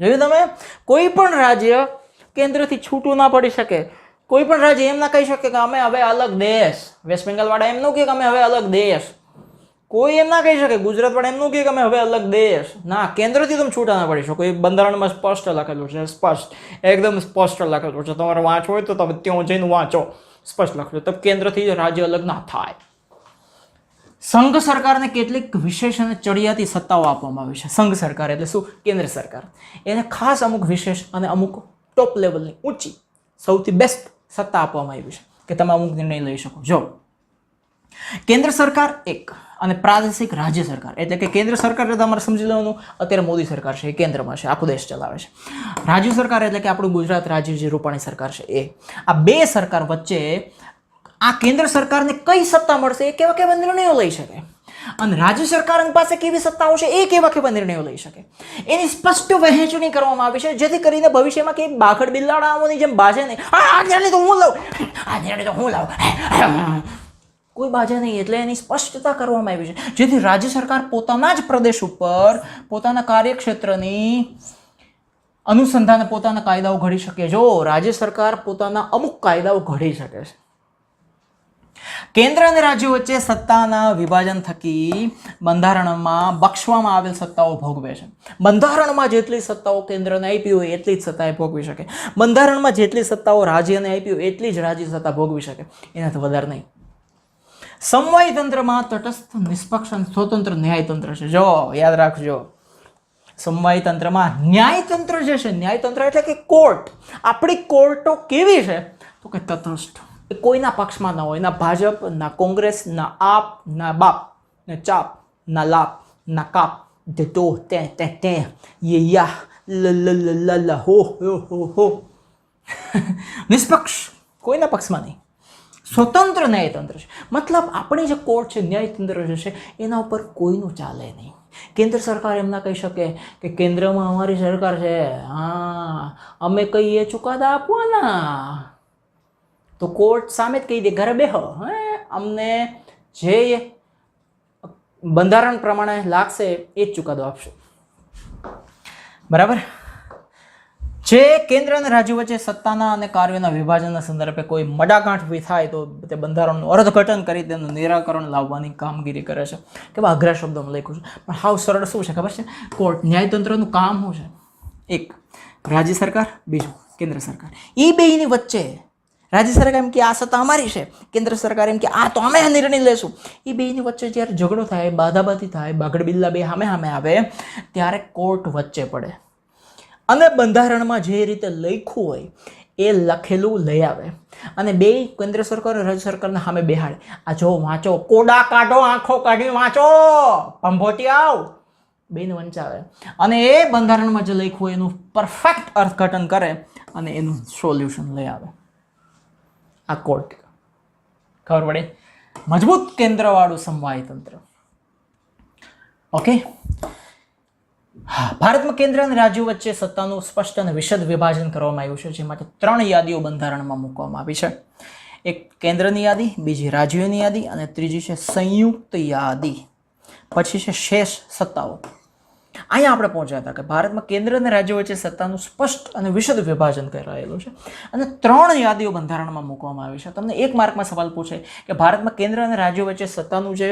[SPEAKER 1] જોયું તમે? કોઈ પણ રાજ્ય કેન્દ્રથી છૂટું ના પડી શકે. કોઈ પણ રાજ્ય એમ ના કહી શકે કે અમે હવે અલગ દેશ. વેસ્ટ બેંગાલ વાળા એમ ન કહે કે અમે હવે અલગ દેશ. કોઈ એમ ના કહી શકે. ગુજરાત વાળા એમ ન કહે કે અમે હવે અલગ દેશ. ના, કેન્દ્રથી તમે છૂટા ના પડી શકો. એ બંધારણમાં સ્પષ્ટ લખેલું છે. સ્પષ્ટ, એકદમ સ્પષ્ટ લખેલું છે. તમારે વાંચવું હોય તો તમે ત્યાં જઈને વાંચો. સ્પષ્ટ લખેલું. તો કેન્દ્રથી રાજ્ય અલગ ના થાય. સંઘ સરકારને કેટલીક વિશેષ અને ચડિયાતી સત્તાઓ આપવામાં આવી છે. સંઘ સરકાર એટલે શું? કેન્દ્ર સરકાર. એને ખાસ અમુક વિશેષ અને અમુક ટોપ લેવલની ઊંચી સૌથી બેસ્ટ સત્તા આપવામાં આવી છે કે તમે અમુક નિર્ણય લઈ શકો. જો કેન્દ્ર સરકાર એક અને પ્રાદેશિક રાજ્ય સરકાર, એટલે કે કેન્દ્ર સરકાર એટલે તમારે સમજી લેવાનું અત્યારે મોદી સરકાર છે, એ કેન્દ્રમાં છે, આખો દેશ ચલાવે છે. રાજ્ય સરકાર એટલે કે આપણું ગુજરાત રાજ્ય જે રૂપાણી સરકાર છે એ. આ બે સરકાર વચ્ચે આ કેન્દ્ર સરકારને કઈ સત્તા મળશે એ કેવા કેવા નિર્ણયો લઈ શકે, અને રાજ્ય સરકાર પાસે કેવી સત્તાઓ છે એ કેવા કેવા નિર્ણયો લઈ શકે, એની સ્પષ્ટ વહેંચણી કરવામાં આવી છે, જેથી કરીને ભવિષ્યમાં કે બાખડ બિલાડાઓની જેમ બાજે નહીં, આ નિર્ણય તો હું લઉં, આ નિર્ણય તો હું લઉં, કોઈ બાજે નહીં. એટલે એની સ્પષ્ટતા કરવામાં આવી છે, જેથી રાજ્ય સરકાર પોતાના જ પ્રદેશ ઉપર પોતાના કાર્યક્ષેત્રની અનુસંધાને પોતાના કાયદાઓ ઘડી શકે. જો રાજ્ય સરકાર પોતાના અમુક કાયદાઓ ઘડી શકે છે. કેન્દ્ર અને રાજ્યો વચ્ચે સત્તાના વિભાજન થકી બંધારણમાં બક્ષવામાં આવેલ સત્તાઓ ભોગવે છે. બંધારણમાં જેટલી સત્તાઓ કેન્દ્રને આપી હોય એટલી જ સત્તાએ ભોગવી શકે. બંધારણમાં જેટલી સત્તાઓ રાજ્યને આપી હોય એટલી જ રાજ્ય સત્તા ભોગવી શકે, એનાથી વધારે નહીં. સમવાય તંત્રમાં તટસ્થ, નિષ્પક્ષ અને સ્વતંત્ર ન્યાયતંત્ર છે. જો યાદ રાખજો, સમવાય તંત્રમાં ન્યાયતંત્ર જે છે, ન્યાયતંત્ર એટલે કે કોર્ટ. આપણી કોર્ટો કેવી છે તો કે તટસ્થ, કોઈના પક્ષમાં ના હોય. ના ભાજપ, ના કોંગ્રેસ, ના આપ, ના બાપ, ના ચાપ, ના લાપ, ના કાપ, તે તો તે યે યા લ લ લ લ હો હો હો. નિષ્પક્ષ, કોઈના પક્ષમાં નહીં. સ્વતંત્ર ન્યાયતંત્ર છે, મતલબ આપણી જે કોર્ટ છે, ન્યાયતંત્ર જે છે, એના ઉપર કોઈનું ચાલે નહીં. કેન્દ્ર સરકાર એમ ના કહી શકે કે કેન્દ્રમાં અમારી સરકાર છે, હા અમે કહીએ ચુકાદા આપવાના, તો કોર્ટ સામે જ કહી દે ઘરે બેહો, અમને જે બંધારણ પ્રમાણે લાગશે એ જ ચુકાદો આપશો. બરાબર? જે કેન્દ્ર અને રાજ્યો વચ્ચે સત્તાના અને કાર્યોના વિભાજનના સંદર્ભે કોઈ મડાગાંઠ થાય તો તે બંધારણનું અર્થઘટન કરી તેનું નિરાકરણ લાવવાની કામગીરી કરે છે. કેવા અઘરા શબ્દોમાં લખ્યું છે, પણ હાવ સરળ શું છે ખબર છે? કોર્ટ, ન્યાયતંત્રનું કામ શું છે? એક રાજ્ય સરકાર, બીજું કેન્દ્ર સરકાર. એ બેયની વચ્ચે રાજ્ય સરકાર એમ કે આ સત્તા અમારી છે, કેન્દ્ર સરકાર એમ કે આ તો અમે નિર્ણય લેશું. એ બેયની વચ્ચે જ્યારે ઝઘડો થાય, બાધાબાધી થાય, બાગડ બિલ્લા બે સામે સામે આવે, ત્યારે કોર્ટ વચ્ચે પડે અને બંધારણમાં જે રીતે લખ્યું હોય એ લખેલું લઈ આવે અને બે કેન્દ્ર સરકાર અને રાજ્ય સરકારના સામે બેહાડે. આ જો વાંચો, કોડા કાઢો, આંખો કાઢી વાંચો, ભંભોટી આવ, બેને વંચાવે અને એ બંધારણમાં જે લખ્યું હોય એનું પરફેક્ટ અર્થઘટન કરે અને એનું સોલ્યુશન લઈ આવે. આ કોર્ટ, ખબર પડે? મજબૂત કેન્દ્રવાળું સમવાય તંત્ર. ઓકે, ભારતમાં કેન્દ્ર અને રાજ્યો વચ્ચે સત્તાનું સ્પષ્ટ અને વિશદ વિભાજન કરવામાં આવ્યું છે, જે માટે 3 યાદીઓ બંધારણમાં મૂકવામાં આવી છે. એક કેન્દ્રની યાદી, બીજી રાજ્યોની યાદી અને ત્રીજી છે સંયુક્ત યાદી. પછી છે શેષ સત્તાઓ. અહીંયા આપણે પહોંચ્યા હતા કે ભારતમાં કેન્દ્ર અને રાજ્યો વચ્ચે સત્તાનું સ્પષ્ટ અને વિશદ વિભાજન કરાયેલું છે અને 3 યાદીઓ બંધારણમાં મૂકવામાં આવી છે. તમને 1 માર્કમાં સવાલ પૂછે કે ભારતમાં કેન્દ્ર અને રાજ્યો વચ્ચે સત્તાનું જે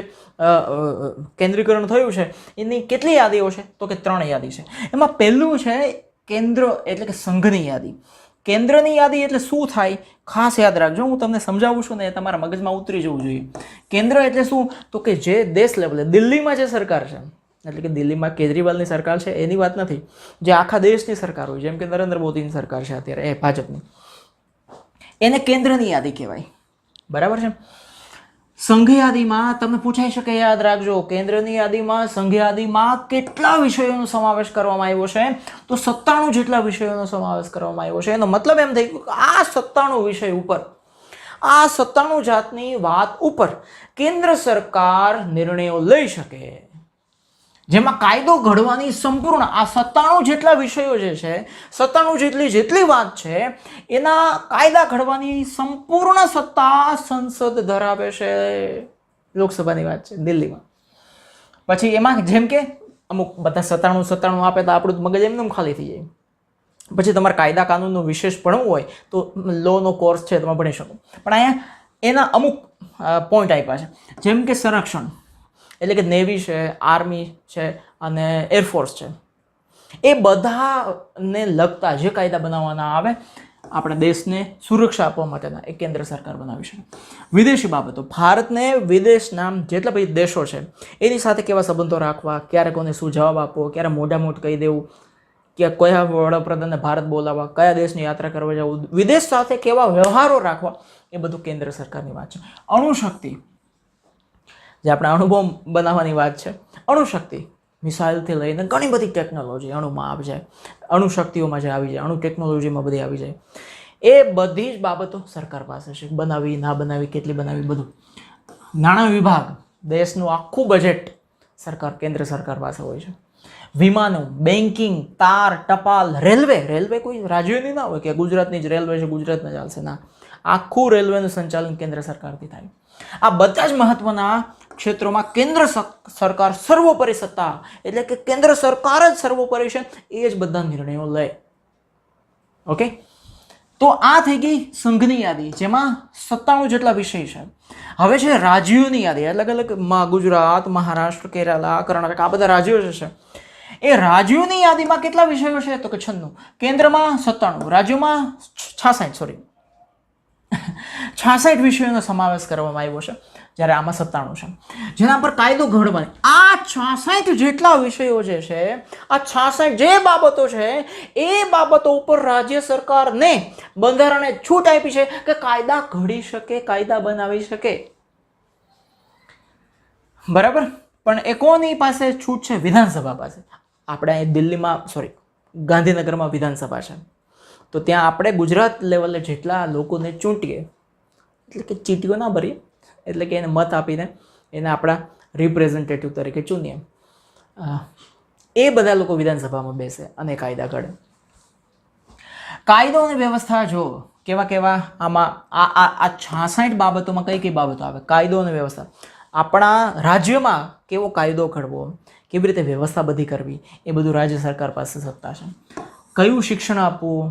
[SPEAKER 1] કેન્દ્રીકરણ થયું છે એની કેટલી યાદીઓ છે? તો કે 3 યાદી છે. એમાં પહેલું છે કેન્દ્ર એટલે કે સંઘની યાદી. કેન્દ્રની યાદી એટલે શું થાય ખાસ યાદ રાખજો. હું તમને સમજાવું છું ને એ તમારા મગજમાં ઉતરી જવું જોઈએ. કેન્દ્ર એટલે શું? તો કે જે દેશ લેવલે દિલ્હીમાં જે સરકાર છે, એટલે કે દિલ્હીમાં કેજરીવાલની સરકાર છે એની વાત નથી, જે આખા દેશની સરકાર હોય, જેમ કે નરેન્દ્ર મોદીની સરકાર છે અત્યારે, એ ભાજપની, એને કેન્દ્રની યાદી કહેવાય. બરાબર છે. સંઘ યાદીમાં તમને પૂછાઈ શકે, યાદ રાખજો, કેન્દ્રની યાદીમાં સંઘ યાદીમાં કેટલા વિષયોનો સમાવેશ કરવામાં આવ્યો છે? તો 97 જેટલા વિષયોનો સમાવેશ કરવામાં આવ્યો છે. એનો મતલબ એમ થઈ ગયો કે આ 97 વિષય ઉપર, આ 97 જાતની વાત ઉપર કેન્દ્ર સરકાર નિર્ણયો લઈ શકે, જેમાં કાયદો ઘડવાની સંપૂર્ણ આ 97 જેટલા વિષયો જે છે, 97 જેટલી વાત છે, એના કાયદા ઘડવાની સંપૂર્ણ સત્તા સંસદ ધરાવે છે. લોકસભાની વાત છે દિલ્હીમાં. પછી એમાં જેમ કે અમુક બધા 97 આપે તો આપણું મગજ એમનેમ ખાલી થઈ જાય. પછી તમારે કાયદા કાનૂનનું વિશેષ ભણવું હોય તો લોનો કોર્સ છે તમે ભણી શકો. પણ અહીંયા એના અમુક પોઈન્ટ આપ્યા છે, જેમ કે સંરક્ષણ એટલે કે નેવી છે, આર્મી છે અને એરફોર્સ છે, એ બધાને લગતા જે કાયદા બનાવવાના આવે આપણા દેશને સુરક્ષા આપવા માટેના, એ કેન્દ્ર સરકાર બનાવી છે. વિદેશી બાબતો, ભારતને વિદેશના જેટલા બધી દેશો છે એની સાથે કેવા સંબંધો રાખવા, ક્યારે કોને શું જવાબ આપવો, ક્યારે મોઢા મોઢ કહી દેવું, કે કયા વડાપ્રધાનને ભારત બોલાવવા, કયા દેશની યાત્રા કરવા જવું, વિદેશ સાથે કેવા વ્યવહારો રાખવા, એ બધું કેન્દ્ર સરકારની વાત છે. અણુશક્તિ, જે આપણે અણુબોમ્બ બનાવવાની વાત છે, અણુશક્તિ, મિસાઇલથી લઈને ઘણી બધી ટેકનોલોજી અણુમાં આવી જાય, અણુશક્તિઓમાં જે આવી જાય, અણુ ટેકનોલોજીમાં બધી આવી જાય, એ બધી જ બાબતો સરકાર પાસે છે. બનાવી, ના બનાવી, કેટલી બનાવી, બધું. નાણાં વિભાગ, દેશનું આખું બજેટ સરકાર, કેન્દ્ર સરકાર પાસે હોય છે. વિમાનો, બેન્કિંગ, તાર, ટપાલ, રેલવે કોઈ રાજ્યોની ના હોય કે ગુજરાતની જ રેલવે છે, ગુજરાતમાં ચાલશે, ના. આખું રેલવેનું સંચાલન કેન્દ્ર સરકારથી થાય. આ બધા જ મહત્વના ક્ષેત્રોમાં કેન્દ્ર સરકાર સર્વોપરી સત્તા, એટલે કે કેન્દ્ર સરકાર જ સર્વોપરી છે, એ જ બધા નિર્ણયો લે. ઓકે, તો આ થઈ ગઈ સંઘની યાદી, જેમાં 97 જેટલા વિષય છે. હવે છે રાજ્યોની યાદી, અલગ અલગ ગુજરાત, મહારાષ્ટ્ર, કેરાલા, કર્ણાટક, આ બધા રાજ્યો જે છે, એ રાજ્યોની યાદીમાં કેટલા વિષયો છે? તો કે 96. કેન્દ્રમાં 97, રાજ્યોમાં 66 વિષયોનો સમાવેશ કરવામાં આવ્યો છે, જ્યારે આમાં 97 છે, જેના પર કાયદો ઘડવાની. આ 66 જેટલા વિષયો જે છે, આ 66 જે બાબતો છે, એ બાબતો ઉપર રાજ્ય સરકારને બંધારણે છૂટ આપી છે કે કાયદા ઘડી શકે, કાયદા બનાવી શકે. બરાબર. પણ એ કોની પાસે છૂટ છે? વિધાનસભા પાસે. આપણે અહીં દિલ્હીમાં, ગાંધીનગરમાં વિધાનસભા છે, તો ત્યાં આપણે ગુજરાત લેવલે જેટલા લોકોને ચૂંટીએ, એટલે કે ચીટીઓ ના ભરીએ, એટલે કે એને મત આપીને એને આપણા રિપ્રેઝેન્ટેટિવ તરીકે ચૂનીએ, એ બધા લોકો વિધાનસભામાં બેસે અને કાયદા ઘડે. કાયદો અને વ્યવસ્થા જો કેવા આમાં આ 66 બાબતોમાં કઈ બાબતો આવે? કાયદો અને વ્યવસ્થા, આપણા રાજ્યમાં કેવો કાયદો ઘડવો, કેવી રીતે વ્યવસ્થા બધી કરવી, એ બધું રાજ્ય સરકાર પાસે સત્તા છે. કયું શિક્ષણ આપવું,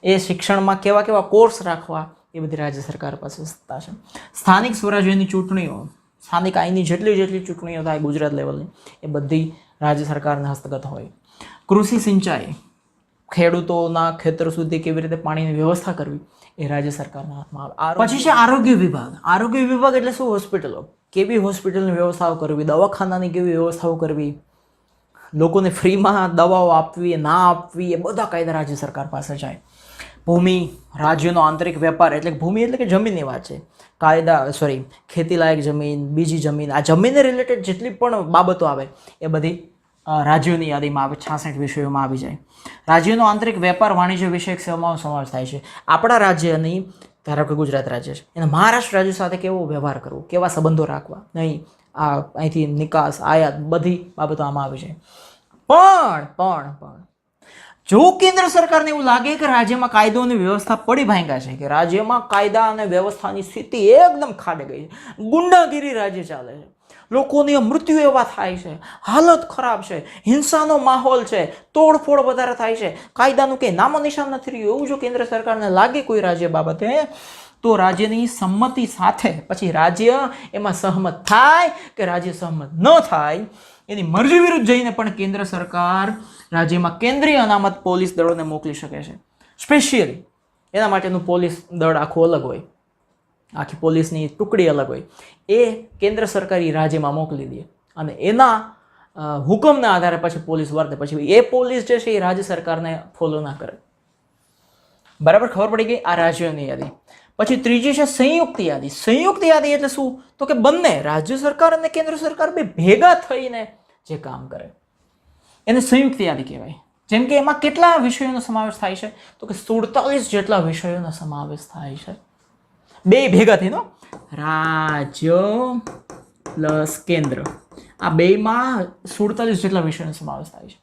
[SPEAKER 1] એ શિક્ષણમાં કેવા કોર્સ રાખવા, એ બધી રાજ્ય સરકાર પાસે સત્તા છે. સ્થાનિક સ્વરાજ્યની ચૂંટણીઓ, સ્થાનિક આઈની જેટલી ચૂંટણીઓ થાય ગુજરાત લેવલની, એ બધી રાજ્ય સરકારના હસ્તગત હોય. કૃષિ સિંચાઈ, ખેડૂતોના ખેતર સુધી કેવી રીતે પાણીની વ્યવસ્થા કરવી, એ રાજ્ય સરકારના હાથમાં આવે. પછી છે આરોગ્ય વિભાગ. આરોગ્ય વિભાગ એટલે શું? હોસ્પિટલો, કેવી હોસ્પિટલની વ્યવસ્થાઓ કરવી, દવાખાનાની કેવી વ્યવસ્થાઓ કરવી, લોકોને ફ્રીમાં દવાઓ આપવી ના આપવી, એ બધા કાયદા રાજ્ય સરકાર પાસે જાય. ભૂમિ, રાજ્યનો આંતરિક વેપાર, એટલે ભૂમિ એટલે કે જમીનની વાત છે. ખેતીલાયક જમીન, બીજી જમીન, આ જમીનને રિલેટેડ જેટલી પણ બાબતો આવે એ બધી રાજ્યોની યાદીમાં આવે, 66 વિષયોમાં આવી જાય. રાજ્યનો આંતરિક વેપાર, વાણિજ્ય વિષયક સેવામાં સમાવેશ થાય છે. આપણા રાજ્યની, ધારો કે ગુજરાત રાજ્ય છે, એને મહારાષ્ટ્ર રાજ્ય સાથે કેવો વ્યવહાર કરવો, કેવા સંબંધો રાખવા, નહીં અહીંથી નિકાસ, આયાત, બધી બાબતો આમાં આવી જાય. પણ જો કેન્દ્ર સરકારને એવું લાગે કે રાજ્યમાં કાયદો અને વ્યવસ્થા પડી ભાંગા છે, કે રાજ્યમાં કાયદા અને વ્યવસ્થાની સ્થિતિ એકદમ ખાડે ગઈ છે, ગુંડાગીરી રાજ્ય ચાલે છે, લોકોની મૃત્યુ એવા થાય છે, હાલત ખરાબ છે, હિંસાનો માહોલ છે, તોડફોડ વધારે થાય છે, કાયદાનું કંઈ નામો નિશાન નથી રહ્યું, એવું જો કેન્દ્ર સરકારને લાગે કોઈ રાજ્ય બાબતે, તો રાજ્યની સંમતિ સાથે પછી રાજ્ય એમાં સહમત થાય કે રાજ્ય સહમત ન થાય, એની મરજી વિરુદ્ધ જઈને પણ કેન્દ્ર સરકાર રાજ્યમાં કેન્દ્રીય અનામત પોલીસ દળોને મોકલી શકે છે. સ્પેશિયલી એના માટેનું પોલીસ દળ આખું અલગ હોય, આખી પોલીસની ટુકડી અલગ હોય, એ કેન્દ્ર સરકાર એ રાજ્યમાં મોકલી દે અને એના હુકમના આધારે પછી પોલીસ વર્તે. પછી એ પોલીસ જે છે એ રાજ્ય સરકારને ફોલો ના કરે. બરાબર, ખબર પડી ગઈ? આ રાજ્યોની યાદી. પછી ત્રીજી છે સંયુક્ત યાદી. સંયુક્ત યાદી એટલે શું? તો કે બંને રાજ્ય સરકાર અને કેન્દ્ર સરકાર બે ભેગા થઈને જે કામ કરે એને સંયુક્ત યાદી કહેવાય. જેમ કે એમાં કેટલા વિષયોનો સમાવેશ થાય છે? તો કે 47 જેટલા વિષયોનો સમાવેશ થાય છે. બે ભેગા થઈને, રાજ્ય પ્લસ કેન્દ્ર, આ બેમાં 47 જેટલા વિષયોનો સમાવેશ થાય છે,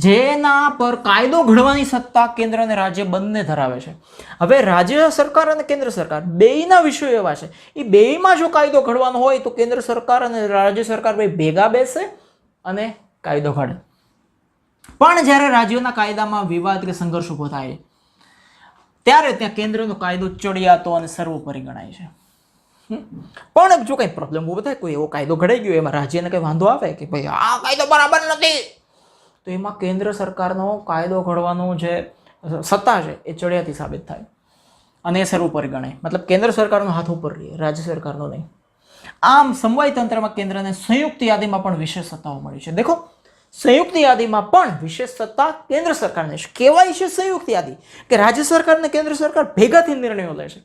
[SPEAKER 1] જેના પર કાયદો ઘડવાની સત્તા કેન્દ્ર અને રાજ્ય બંને ધરાવે છે. હવે રાજ્ય સરકાર અને કેન્દ્ર સરકાર બેયના વિષયો એવા છે, એ બેયમાં જો કાયદો ઘડવાનો હોય તો કેન્દ્ર સરકાર અને રાજ્ય સરકાર બે ભેગા બેસે અને કાયદો ઘડે. પણ જ્યારે રાજ્યોના કાયદામાં વિવાદ કે સંઘર્ષ ઉભો થાય ત્યારે ત્યાં કેન્દ્રનો કાયદો ચડિયાતો અને સર્વોપરી ગણાય છે. પણ જો કંઈ પ્રોબ્લેમ ઉભો થાય, કોઈ એવો કાયદો ઘડાઈ ગયો, એમાં રાજ્યને કંઈ વાંધો આવે કે ભાઈ આ કાયદો બરાબર નથી, તો એમાં કેન્દ્ર સરકારનો કાયદો ઘડવાનો જે સત્તા છે એ ચડિયાતી સાબિત થાય અને એ સર્વોપરી ગણાય. મતલબ કેન્દ્ર સરકારનો હાથ ઉપર રહે, રાજ્ય સરકારનો નહીં. આમ સમવાય તંત્રમાં કેન્દ્રને સંયુક્ત યાદીમાં પણ વિશેષ સત્તાઓ મળી છે. દેખો, સંયુક્ત યાદીમાં પણ વિશેષ સત્તા કેન્દ્ર સરકારને છે. કહેવાય છે સંયુક્ત યાદી કે રાજ્ય સરકાર અને કેન્દ્ર સરકાર ભેગાથી નિર્ણયો લે છે,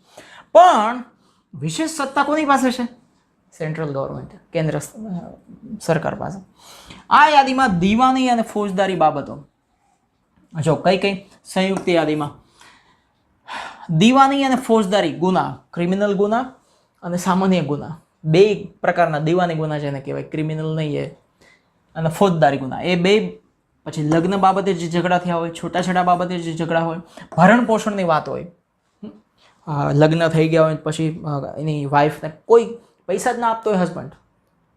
[SPEAKER 1] પણ વિશેષ સત્તા કોની પાસે છે? સેન્ટ્રલ ગવર્મેન્ટ, કેન્દ્ર સરકાર પાસે. આ યાદીમાં દીવાની અને ફોજદારી બાબતો, જો કઈ કઈ સંયુક્ત યાદીમાં દીવાની અને ફોજદારી ગુના, ક્રિમિનલ ગુના અને સામાન્ય ગુના, બે પ્રકારના દીવાની ગુના જેને કહેવાય, ક્રિમિનલ નહીં એ, અને ફોજદારી ગુના, એ બે. પછી લગ્ન બાબતે જે ઝઘડા થયા હોય, છૂટાછેડા બાબતે જે ઝઘડા હોય, ભરણ પોષણની વાત હોય, લગ્ન થઈ ગયા હોય પછી એની વાઈફને કોઈ પૈસા જ ના આપતો હોય હસબન્ડ,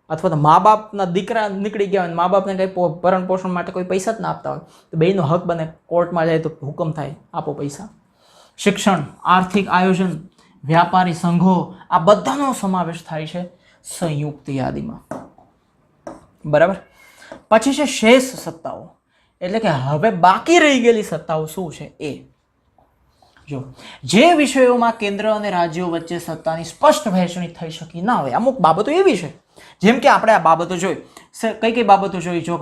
[SPEAKER 1] અથવા તો મા બાપના દીકરા નીકળી ગયા હોય, મા બાપને કંઈ ભરણ પોષણ માટે કોઈ પૈસા જ ના આપતા હોય, તો બેયનો હક બને, કોર્ટમાં જાય તો હુકમ થાય આપો પૈસા. શિક્ષણ, આર્થિક આયોજન, વ્યાપારી સંઘો, આ બધાનો સમાવેશ થાય છે સંયુક્ત યાદીમાં. બરાબર. પછી છે શેષ સત્તાઓ, એટલે કે હવે બાકી રહી ગયેલી સત્તાઓ શું છે એ. જો જે વિષયોમાં કેન્દ્ર અને રાજ્યો વચ્ચે સત્તાની સ્પષ્ટ વહેંચણી થઈ શકી ના હોય, અમુક બાબતો એવી છે, જેમ કે આપણે આ બાબતો જોઈ, કઈ કઈ બાબતો જોઈ? જો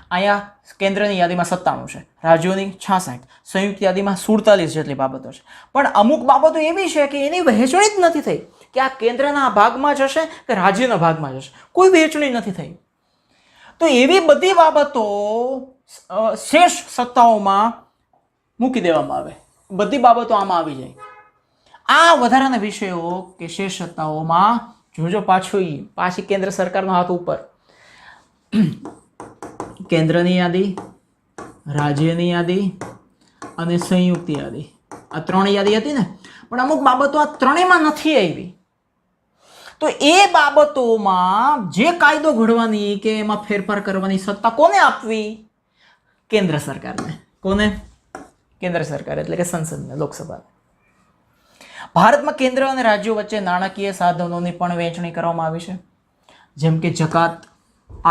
[SPEAKER 1] અહીંયા કેન્દ્રની યાદીમાં 97 છે, રાજ્યોની 66, સંયુક્ત યાદીમાં 47 જેટલી બાબતો છે. પણ અમુક બાબતો એવી છે કે એની વહેંચણી જ નથી થઈ, કે આ કેન્દ્રના ભાગમાં જશે કે રાજ્યના ભાગમાં જશે, કોઈ વહેંચણી નથી થઈ. તો એવી બધી બાબતો શેષ સત્તાઓમાં મૂકી દેવામાં આવે, બધી બાબતો આમાં આવી જાય. આ વધારાના વિષયો કે શેષ સત્તાઓમાં જોજો પાછી કેન્દ્ર સરકારનો હાથ ઉપર. કેન્દ્રની યાદી, રાજ્યની યાદી અને સંયુક્ત યાદી, આ 3 યાદી હતી ને, પણ અમુક બાબતો આ ત્રણેયમાં નથી આવી. તો એ બાબતોમાં જે કાયદો ઘડવાની કે એમાં ફેરફાર કરવાની સત્તા કોને આપવી? કેન્દ્ર સરકારને. કોને? કેન્દ્ર સરકાર એટલે કે સંસદને, લોકસભાને. ભારતમાં કેન્દ્ર અને રાજ્યો વચ્ચે નાણાકીય સાધનોની પણ વહેંચણી કરવામાં આવી છે, જેમ કે જકાત,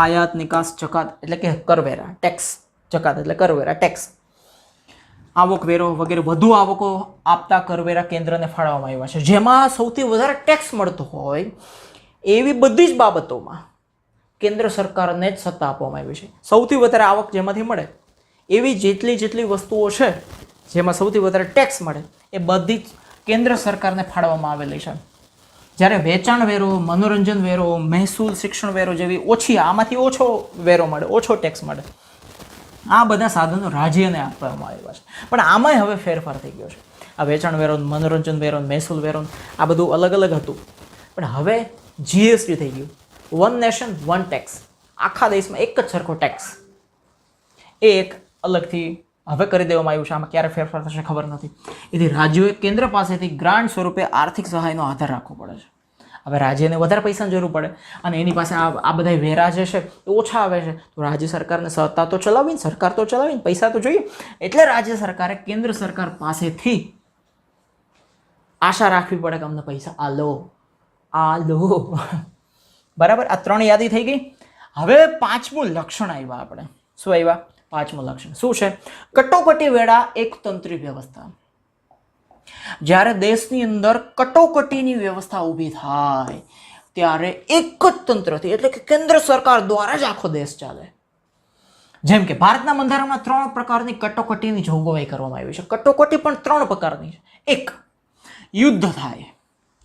[SPEAKER 1] આયાત નિકાસ જકાત એટલે કે કરવેરા, ટેક્સ. જકાત એટલે કરવેરા, ટેક્સ, આવક વેરો વગેરે વધુ આવકો આપતા કરવેરા કેન્દ્રને ફાળવવામાં આવ્યા છે. જેમાં સૌથી વધારે ટેક્સ મળતો હોય એવી બધી જ બાબતોમાં કેન્દ્ર સરકારને જ સત્તા આપવામાં આવી છે. સૌથી વધારે આવક જેમાંથી મળે એવી જેટલી વસ્તુઓ છે જેમાં સૌથી વધારે ટેક્સ મળે એ બધી જ કેન્દ્ર સરકારને ફાળવવામાં આવેલી છે. જ્યારે વેચાણ વેરો, મનોરંજન વેરો, મહેસૂલ, શિક્ષણ વેરો જેવી ઓછી, આમાંથી ઓછો વેરો મળે, ઓછો ટેક્સ મળે, આ બધા સાધનો રાજ્યને આપવામાં આવ્યા છે. પણ આમાંય હવે ફેરફાર થઈ ગયો છે. આ વેચાણ વેરો, મનોરંજન વેરો, મહેસૂલ વેરો, આ બધું અલગ અલગ હતું, પણ હવે જીએસટી થઈ ગયું, વન નેશન વન ટેક્સ. આખા દેશમાં એક જ સરખો ટેક્સ, એ એક અલગથી હવે કરી દેવામાં આવ્યું છે. આમાં ક્યારે ફેરફાર થશે ખબર નથી. એથી રાજ્યોએ કેન્દ્ર પાસેથી ગ્રાન્ટ સ્વરૂપે આર્થિક સહાયનો આધાર રાખવો પડે છે. હવે રાજ્યને વધારે પૈસાની જરૂર પડે અને એની પાસે આ બધા વેરા જે છે એ ઓછા આવે છે, તો રાજ્ય સરકારને સત્તા તો ચલાવીને, સરકાર તો ચલાવીને, પૈસા તો જોઈએ. એટલે રાજ્ય સરકારે કેન્દ્ર સરકાર પાસેથી આશા રાખવી પડે કે અમને પૈસા આ લો. બરાબર, આ 3 યાદી થઈ ગઈ. હવે 5મું લક્ષણ આવ્યા આપણે. શું આવ્યા? 5મું લક્ષણ શું છે? કટોકટી વેળા એકતંત્રી વ્યવસ્થા. જ્યારે દેશની અંદર કટોકટીની વ્યવસ્થા ઊભી થાય ત્યારે એક જ તંત્રથી, એટલે કે કેન્દ્ર સરકાર દ્વારા જ આખો દેશ ચાલે. જેમ કે ભારતના બંધારણમાં 3 પ્રકારની કટોકટીની જોગવાઈ કરવામાં આવી છે. કટોકટી પણ 3 પ્રકારની છે. એક, યુદ્ધ થાય,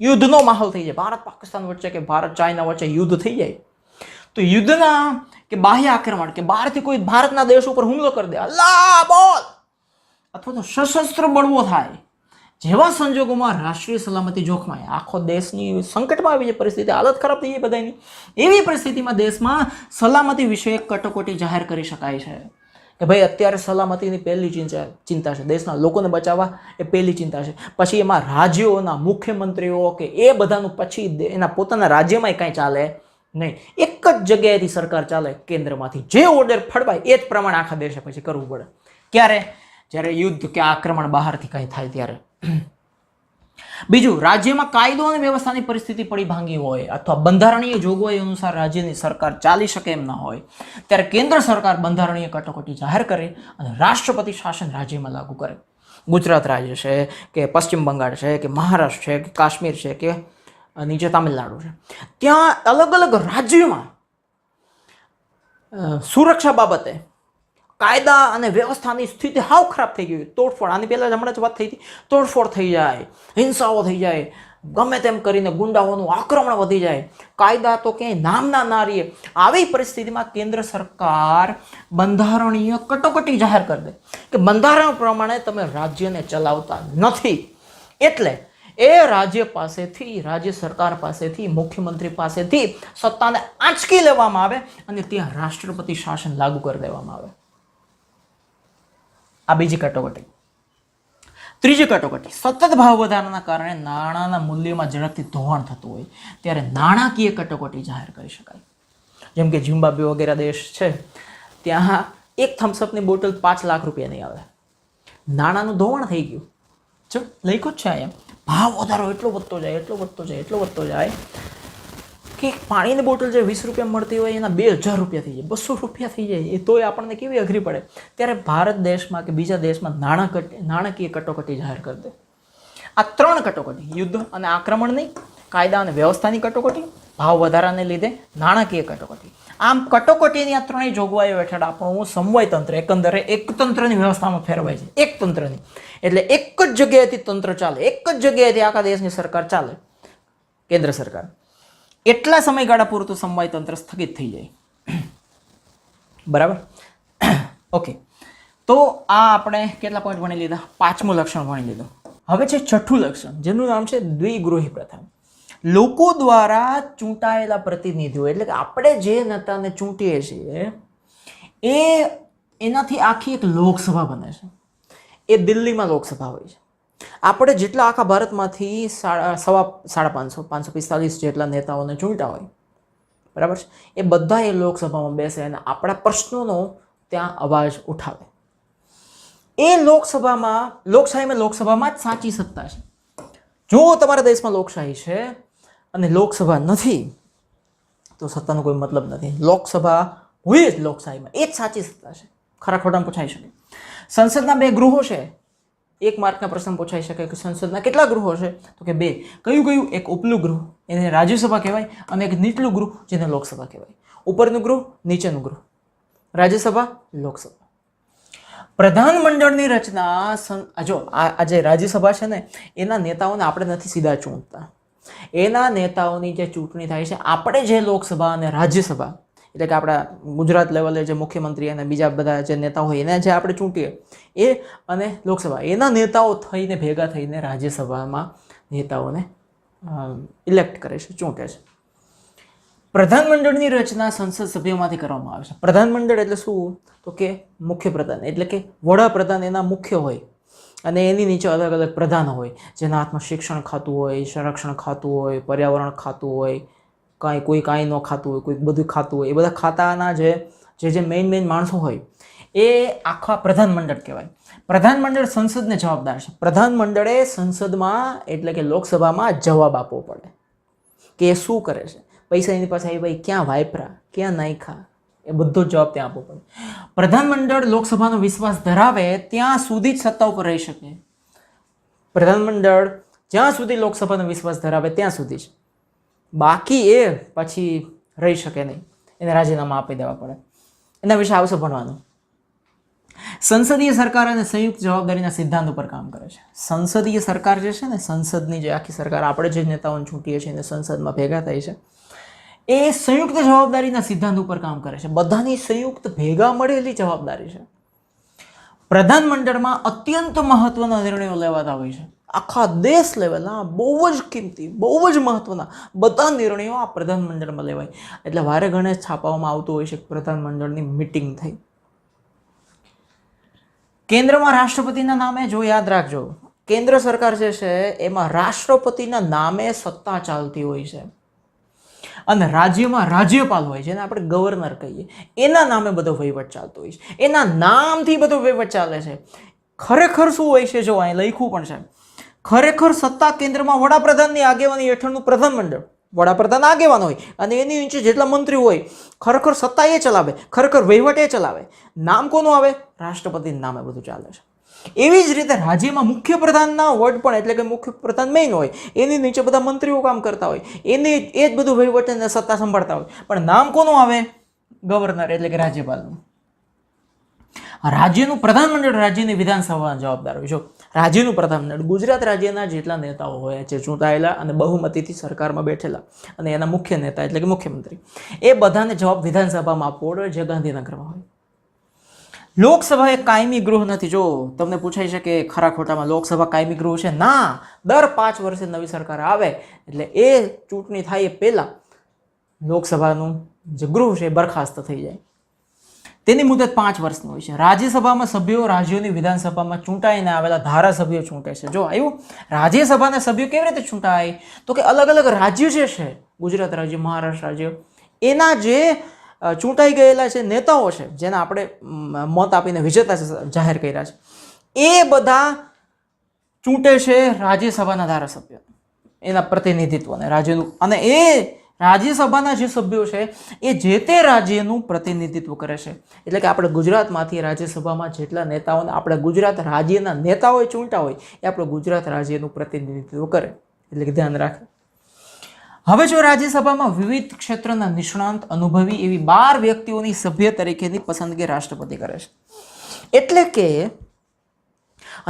[SPEAKER 1] યુદ્ધનો માહોલ થઈ જાય, ભારત પાકિસ્તાન વચ્ચે કે ભારત ચાઇના વચ્ચે યુદ્ધ થઈ જાય, તો યુદ્ધના કે બાહ્ય આક્રમણ કે બહારથી કોઈ ભારતના દેશ ઉપર હુમલો કરી દે, અલ્લાહ બોલ, અથવા તો સશસ્ત્ર બળવો થાય, જેવા સંજોગોમાં રાષ્ટ્રીય સલામતી જોખમાય, આખો દેશની સંકટમાં આવી જાય, પરિસ્થિતિ હાલત ખરાબ થઈ જાય બધાની, એવી પરિસ્થિતિમાં દેશમાં સલામતી વિશે કટોકટી જાહેર કરી શકાય છે કે ભાઈ અત્યારે સલામતીની પહેલી ચિંતા છે, દેશના લોકોને બચાવવા એ પહેલી ચિંતા છે. પછી એમાં રાજ્યોના મુખ્યમંત્રીઓ કે એ બધાનું પછી એના પોતાના રાજ્યમાં કાંઈ ચાલે નહીં. એક જ જગ્યાએથી સરકાર ચાલે, કેન્દ્રમાંથી જે ઓર્ડર ફળવાય એ જ પ્રમાણે આખા દેશે પછી કરવું પડે. ક્યારે? જ્યારે યુદ્ધ કે આક્રમણ બહારથી કંઈ થાય ત્યારે. બીજું, રાજ્યમાં કાયદો અને વ્યવસ્થાની પરિસ્થિતિ પડી ભાંગી હોય અથવા બંધારણીય જોગવાઈ અનુસાર રાજ્યની સરકાર ચાલી શકે એમ ન હોય ત્યારે કેન્દ્ર સરકાર બંધારણીય કટોકટી જાહેર કરે અને રાષ્ટ્રપતિ શાસન રાજ્યમાં લાગુ કરે. ગુજરાત રાજ્ય છે કે પશ્ચિમ બંગાળ છે કે મહારાષ્ટ્ર છે કે કાશ્મીર છે કે નીચે તામિલનાડુ છે, ત્યાં અલગ અલગ રાજ્યોમાં સુરક્ષા બાબતે કાયદા અને વ્યવસ્થાની સ્થિતિ હાવ ખરાબ થઈ ગઈ, તોડફોડ, આની પહેલાં હમણાં જ વાત થઈ હતી, તોડફોડ થઈ જાય, હિંસાઓ થઈ જાય, ગમે તેમ કરીને ગુંડાઓનું આક્રમણ વધી જાય, કાયદા તો ક્યાંય નામના ના રહીએ. આવી પરિસ્થિતિમાં કેન્દ્ર સરકાર બંધારણીય કટોકટી જાહેર કરી દે કે બંધારણ પ્રમાણે તમે રાજ્યને ચલાવતા નથી, એટલે એ રાજ્ય પાસેથી, રાજ્ય સરકાર પાસેથી, મુખ્યમંત્રી પાસેથી સત્તાને આંચકી લેવામાં આવે અને ત્યાં રાષ્ટ્રપતિ શાસન લાગુ કરી દેવામાં આવે. આ બીજી કટોકટી. ત્રીજી કટોકટી, સતત ભાવ વધારાના કારણે નાણાંના મૂલ્યમાં ઝડપથી ધોવાણ થતું હોય ત્યારે નાણાકીય કટોકટી જાહેર કરી શકાય. જેમ કે ઝિમ્બાબ્વે વગેરે દેશ છે, ત્યાં એક થમ્સઅપની બોટલ 5 લાખ રૂપિયાની આવે. નાણાંનું ધોવાણ થઈ ગયું. જો લખ્યું જ છે અહીંયા, ભાવ વધારો એટલો વધતો જાય કે પાણીની બોટલ જે 20 રૂપિયા મળતી હોય એના 2000 રૂપિયા થઈ જાય, 200 રૂપિયા થઈ જાય. એ તોય આપણને કેવી અઘરી પડે. ત્યારે ભારત દેશમાં કે બીજા દેશમાં નાણાકીય કટોકટી જાહેર કરી દે. આ 3 કટોકટી, યુદ્ધ અને આક્રમણની, કાયદા અને વ્યવસ્થાની કટોકટી, ભાવ વધારાને લીધે નાણાકીય કટોકટી. આમ કટોકટીની આ 3 જોગવાઈઓ હેઠળ આપણું સમવાય તંત્ર એકંદરે એક તંત્રની વ્યવસ્થામાં ફેરવાય છે. એક તંત્રની, એટલે એક જ જગ્યાએથી તંત્ર ચાલે, એક જ જગ્યાએથી આખા દેશની સરકાર ચાલે, કેન્દ્ર સરકાર. એટલા સમયગાળા પૂરતું સમવાય તંત્ર સ્થગિત થઈ જાય. બરાબર, ઓકે. તો આ આપણે કેટલા પોઈન્ટ ભણી લીધા? 5મું લક્ષણ ભણી લીધું. હવે છે 6થું લક્ષણ, જેનું નામ છે દ્વિગૃહી પ્રથા. લોકો દ્વારા ચૂંટાયેલા પ્રતિનિધિઓ, એટલે કે આપણે જે નેતાને ચૂંટીએ છીએ એનાથી આખી એક લોકસભા બને છે. એ દિલ્હીમાં લોકસભા હોય છે. આપણે જેટલા આખા ભારતમાંથી 545 જેટલા નેતાઓને ચૂંટ્યા હોય, બરાબર છે, એ બધા એ લોકસભામાં બેસે અને આપણા પ્રશ્નોનો ત્યાં અવાજ ઉઠાવે. એ લોકશાહીમાં જ સાચી સત્તા છે. જો તમારા દેશમાં લોકશાહી છે અને લોકસભા નથી તો સત્તાનો કોઈ મતલબ નથી. લોકસભા હોય જ લોકશાહીમાં, એ જ સાચી સત્તા છે. ખરા ખોટામાં પૂછાઈ શકે. સંસદના 2 ગૃહો છે. 1 માર્કના પ્રશ્ન પૂછાઈ શકે કે સંસદના કેટલા ગૃહો છે? તો કે 2. કયું? એક ઉપલું ગૃહ, એને રાજ્યસભા કહેવાય, અને એક નીચલું ગૃહ, જેને લોકસભા કહેવાય. ઉપરનું ગૃહ, નીચેનું ગૃહ, રાજ્યસભા, લોકસભા. પ્રધાનમંડળની રચના, જો આ જે રાજ્યસભા છે ને, એના નેતાઓને આપણે નથી સીધા ચૂંટતા. એના નેતાઓની જે ચૂંટણી થાય છે, આપણે જે લોકસભા અને રાજ્યસભા, એટલે કે આપણા ગુજરાત લેવલે જે મુખ્યમંત્રી અને બીજા બધા જે નેતાઓ હોય એને જે આપણે ચૂંટીએ, એ અને લોકસભા, એના નેતાઓ થઈને ભેગા થઈને રાજ્યસભામાં નેતાઓને ઇલેક્ટ કરે છે, ચૂંટે છે. પ્રધાનમંડળની રચના સંસદ સભ્યોમાંથી કરવામાં આવે છે. પ્રધાનમંડળ એટલે શું? તો કે મુખ્યપ્રધાન, એટલે કે વડાપ્રધાન એના મુખ્ય હોય અને એની નીચે અલગ અલગ પ્રધાનો હોય, જેના હાથમાં શિક્ષણ ખાતું હોય, સંરક્ષણ ખાતું હોય, પર્યાવરણ ખાતું હોય, કોઈ કાંઈ ન ખાતું હોય, કોઈ બધું ખાતું હોય. એ બધા ખાતાના જે મેઇન માણસો હોય એ આખા પ્રધાનમંડળ કહેવાય. પ્રધાનમંડળ સંસદને જવાબદાર છે. પ્રધાનમંડળે સંસદમાં એટલે કે લોકસભામાં જવાબ આપવો પડે કે એ શું કરે છે, પૈસા એની પાસે આવી ભાઈ ક્યાં વાપરા, ક્યાં નાખ્યા, એ બધો જવાબ ત્યાં આપવો પડે. પ્રધાનમંડળ લોકસભાનો વિશ્વાસ ધરાવે ત્યાં સુધી જ સત્તા ઉપર રહી શકે. પ્રધાનમંડળ જ્યાં સુધી લોકસભાનો વિશ્વાસ ધરાવે ત્યાં સુધી જ, બાકી એ પછી રહી શકે નહીં, એને રાજીનામા આપી દેવા પડે. એના વિશે આવશે ભણવાનું. સંસદીય સરકાર અને સંયુક્ત જવાબદારીના સિદ્ધાંત ઉપર કામ કરે છે. સંસદીય સરકાર જે છે ને, સંસદની જે આખી સરકાર, આપણે જે નેતાઓને ચૂંટીએ છીએ અને સંસદમાં ભેગા થાય છે, એ સંયુક્ત જવાબદારીના સિદ્ધાંત ઉપર કામ કરે છે. બધાની સંયુક્ત ભેગા મળેલી જવાબદારી છે. પ્રધાનમંડળમાં અત્યંત મહત્વના નિર્ણયો લેવાતા હોય છે. આખા દેશ લેવલના બહુ જ કિંમતી, બહુ જ મહત્વના બધા નિર્ણયો આ પ્રધાનમંડળમાં લેવાય. એટલે વારે ઘણે છાપવામાં આવતું હોય છે કે પ્રધાનમંડળની મિટિંગ થઈ. કેન્દ્રમાં રાષ્ટ્રપતિના નામે, જો યાદ રાખજો, કેન્દ્ર સરકાર જે છે એમાં રાષ્ટ્રપતિના નામે સત્તા ચાલતી હોય છે અને રાજ્યમાં રાજ્યપાલ હોય, જેને આપણે ગવર્નર કહીએ, એના નામે બધો વહીવટ ચાલતો હોય છે. એના નામથી બધો વહીવટ ચાલે છે. ખરેખર શું હોય છે, જો અહીં લખ્યું પણ છે, ખરેખર સત્તા કેન્દ્રમાં વડાપ્રધાનની આગેવાની હેઠળનું પ્રધાનમંડળ, વડાપ્રધાન આગેવાન હોય અને એની નીચે જેટલા મંત્રી હોય, ખરેખર સત્તા એ ચલાવે, ખરેખર વહીવટ એ ચલાવે. નામ કોનું આવે? રાષ્ટ્રપતિના નામે બધું ચાલે છે. એવી જ રીતે રાજ્યમાં મુખ્યપ્રધાનના વડ પણ, એટલે કે મુખ્યપ્રધાન મેઇન હોય, એની નીચે બધા મંત્રીઓ કામ કરતા હોય, એની એ જ બધું વહીવટ અને સત્તા સંભાળતા હોય, પણ નામ કોનું આવે? ગવર્નર, એટલે કે રાજ્યપાલનું. રાજ્યનું પ્રધાનમંડળ રાજ્યની વિધાનસભામાં જવાબદાર હોય. જો રાજ્યનું પ્રધાનમંડળ ગુજરાત રાજ્યના જેટલા નેતાઓ હોય છે, ચૂંટાયેલા અને બહુમતીથી સરકારમાં બેઠેલા, અને એના મુખ્ય નેતા એટલે કે મુખ્યમંત્રી, એ બધાને જવાબ વિધાનસભામાં આપવો પડે, જે ગાંધીનગરમાં હોય. લોકસભા એ કાયમી ગૃહ નથી. જો તમને પૂછાઈ છે કે ખરા ખોટામાં લોકસભા કાયમી ગૃહ છે? ના, દર 5 વર્ષે નવી સરકાર આવે એટલે એ ચૂંટણી થાય એ પહેલા લોકસભાનું જે ગૃહ છે એ બરખાસ્ત થઈ જાય. તેની મુદત 5 વર્ષની હોય છે. રાજ્યસભામાં સભ્યો રાજ્યોની વિધાનસભામાં ચૂંટાઈને આવેલા ધારાસભ્યો ચૂંટે છે. જો આવ્યું, રાજ્યસભાના સભ્યો કેવી રીતે ચૂંટાય? તો કે અલગ અલગ રાજ્યો જે છે, ગુજરાત રાજ્ય, મહારાષ્ટ્ર રાજ્ય, એના જે ચૂંટાઈ ગયેલા છે નેતાઓ છે, જેને આપણે મત આપીને વિજેતા જાહેર કર્યા છે, એ બધા ચૂંટે છે રાજ્યસભાના ધારાસભ્યો, એના પ્રતિનિધિત્વને રાજ્યનું. અને એ રાજ્યસભાના જે સભ્યો છે એ જે તે રાજ્યનું પ્રતિનિધિત્વ કરે છે. એટલે કે આપણે ગુજરાતમાંથી રાજ્યસભામાં જેટલા નેતાઓને આપણે ગુજરાત રાજ્યના નેતાઓએ ચૂંટા હોય, એ આપણે ગુજરાત રાજ્યનું પ્રતિનિધિત્વ કરે. એટલે કે ધ્યાન રાખે. હવે જો રાજ્યસભામાં વિવિધ ક્ષેત્રના નિષ્ણાંત, અનુભવી એવી 12 વ્યક્તિઓની સભ્ય તરીકેની પસંદગી રાષ્ટ્રપતિ કરે છે. એટલે કે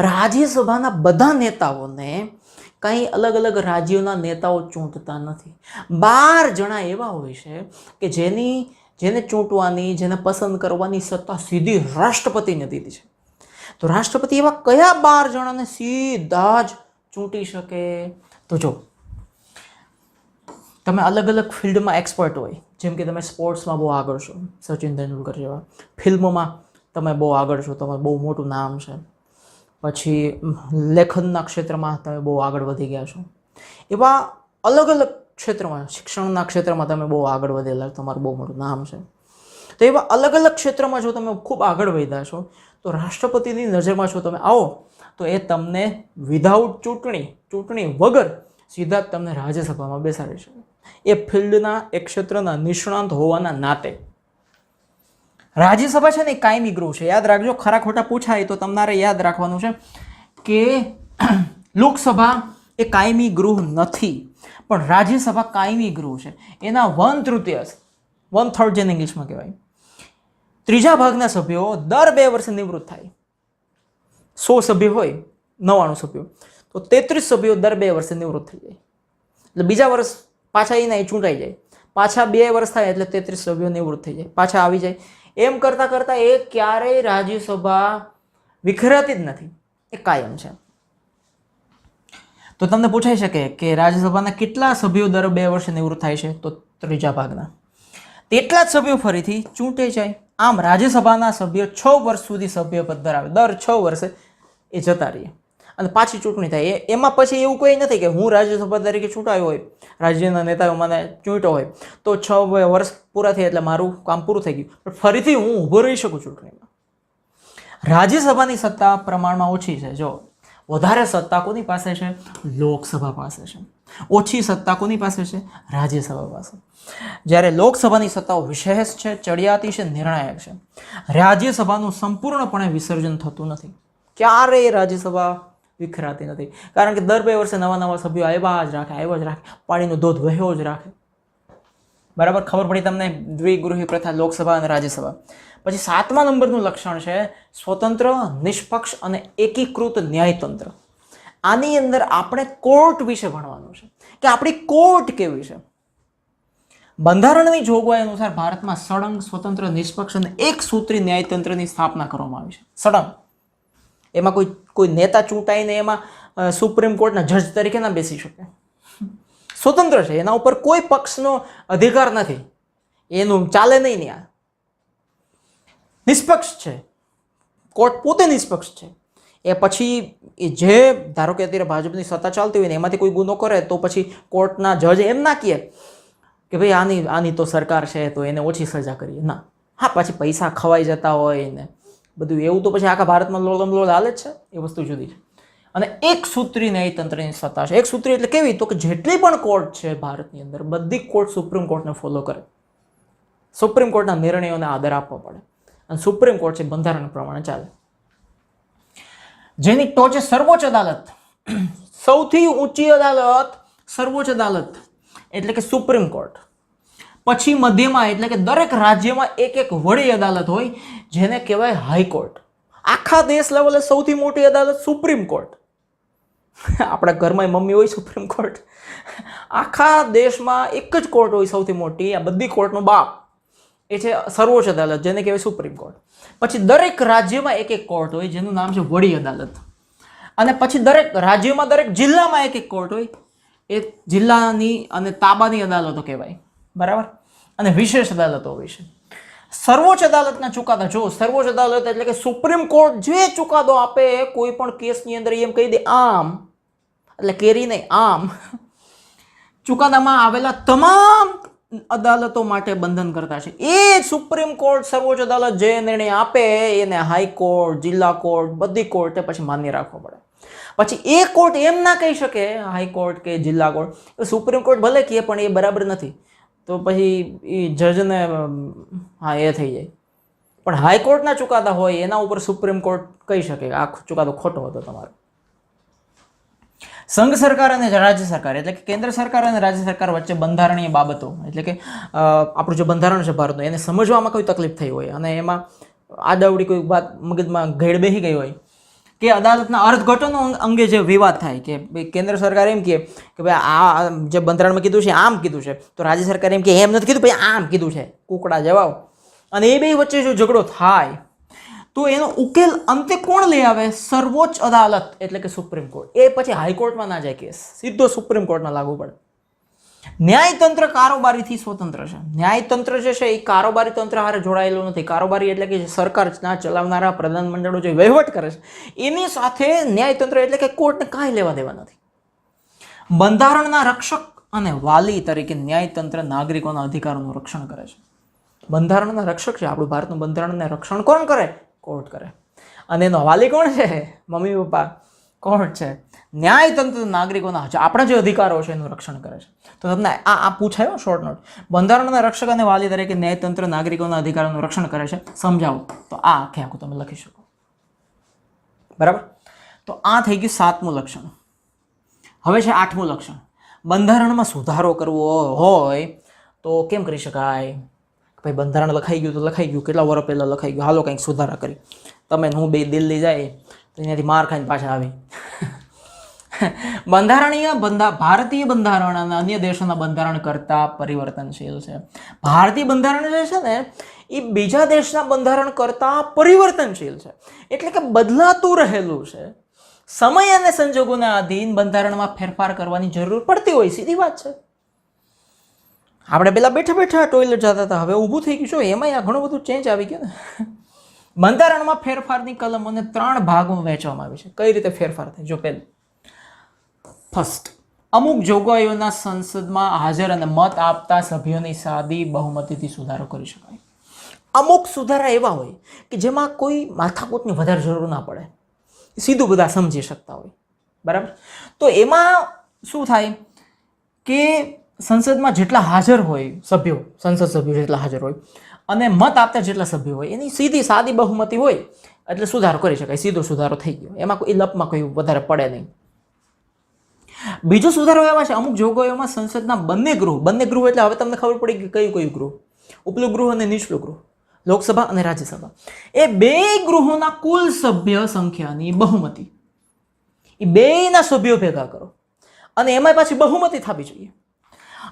[SPEAKER 1] રાજ્યસભાના બધા નેતાઓને કંઈ અલગ અલગ રાજ્યોના નેતાઓ ચૂંટતા નથી. 12 જણા એવા હોય છે કે જેને ચૂંટવાની, જેને પસંદ કરવાની સત્તા સીધી રાષ્ટ્રપતિને દીધી છે. તો રાષ્ટ્રપતિ એવા કયા 12 જણાને સીધા જ ચૂંટી શકે? તો જો તમે અલગ અલગ ફિલ્ડમાં એક્સપર્ટ હોય, જેમ કે તમે સ્પોર્ટ્સમાં બહુ આગળ છો, સચિન તેંડુલકર જેવા, ફિલ્મોમાં તમે બહુ આગળ છો, તમારું બહુ મોટું નામ છે, પછી લેખનના ક્ષેત્રમાં તમે બહુ આગળ વધી ગયા છો, એવા અલગ અલગ ક્ષેત્રમાં, શિક્ષણના ક્ષેત્રમાં તમે બહુ આગળ વધેલા, તમારું બહુ મોટું નામ છે. તો એવા અલગ અલગ ક્ષેત્રમાં જો તમે ખૂબ આગળ વધ્યા છો, તો રાષ્ટ્રપતિની નજરમાં જો તમે આવો તો એ તમને વિધાઉટ ચૂંટણી વગર સીધા જ તમને રાજ્યસભામાં બેસાડી શકે. એ ફિલ્ડના, એ ક્ષેત્રના નિષ્ણાંત હોવાના નાતે. રાજ્યસભા છે ને કાયમી ગૃહ છે. યાદ રાખજો, ખરા ખોટા પૂછાય તો તમારે યાદ રાખવાનું છે કે લોકસભા એ કાયમી ગૃહ નથી, પણ રાજ્યસભા કાયમી ગૃહ છે. એના 1/3 જેને ઇંગ્લિશમાં કહેવાય, 3 ભાગના સભ્યો દર 2 વર્ષે નિવૃત્ત થાય. 100 સભ્યો હોય, 99 સભ્યો, તો 33 સભ્યો દર 2 વર્ષે નિવૃત્ત થઈ જાય. એટલે બીજા વર્ષ પાછા એના એ ચૂંટાઈ જાય, પાછા 2 વર્ષ થાય એટલે 33 સભ્યો નિવૃત્ત થઈ જાય, પાછા આવી જાય. એમ કરતાં કરતાં એ ક્યારેય રાજ્યસભા વિખરાતી જ નથી, એ કાયમ છે. તો તમને પૂછાઈ શકે કે રાજ્યસભાના કેટલા સભ્યો દર 2 વર્ષે નિવૃત્ત થાય છે? તો 3 ભાગના. તેટલા જ સભ્યો ફરીથી ચૂંટાઈ જાય. આમ રાજ્યસભાના સભ્યો 6 વર્ષ સુધી સભ્યપદ ધરાવે, દર 6 વર્ષે એ જતા રહીએ. અને પાછી ચૂંટણી થાય. એમાં પછી એવું કોઈ નથી કે હું રાજ્યસભા તરીકે ચૂંટાયો હોય, રાજ્યના નેતાઓ મને ચૂંટ્યો હોય તો 6 વર્ષ પૂરા થયા એટલે મારું કામ પૂરું થઈ ગયું, પણ ફરીથી હું ઊભો રહી શકું ચૂંટણીમાં. રાજ્યસભાની સત્તા પ્રમાણમાં ઓછી છે. જો વધારે સત્તા કોની પાસે છે? લોકસભા પાસે છે. ઓછી સત્તા કોની પાસે છે? રાજ્યસભા પાસે. જ્યારે લોકસભાની સત્તાઓ વિશેષ છે, ચડિયાતી છે, નિર્ણાયક છે. રાજ્યસભાનું સંપૂર્ણપણે વિસર્જન થતું નથી. ક્યારેય રાજ્યસભા વિખરાતી નથી, કારણ કે દર 2 વર્ષે નવા નવા સભ્યો આવ્યા જ રાખે, પાણીનો ધોધ વહેવો જ રાખે. બરાબર, ખબર પડી તમને? દ્વિગૃહી પ્રથા, લોકસભા અને રાજ્યસભા. પછી 7મા નંબરનું લક્ષણ છે સ્વતંત્ર, નિષ્પક્ષ અને એકીકૃત ન્યાયતંત્ર. આની અંદર આપણે કોર્ટ વિશે ભણવાનું છે કે આપણી કોર્ટ કેવી છે. બંધારણની જોગવાઈ અનુસાર ભારતમાં સળંગ, સ્વતંત્ર, નિષ્પક્ષ અને એક સૂત્રી ન્યાયતંત્રની સ્થાપના કરવામાં આવી છે. સળંગ. એમાં કોઈ નેતા ચૂંટાઈને એમાં સુપ્રીમ કોર્ટના જજ તરીકે ના બેસી શકે. સ્વતંત્ર છે, એના ઉપર કોઈ પક્ષનો અધિકાર નથી, એનું ચાલે નહીં ને. આ નિષ્પક્ષ છે, કોર્ટ પોતે નિષ્પક્ષ છે. એ પછી જે ધારો કે અત્યારે ભાજપની સત્તા ચાલતી હોય ને એમાંથી કોઈ ગુનો કરે તો પછી કોર્ટના જજ એમ ના કહે કે ભાઈ આની તો સરકાર છે તો એને ઓછી સજા કરીએ. ના, હા, પછી પૈસા ખવાઈ જતા હોય ને બધું એવું તો પછી આખા ભારતમાં લોલ હાલે જ છે. એ વસ્તુ જુદી છે. અને એક સૂત્રી ન્યાયતંત્રની સત્તા છે. એક સૂત્રી એટલે કેવી? તો કે જેટલી પણ કોર્ટ છે ભારતની અંદર, બધી કોર્ટ સુપ્રીમ કોર્ટને ફોલો કરે. સુપ્રીમ કોર્ટના નિર્ણયોને આદર આપવો પડે. અને સુપ્રીમ કોર્ટ છે બંધારણ પ્રમાણે ચાલે. જેની ટોચે સર્વોચ્ચ અદાલત, સૌથી ઊંચી અદાલત સર્વોચ્ચ અદાલત એટલે કે સુપ્રીમ કોર્ટ. પછી મધ્યમાં એટલે કે દરેક રાજ્યમાં એક વડી અદાલત હોય જેને કહેવાય હાઈકોર્ટ. આખા દેશ લેવલે સૌથી મોટી અદાલત સુપ્રીમ કોર્ટ. આપણા ઘરમાં મમ્મી હોય સુપ્રીમ કોર્ટ. આખા દેશમાં એક જ કોર્ટ હોય સૌથી મોટી, આ બધી કોર્ટનો બાપ, એ છે સર્વોચ્ચ અદાલત, જેને કહેવાય સુપ્રીમ કોર્ટ. પછી દરેક રાજ્યમાં એક કોર્ટ હોય જેનું નામ છે વડી અદાલત. અને પછી દરેક રાજ્યમાં, દરેક જિલ્લામાં એક કોર્ટ હોય, એ જિલ્લાની અને તાબાની અદાલતો કહેવાય. બરાબર. અને વિશેષ અદાલતો હોય છે. સર્વોચ્ચ અદાલતના ચુકાદા, જો સર્વોચ્ચ અદાલત એટલે કે સુપ્રીમ કોર્ટ જે ચુકાદો આપે કોઈ પણ કેસની અંદર એમ કહી દે આમ, એટલે કેરી નહીં, આમ. ચુકાદામાં આવેલા તમામ અદાલતો માટે બંધન કરતા છે. એ સુપ્રીમ કોર્ટ, સર્વોચ્ચ અદાલત જે નિર્ણય આપે એને હાઈકોર્ટ, જિલ્લા કોર્ટ, બધી કોર્ટે પછી માન્ય રાખવો પડે. પછી એ કોર્ટ એમ ના કહી શકે, હાઈકોર્ટ કે જિલ્લા કોર્ટ, સુપ્રીમ કોર્ટ ભલે કહે પણ એ બરાબર નથી, તો પછી એ જજને હા એ થઈ જાય. પણ હાઈકોર્ટના ચુકાદા હોય એના ઉપર સુપ્રીમ કોર્ટ કહી શકે આ ચુકાદો ખોટો હતો તમારો. સંઘ સરકાર અને રાજ્ય સરકાર એટલે કે કેન્દ્ર સરકાર અને રાજ્ય સરકાર વચ્ચે બંધારણીય બાબતો એટલે કે આપણું જે બંધારણ છે ભારતનું, એને સમજવામાં કોઈ તકલીફ થઈ હોય અને એમાં આડાવડી કોઈ વાત મગજમાં ઘેડ બેસી ગઈ હોય કે અદાલતના અર્થઘટનો અંગે જે વિવાદ થાય કે ભાઈ કેન્દ્ર સરકાર એમ કહે કે ભાઈ આ જે બંધારણમાં કીધું છે આમ કીધું છે, તો રાજ્ય સરકાર એમ કે એમ નથી કીધું, ભાઈ આમ કીધું છે, કુકડા જવાબ. અને એ બે વચ્ચે જો ઝઘડો થાય તો એનો ઉકેલ અંતે કોણ લઈ આવે? સર્વોચ્ચ અદાલત એટલે કે સુપ્રીમ કોર્ટ. એ પછી હાઈકોર્ટમાં ના જાય કેસ, સીધો સુપ્રીમ કોર્ટમાં લાગુ પડે. ન્યાયતંત્ર કારોબારીથી સ્વતંત્ર છે. ન્યાયતંત્ર જે છે એ કારોબારી તંત્ર હારે જોડાયેલું નથી. કારોબારી એટલે કે સરકારના ચલાવનારા પ્રધાનમંડળો જે વહીવટ કરે છે એની સાથે ન્યાયતંત્ર એટલે કે કોર્ટને કાંઈ લેવા દેવા નથી. બંધારણના રક્ષક અને વાલી તરીકે ન્યાયતંત્ર નાગરિકોના અધિકારોનું રક્ષણ કરે છે. બંધારણના રક્ષક છે આપણું ભારતનું બંધારણને રક્ષણ કોણ કરે? કોર્ટ કરે. અને એનો વાલી કોણ છે? Mummy papa. કોર્ટ છે. ન્યાયતંત્ર નાગરિકોના આપણા જે અધિકારો છે એનું રક્ષણ કરે છે. તો તમને આ પૂછાયો શોર્ટ નોટ. બંધારણના રક્ષક અને વાલી તરીકે ન્યાયતંત્ર નાગરિકોના અધિકારોનું રક્ષણ કરે છે. સમજાવો તો આ આખે આખું તમે લખી શકો. બરાબર. તો આ થઈ ગયું 7મું લક્ષણ. હવે છે 8મું લક્ષણ. બંધારણમાં સુધારો કરવો હોય તો કેમ કરી શકાય? ભાઈ બંધારણ લખાઈ ગયું તો લખાઈ ગયું, કેટલા વર્ષ પહેલાં લખાઈ ગયું, હાલો કંઈક સુધારા કરી. તમે હું બે દિલ્હી જાય તો અહીંયાથી માર ખાઈને પાછા આવી. ભારતીય બંધારણ અને અન્ય દેશોના બંધારણ કરતાં પરિવર્તનશીલ છે. ભારતીય બંધારણ જે છે ને એ બીજા દેશના બંધારણ કરતાં પરિવર્તનશીલ છે, એટલે કે બદલાતું રહેલું છે. સમય અને સંજોગોના આધીન બંધારણમાં ફેરફાર કરવાની જરૂર પડતી હોય, સીધી વાત છે. આપણે પેલા બેઠા બેઠા ટોયલેટ જતા હતા, હવે ઊભું થઈ ગયું છો, એમાંય આ ઘણું બધું ચેન્જ આવી ગયું ને. બંધારણમાં ફેરફારની કલમોને 3 ભાગમાં વહેંચવામાં આવી છે. કઈ રીતે ફેરફાર થાય? જો પહેલું, ફર્સ્ટ, અમુક જોગવાઈઓના સંસદમાં હાજર અને મત આપતા સભ્યોની સાદી બહુમતીથી સુધારો કરી શકાય. અમુક સુધારા એવા હોય કે જેમાં કોઈ માથાકૂટની વધારે જરૂર ના પડે, સીધું બધા સમજી શકતા હોય. બરાબર? તો એમાં શું થાય કે સંસદમાં જેટલા હાજર હોય સભ્યો, સંસદ સભ્યો જેટલા હાજર હોય અને મત આપતા જેટલા સભ્યો હોય એની સીધી સાદી બહુમતી હોય એટલે સુધારો કરી શકાય. સીધો સુધારો થઈ ગયો, એમાં કોઈ લપમાં કોઈ વધારે પડે નહીં. બીજો સુધારો એવા છે, અમુક જોગવાઈઓમાં સંસદના બંને ગૃહ એટલે હવે તમને ખબર પડી કે કયું ગૃહ, ઉપલું ગૃહ અને નીચલું ગૃહ, લોકસભા અને રાજ્યસભા, એ બે ગૃહોના કુલ સભ્ય સંખ્યાની બહુમતી, એ બેના સભ્યો ભેગા કરો અને એમાં પાછી બહુમતી થવી જોઈએ.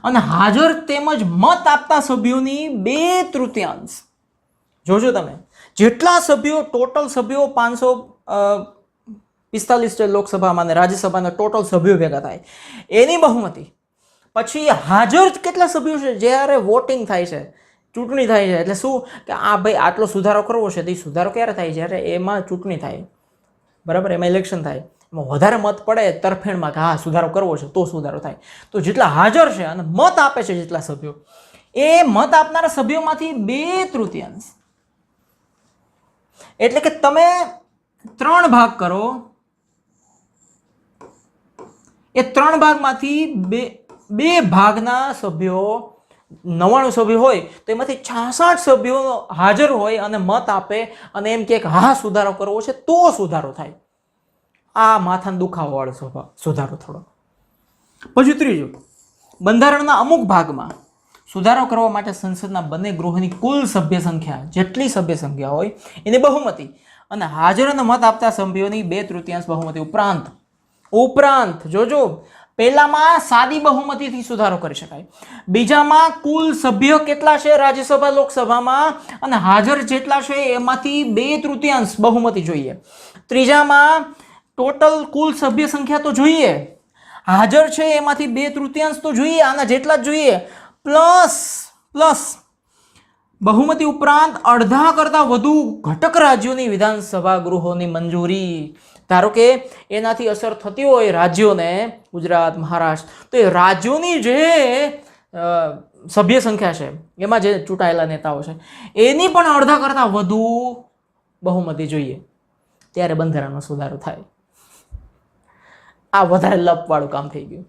[SPEAKER 1] અને હાજર તેમજ મત આપતા સભ્યોની 2/3, જોજો તમે, જેટલા સભ્યો, ટોટલ સભ્યો 545 છે લોકસભામાં અને રાજ્યસભાના ટોટલ સભ્યો ભેગા થાય એની બહુમતી, પછી હાજર કેટલા સભ્યો છે જ્યારે વોટિંગ થાય છે, ચૂંટણી થાય છે, એટલે શું કે આ ભાઈ આટલો સુધારો કરવો છે, તો એ સુધારો ક્યારે થાય? જ્યારે એમાં ચૂંટણી થાય. બરાબર? એમાં ઇલેક્શન થાય, એમાં વધારે મત પડે તરફેણમાં કે હા સુધારો કરવો છે, તો સુધારો થાય. તો જેટલા હાજર છે અને મત આપે છે જેટલા સભ્યો, એ મત આપનારા સભ્યોમાંથી 2/3, એટલે કે તમે 3 ભાગ કરો, એ 3 ભાગમાંથી બે ભાગના સભ્યો, 99 સભ્યો હોય તો એમાંથી 66 સભ્યો હાજર હોય અને મત આપે અને એમ કે હા સુધારો કરવો છે, તો સુધારો થાય. આ માથાનો દુખાવો વાળો સુધારો થોડો. પછી ત્રીજું, બંધારણના અમુક ભાગમાં સુધારો કરવા માટે સંસદના બંને ગૃહોની કુલ સભ્ય સંખ્યા, જેટલી સભ્ય સંખ્યા હોય એની બહુમતી અને હાજર અને મત આપતા સભ્યોની 2/3 બહુમતી ઉપરાંત જોજો, પહેલામાં સાદી બહુમતીથી સુધારો કરી શકાય, બીજામાં કુલ સભ્યો કેટલા છે રાજ્યસભા લોકસભામાં અને હાજર જેટલા છે એમાંથી 2/3 બહુમતી જોઈએ, ત્રીજામાં ટોટલ કુલ સભ્ય સંખ્યા તો જોઈએ, હાજર છે એમાંથી 2/3 તો જોઈએ, આના જેટલા જ જોઈએ, પ્લસ બહુમતી ઉપરાંત અડધા કરતા વધુ ઘટક રાજ્યોની વિધાનસભા ગૃહોની મંજૂરી. ધારો કે એનાથી અસર થતી હોય રાજ્યોને, ગુજરાત, મહારાષ્ટ્ર, તો એ રાજ્યોની જે સભ્ય સંખ્યા છે એમાં જે ચૂંટાયેલા નેતાઓ છે એની પણ અડધા કરતા વધુ બહુમતી જોઈએ, ત્યારે બંધારણમાં સુધારો થાય. આ વધારે લપવાળું કામ થઈ ગયું.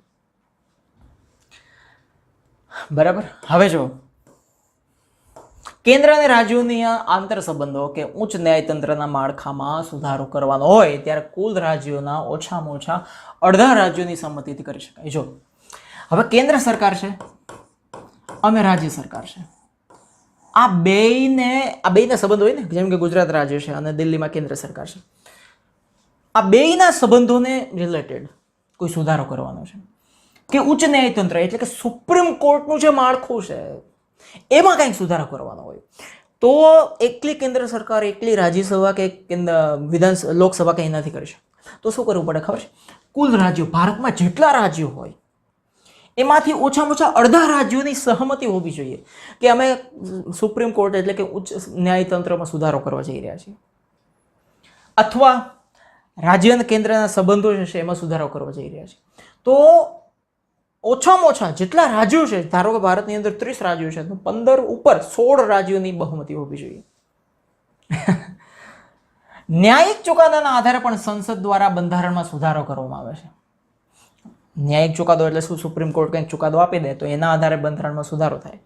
[SPEAKER 1] બરાબર? હવે જો કેન્દ્ર અને રાજ્યોની આંતર સંબંધો કે ઉચ્ચ ન્યાયતંત્રના માળખામાં સુધારો કરવાનો હોય ત્યારે કુલ રાજ્યોના ઓછામાં ઓછા અડધા રાજ્યોની સંમતિથી કરી શકાય. જો હવે કેન્દ્ર સરકાર છે અને રાજ્ય સરકાર છે, આ બેયના સંબંધો હોય ને, જેમ કે ગુજરાત રાજ્ય છે અને દિલ્હીમાં કેન્દ્ર સરકાર છે, આ બેયના સંબંધોને રિલેટેડ કોઈ સુધારો કરવાનો છે કે ઉચ્ચ ન્યાયતંત્ર એટલે કે સુપ્રીમ કોર્ટનું જે માળખું છે એમાં કંઈક સુધારો કરવાનો હોય, તો એકલી કેન્દ્ર સરકાર, એકલી રાજ્યસભા કે લોકસભા કંઈ નથી કરી શકતી. તો શું કરવું પડે ખબર છે? કુલ રાજ્યો, ભારતમાં જેટલા રાજ્યો હોય એમાંથી ઓછામાં ઓછા અડધા રાજ્યોની સહમતિ હોવી જોઈએ કે અમે સુપ્રીમ કોર્ટ એટલે કે ઉચ્ચ ન્યાયતંત્રમાં સુધારો કરવા જઈ રહ્યા છીએ, અથવા રાજ્ય અને કેન્દ્રના સંબંધો છે એમાં સુધારો કરવા જઈ રહ્યા છે. તો ઓછામાં ઓછા જેટલા રાજ્યો છે, ધારો કે ભારતની અંદર 30 રાજ્યો છે, તો 15 ઉપર 16 રાજ્યોની બહુમતી હોવી જોઈએ. ન્યાયિક ચુકાદાના આધારે પણ સંસદ દ્વારા બંધારણમાં સુધારો કરવામાં આવે છે. ન્યાયિક ચુકાદો એટલે શું? સુપ્રીમ કોર્ટ કંઈક ચુકાદો આપી દે તો એના આધારે બંધારણમાં સુધારો થાય.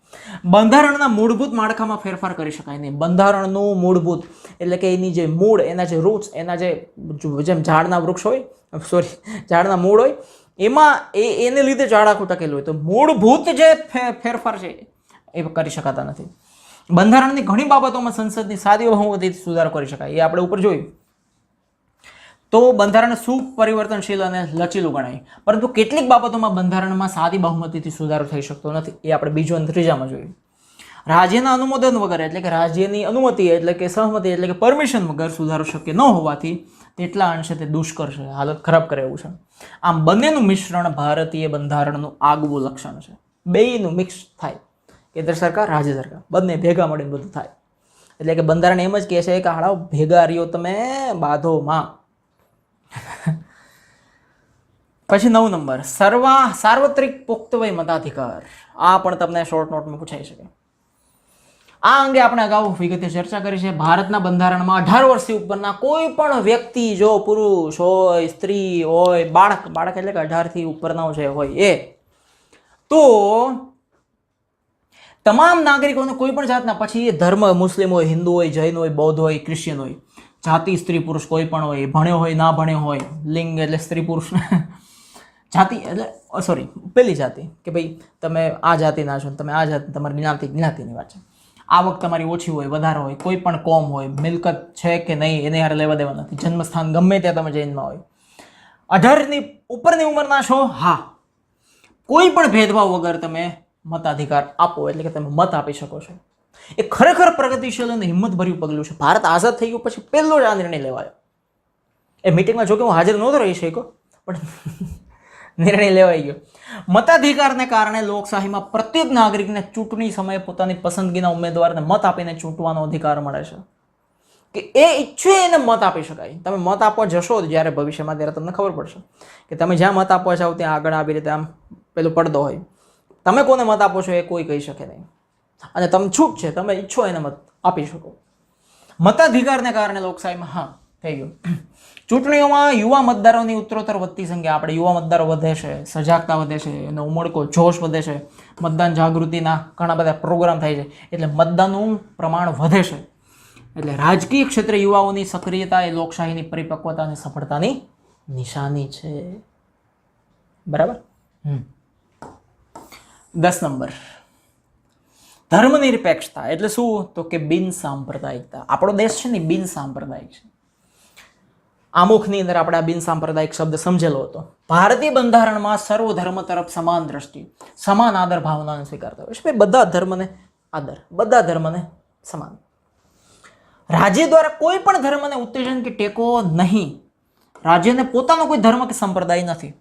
[SPEAKER 1] બંધારણના મૂળભૂત માળખામાં ફેરફાર કરી શકાય નહીં. બંધારણનું મૂળભૂત એટલે કે એની જે મૂળ, એના જે રૂટ્સ, એના જેમ ઝાડના વૃક્ષ હોય, ઝાડના મૂળ હોય, એમાં એને લીધે ઝાડ આખું ટકેલું હોય, તો મૂળભૂત જે ફેરફાર છે એ કરી શકાતા નથી. બંધારણની ઘણી બાબતોમાં સંસદની સાદી બહુમતીથી સુધારો કરી શકાય, એ આપણે ઉપર જોયું. તો બંધારણ સુપરિવર્તનશીલ અને લચીલું ગણાય, પરંતુ કેટલીક બાબતોમાં બંધારણમાં સાદી બહુમતીથી સુધારો થઈ શકતો નથી, એ આપણે બીજો અને ત્રીજામાં જોયું. રાજ્યના અનુમોદન વગર એટલે કે રાજ્યની અનુમતિ એટલે કે સહમતિ એટલે કે પરમિશન વગર સુધારો શક્ય ન હોવાથી તેટલા અંશે તે દુષ્કર છે, હાલત ખરાબ કરે એવું છે. આમ બંનેનું મિશ્રણ ભારતીય બંધારણનું આગવું લક્ષણ છે. બેયનું મિક્સ થાય, કેન્દ્ર સરકાર, રાજ્ય સરકાર બંને ભેગા મળીને બધું થાય. એટલે કે બંધારણ એમ જ કહે છે કે હાળાઓ ભેગા રહ્યો તમે બાધોમાં. પછી 9 નંબર સાર્વત્રિક પુખ્ત વય મતાધિકાર. આ પણ તમને શોર્ટ નોટમાં પૂછાઈ શકે. આ અંગે આપણે અગાઉ વિગતે ચર્ચા કરી છે. ભારતના બંધારણમાં 18 વર્ષથી ઉપરના કોઈ પણ વ્યક્તિ, જો પુરુષ હોય, સ્ત્રી હોય, બાળક એટલે કે 18 થી ઉપરના જે હોય એ, તો તમામ નાગરિકોને કોઈ પણ જાતના, પછી એ ધર્મ મુસ્લિમ હોય, હિન્દુ હોય, જૈન હોય, બૌદ્ધ હોય, ક્રિશ્ચિયન હોય, જાતિ સ્ત્રી પુરુષ કોઈ પણ હોય, ભણ્યો હોય ના ભણ્યો હોય, લિંગ એટલે સ્ત્રી પુરુષ, જાતિ એટલે સોરી પેલી જાતિ કે ભાઈ તમે આ જાતિના છો, તમે આ જાતિ, તમારી જ્ઞાતિની વાત છે. આવક તમારી ઓછી હોય, વધારે હોય, કોઈ પણ કોમ હોય, મિલકત છે કે નહીં એને યાર લેવા દેવા નથી, જન્મસ્થાન ગમે ત્યાં તમે જૈનમાં હોય, 18ની ઉપરની ઉંમરના છો, હા, કોઈ પણ ભેદભાવ વગર તમે મતાધિકાર આપો, એટલે કે તમે મત આપી શકો છો. એ ખરેખર પ્રગતિશીલ અને હિંમતભર્યું પગલું છે. ભારત આઝાદ થઈ ગયું પછી પહેલો જ આ નિર્ણય લેવાયો. એ મિટિંગમાં જો કે હું હાજર નહોતો રહી શક્યો, પણ નિર્ણય લેવાઈ ગયો. મતાધિકારને કારણે લોકશાહીમાં પ્રત્યેક નાગરિકને ચૂંટણી સમયે પોતાની પસંદગીના ઉમેદવારને મત આપીને ચૂંટવાનો અધિકાર મળે છે. કે એ ઈચ્છે એને મત આપી શકાય. તમે મત આપવા જશો જ્યારે ભવિષ્યમાં, ત્યારે તમને ખબર પડશે કે તમે જ્યાં મત આપવા જાઓ ત્યાં આગળ આવી રીતે આમ પેલો પડદો હોય, તમે કોને મત આપો છો એ કોઈ કહી શકે નહીં, અને તમે છૂટ છે, તમે ઈચ્છો એને મત આપી શકો. મતાધિકારને કારણે લોકશાહીમાં હા થઈ ગયું. ચૂંટણીઓમાં યુવા મતદારોની ઉત્તરોત્તર વધતી સંખ્યા, આપણે યુવા મતદારો વધે છે, સજાગતા વધે છે, એનો ઉમળકો જોશ વધે છે, મતદાન જાગૃતિના ઘણા બધા પ્રોગ્રામ થાય છે, એટલે મતદાનનું પ્રમાણ વધે છે. એટલે રાજકીય ક્ષેત્રે યુવાઓની સક્રિયતા એ લોકશાહીની પરિપક્વતા અને સફળતાની નિશાની છે. બરાબર. 10 નંબર ધર્મનિરપેક્ષતા એટલે શું? તો કે બિન સાંપ્રદાયિકતા. આપણો દેશ છે ને બિન સાંપ્રદાયિક છે. આમુખની અંદર આપણે આ બિન સાંપ્રદાયિક શબ્દ સમજેલો હતો. ભારતીય બંધારણમાં સર્વ ધર્મ તરફ સમાન દ્રષ્ટિ, સમાન આદર ભાવનાને સ્વીકારતા હોય છે. બધા ધર્મને આદર, બધા ધર્મને સમાન. રાજ્ય દ્વારા કોઈ પણ ધર્મને ઉત્તેજન કે ટેકો નહીં. રાજ્યને પોતાનો કોઈ ધર્મ કે સંપ્રદાય નથી.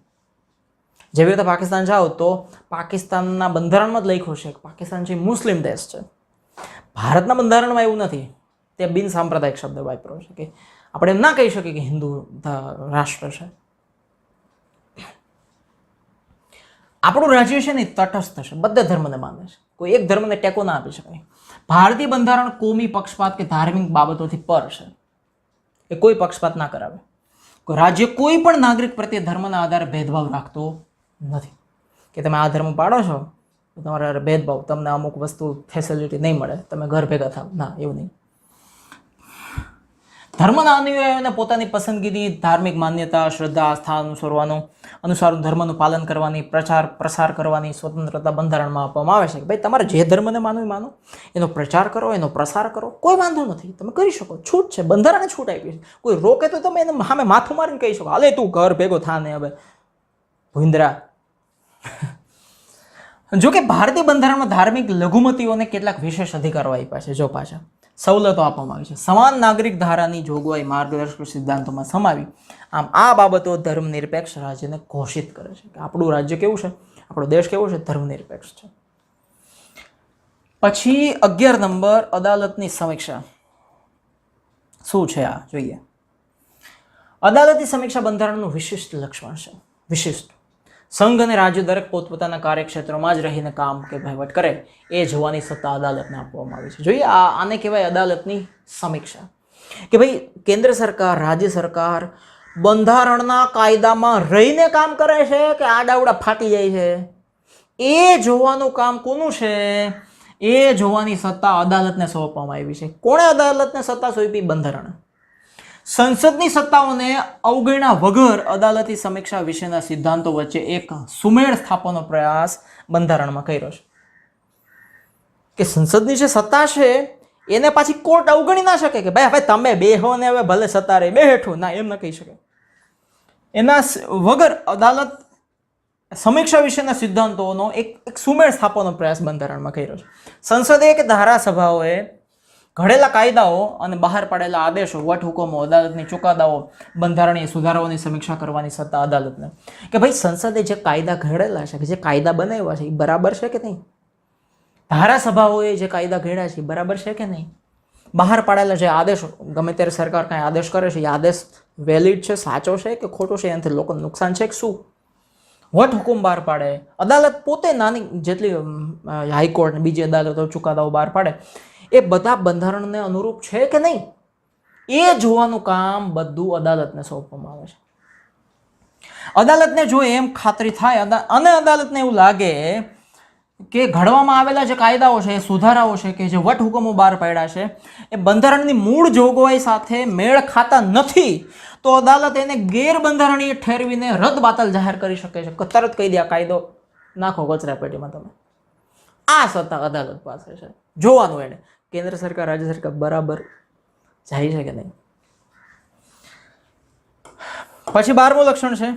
[SPEAKER 1] જેવી રીતે પાકિસ્તાન જાઓ તો પાકિસ્તાનના બંધારણમાં જ લખ્યું છે કે પાકિસ્તાન છે મુસ્લિમ દેશ છે. ભારતના બંધારણમાં એવું નથી. તે બિન સાંપ્રદાયિક શબ્દ વાપર્યો છે કે આપણે એમ ના કહી શકીએ કે હિન્દુ રાષ્ટ્ર છે. આપણું રાજ્ય છે ને તટસ્થ છે, બધા ધર્મને માને છે, કોઈ એક ધર્મને ટેકો ના આપી શકાય. ભારતીય બંધારણ કોમી પક્ષપાત કે ધાર્મિક બાબતોથી પર છે. એ કોઈ પક્ષપાત ના કરાવે. રાજ્ય કોઈ પણ નાગરિક પ્રત્યે ધર્મના આધારે ભેદભાવ રાખતો નથી કે તમે આ ધર્મ પાડો છો તો તમારા ભેદભાવ, તમને અમુક વસ્તુ ફેસિલિટી નહીં મળે, તમે ઘર ભેગા થાવ, ના, એવું નહીં. ધર્મના અનુયાયીઓને પોતાની પસંદગીની ધાર્મિક માન્યતા, શ્રદ્ધા, આસ્થા અનુસાર ધર્મનું પાલન કરવાની, પ્રસાર કરવાની સ્વતંત્રતા બંધારણમાં આપવામાં આવે છે કે ભાઈ તમારે જે ધર્મને માનવું માનો, એનો પ્રચાર કરો, એનો પ્રસાર કરો, કોઈ વાંધો નથી, તમે કરી શકો, છૂટ છે, બંધારણે છૂટ આપી છે. કોઈ રોકે તો તમે એને સામે માથું મારીને કહી શકો, હાલે તું ઘર ભેગો થા ને હવે ભૂંદરા. જોકે ભારતીય બંધારણમાં ધાર્મિક લઘુમતીઓને કેટલાક વિશેષ અધિકારો આપ્યા છે. જો પાછા સવલતો આપવામાં આવી છે. સમાન નાગરિક ધારાની જોગવાઈ માર્ગદર્શક સિદ્ધાંતોમાં સમાવી. આમ આ બાબતો ધર્મનિરપેક્ષ રાજ્યને ઘોષિત કરે છે કે આપણું રાજ્ય કેવું છે, આપણો દેશ કેવો છે, ધર્મનિરપેક્ષ છે. પછી 11 નંબર અદાલતની સમીક્ષા. શું છે આ જોઈએ. અદાલતની સમીક્ષા બંધારણનું વિશિષ્ટ લક્ષણ છે. વિશિષ્ટ સંઘ અને રાજ્ય દરેક પોતપોતાના કાર્યક્ષેત્રોમાં જ રહીને કામ કે વહીવટ કરે એ જોવાની સત્તા અદાલતને આપવામાં આવી છે. જોઈએ આને કહેવાય અદાલતની સમીક્ષા. કે ભાઈ કેન્દ્ર સરકાર, રાજ્ય સરકાર બંધારણના કાયદામાં રહીને કામ કરે છે કે આડાવડા ફાટી જાય છે, એ જોવાનું કામ કોનું છે? એ જોવાની સત્તા અદાલતને સોંપવામાં આવી છે. કોણે અદાલતને સત્તા સોંપી? બંધારણ. સંસદની સત્તાઓને અવગણ્યા વગર અદાલતી સમીક્ષા વિશેના સિદ્ધાંતો વચ્ચે એક સુમેળ સ્થાપવાનો પ્રયાસ બંધારણમાં કર્યો છે. કે સંસદની જે સત્તા છે એને પાછી કોર્ટ અવગણી ના શકે કે ભાઈ હવે તમે બેહો ને હવે ભલે સત્તા રહે, બેઠું ના, એમ ન કહી શકે. એના વગર અદાલત સમીક્ષા વિશેના સિદ્ધાંતોનો એક સુમેળ સ્થાપવાનો પ્રયાસ બંધારણમાં કર્યો છે. સંસદે કે ધારાસભાઓએ ઘડેલા કાયદાઓ અને બહાર પાડેલા આદેશો, વટહુકમો, અદાલતની ચુકાદાઓ, બંધારણીય સુધારાઓની સમીક્ષા કરવાની સત્તા અદાલતને. કે ભાઈ સંસદે જે કાયદા ઘડેલા છે, જે કાયદા બનાવ્યા છે એ બરાબર છે કે નહીં? ધારાસભાઓએ જે કાયદા ઘડ્યા છે એ બરાબર છે કે નહીં? બહાર પાડેલા જે આદેશો, ગમે ત્યારે સરકાર કાંઈ આદેશ કરે છે, એ આદેશ વેલિડ છે, સાચો છે કે ખોટો છે, એનાથી લોકોને નુકસાન છે કે શું? વટહુકમ બહાર પાડે, અદાલત પોતે નાની જેટલી હાઈકોર્ટ ને બીજી અદાલતો ચુકાદાઓ બહાર પાડે, એ બધા બંધારણને અનુરૂપ છે કે નહીં, એ જોવાનું કામ બધું અદાલતને સોંપવામાં આવે છે. અદાલતને જો એમ ખાતરી થાય અને અદાલતને એવું લાગે કે ઘડવામાં આવેલા જે કાયદાઓ છે, સુધારાઓ છે કે જે વટહુકમો બહાર પાડ્યા છે એ બંધારણની મૂળ જોગવાઈ સાથે મેળ ખાતા નથી, તો અદાલત એને ગેરબંધારણીય ઠેરવીને રદ બાતલ જાહેર કરી શકે છે. તરત કહી દે આ કાયદો નાખો કચરા પેટીમાં તમે. આ સત્તા અદાલત પાસે છે. જોવાનું એને કેન્દ્ર સરકાર, રાજ્ય સરકાર બરાબર જાય છે કે નહીં. પછી 12મું લક્ષણ છે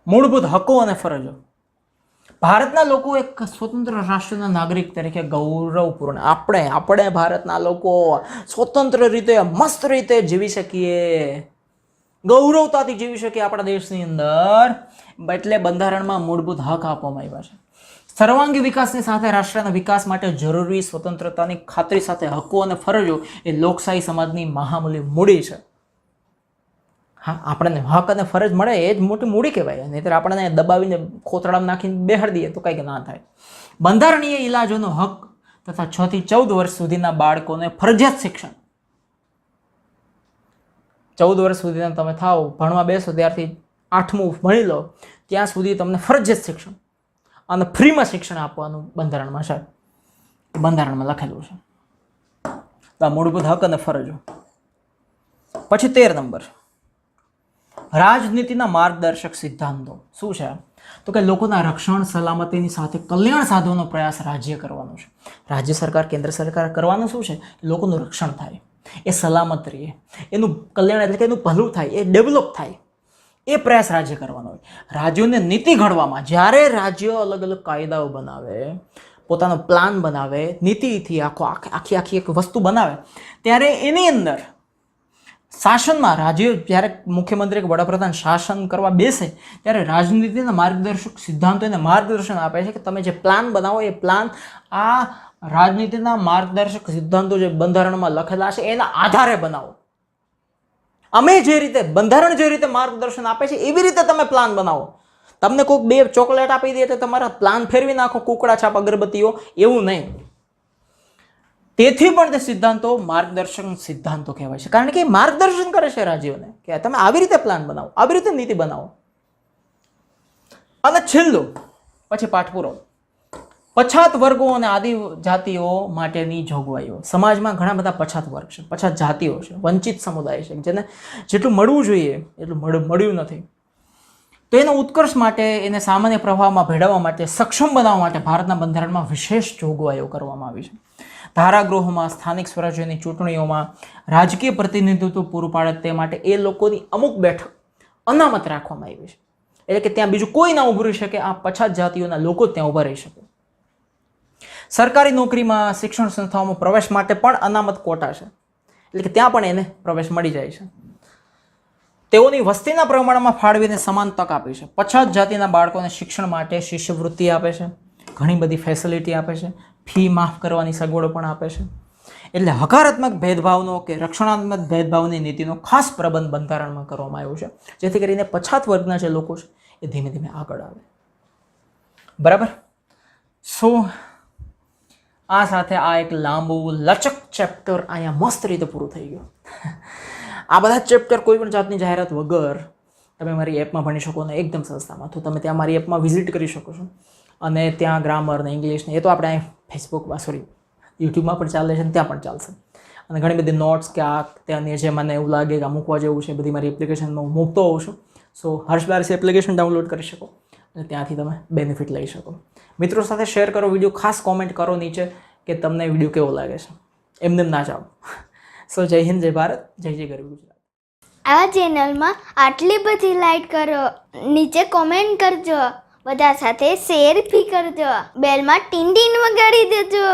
[SPEAKER 1] મૂળભૂત હકો અને ફરજો. ભારતના લોકો એક સ્વતંત્ર રાષ્ટ્રના નાગરિક તરીકે ગૌરવપૂર્ણ, આપણે ભારતના લોકો સ્વતંત્ર રીતે મસ્ત રીતે જીવી શકીએ, ગૌરવતાથી જીવી શકીએ આપણા દેશની અંદર, એટલે બંધારણમાં મૂળભૂત હક આપવામાં આવ્યા છે. સર્વાંગી વિકાસની સાથે રાષ્ટ્રના વિકાસ માટે જરૂરી સ્વતંત્રતાની ખાતરી સાથે હકો અને ફરજો એ લોકશાહી સમાજની મહામૂલ્ય મૂડી છે. હા, આપણને હક અને ફરજ મળે એ જ મોટી મૂડી કહેવાય, નહીંતર આપણને દબાવીને ખોતરામાં નાખીને બેહાડી દઈએ તો કંઈક ના થાય. બંધારણીય ઇલાજોનો હક તથા 6 થી 14 વર્ષ સુધીના બાળકોને ફરજિયાત શિક્ષણ. 14 વર્ષ સુધીના તમે થાવ, ભણવા બેસો ત્યારથી 8મું ભણી લો ત્યાં સુધી તમને ફરજિયાત શિક્ષણ અને ફ્રીમાં શિક્ષણ આપવાનું બંધારણમાં છે, બંધારણમાં લખેલું છે. તો આ મૂળભૂત હક અને ફરજો. પછી 13 નંબર રાજનીતિના માર્ગદર્શક સિદ્ધાંતો. શું છે? તો કે લોકોના રક્ષણ સલામતીની સાથે કલ્યાણ સાધવાનો પ્રયાસ રાજ્ય કરવાનો છે. રાજ્ય સરકાર, કેન્દ્ર સરકાર કરવાનું શું છે? લોકોનું રક્ષણ થાય, એ સલામત રહે, એનું કલ્યાણ એટલે કે એનું ભલું થાય, એ ડેવલપ થાય, એ પ્રયાસ રાજ્ય કરવાનો હોય. રાજ્યોને નીતિ ઘડવામાં જ્યારે રાજ્ય અલગ અલગ કાયદાઓ બનાવે, પોતાનો પ્લાન બનાવે, નીતિથી આખી એક વસ્તુ બનાવે, ત્યારે એની અંદર શાસનમાં રાજ્ય જ્યારે મુખ્યમંત્રી કે વડાપ્રધાન શાસન કરવા બેસે ત્યારે રાજનીતિના માર્ગદર્શક સિદ્ધાંતો એને માર્ગદર્શન આપે છે કે તમે જે પ્લાન બનાવો એ પ્લાન આ રાજનીતિના માર્ગદર્શક સિદ્ધાંતો જે બંધારણમાં લખેલા છે એના આધારે બનાવો. અમે જે રીતે બંધારણ જે રીતે માર્ગદર્શન આપે છે એવી રીતે તમે પ્લાન બનાવો. તમને કોઈક 2 ચોકલેટ આપી દે તો તમારા પ્લાન ફેરવી નાખો, કુકડા છાપ અગરબત્તીઓ, એવું નહીં. તેથી પણ તે સિદ્ધાંતો માર્ગદર્શક સિદ્ધાંતો કહેવાય છે, કારણ કે એ માર્ગદર્શન કરે છે રાજ્યોને કે તમે આવી રીતે પ્લાન બનાવો, આવી રીતે નીતિ બનાવો. અને છેલ્લું પછી પાઠ પૂરો, પછાત વર્ગો અને આદિજાતિઓ માટેની જોગવાઈઓ. સમાજમાં ઘણા બધા પછાત વર્ગ છે, પછાત જાતિઓ છે, વંચિત સમુદાય છે, જેને જેટલું મળવું જોઈએ એટલું મળ્યું નથી. તો એના ઉત્કર્ષ માટે, એને સામાન્ય પ્રવાહમાં ભેળવવા માટે, સક્ષમ બનાવવા માટે ભારતના બંધારણમાં વિશેષ જોગવાઈઓ કરવામાં આવી છે. ધારાગૃહોમાં, સ્થાનિક સ્વરાજ્યની ચૂંટણીઓમાં રાજકીય પ્રતિનિધિત્વ પૂરું પાડે તે માટે એ લોકોની અમુક બેઠક અનામત રાખવામાં આવી છે, એટલે કે ત્યાં બીજું કોઈ ના ઊભું રહી શકે, આ પછાત જાતિઓના લોકો ત્યાં ઊભા રહી શકે. સરકારી નોકરીમાં, શિક્ષણ સંસ્થાઓમાં પ્રવેશ માટે પણ અનામત કોટા છે, એટલે કે ત્યાં પણ એને પ્રવેશ મળી જાય છે. તેઓની વસ્તીના પ્રમાણમાં ફાળવીને સમાન તક આપી છે. પછાત જાતિના બાળકોને શિક્ષણ માટે શિષ્યવૃત્તિ આપે છે, ઘણી બધી ફેસિલિટી આપે છે, ફી માફ કરવાની સગવડો પણ આપે છે. એટલે હકારાત્મક ભેદભાવનો કે રક્ષણાત્મક ભેદભાવની નીતિનો ખાસ પ્રબંધ બંધારણમાં કરવામાં આવ્યો છે, જેથી કરીને પછાત વર્ગના જે લોકો છે એ ધીમે ધીમે આગળ આવે. બરાબર. સો આ સાથે આ એક લાંબુ લચક ચેપ્ટર અહીંયા મસ્ત રીતે પૂરું થઈ ગયું. આ બધા ચેપ્ટર કોઈ પણ જાતની જાહેરાત વગર તમે મારી એપમાં ભણી શકો ને એકદમ સસ્તામાં. તો તમે ત્યાં મારી એપમાં વિઝિટ કરી શકો છો અને ત્યાં ગ્રામર ને ઇંગ્લિશ ને એ તો આપણે અહીં ફેસબુકમાં યુટ્યુબમાં પણ ચાલે છે ને ત્યાં પણ ચાલશે. અને ઘણી બધી નોટ્સ કે આ ત્યાંની જે મને એવું લાગે કે આ મૂકવા જેવું છે બધી મારી એપ્લિકેશનમાં હું મૂકતો હોઉં છું. સો હર્ષ બારસી એપ્લિકેશન ડાઉનલોડ કરી શકો અને ત્યાંથી તમે બેનિફિટ લઈ શકો. મિત્રો સાથે શેર કરો વિડીયો, ખાસ કોમેન્ટ કરો નીચે કે તમને વિડીયો કેવો લાગે છે. એમને ના જાઓ. સો જય હિન્દ, જય ભારત, જય જય ગરવી ગુજરાત.
[SPEAKER 2] આ ચેનલમાં આટલી બધી લાઈક કરો, નીચે કોમેન્ટ કરજો, બધા સાથે શેર બી કરજો, બેલમાં ટીન ટીન વગાડી દેજો.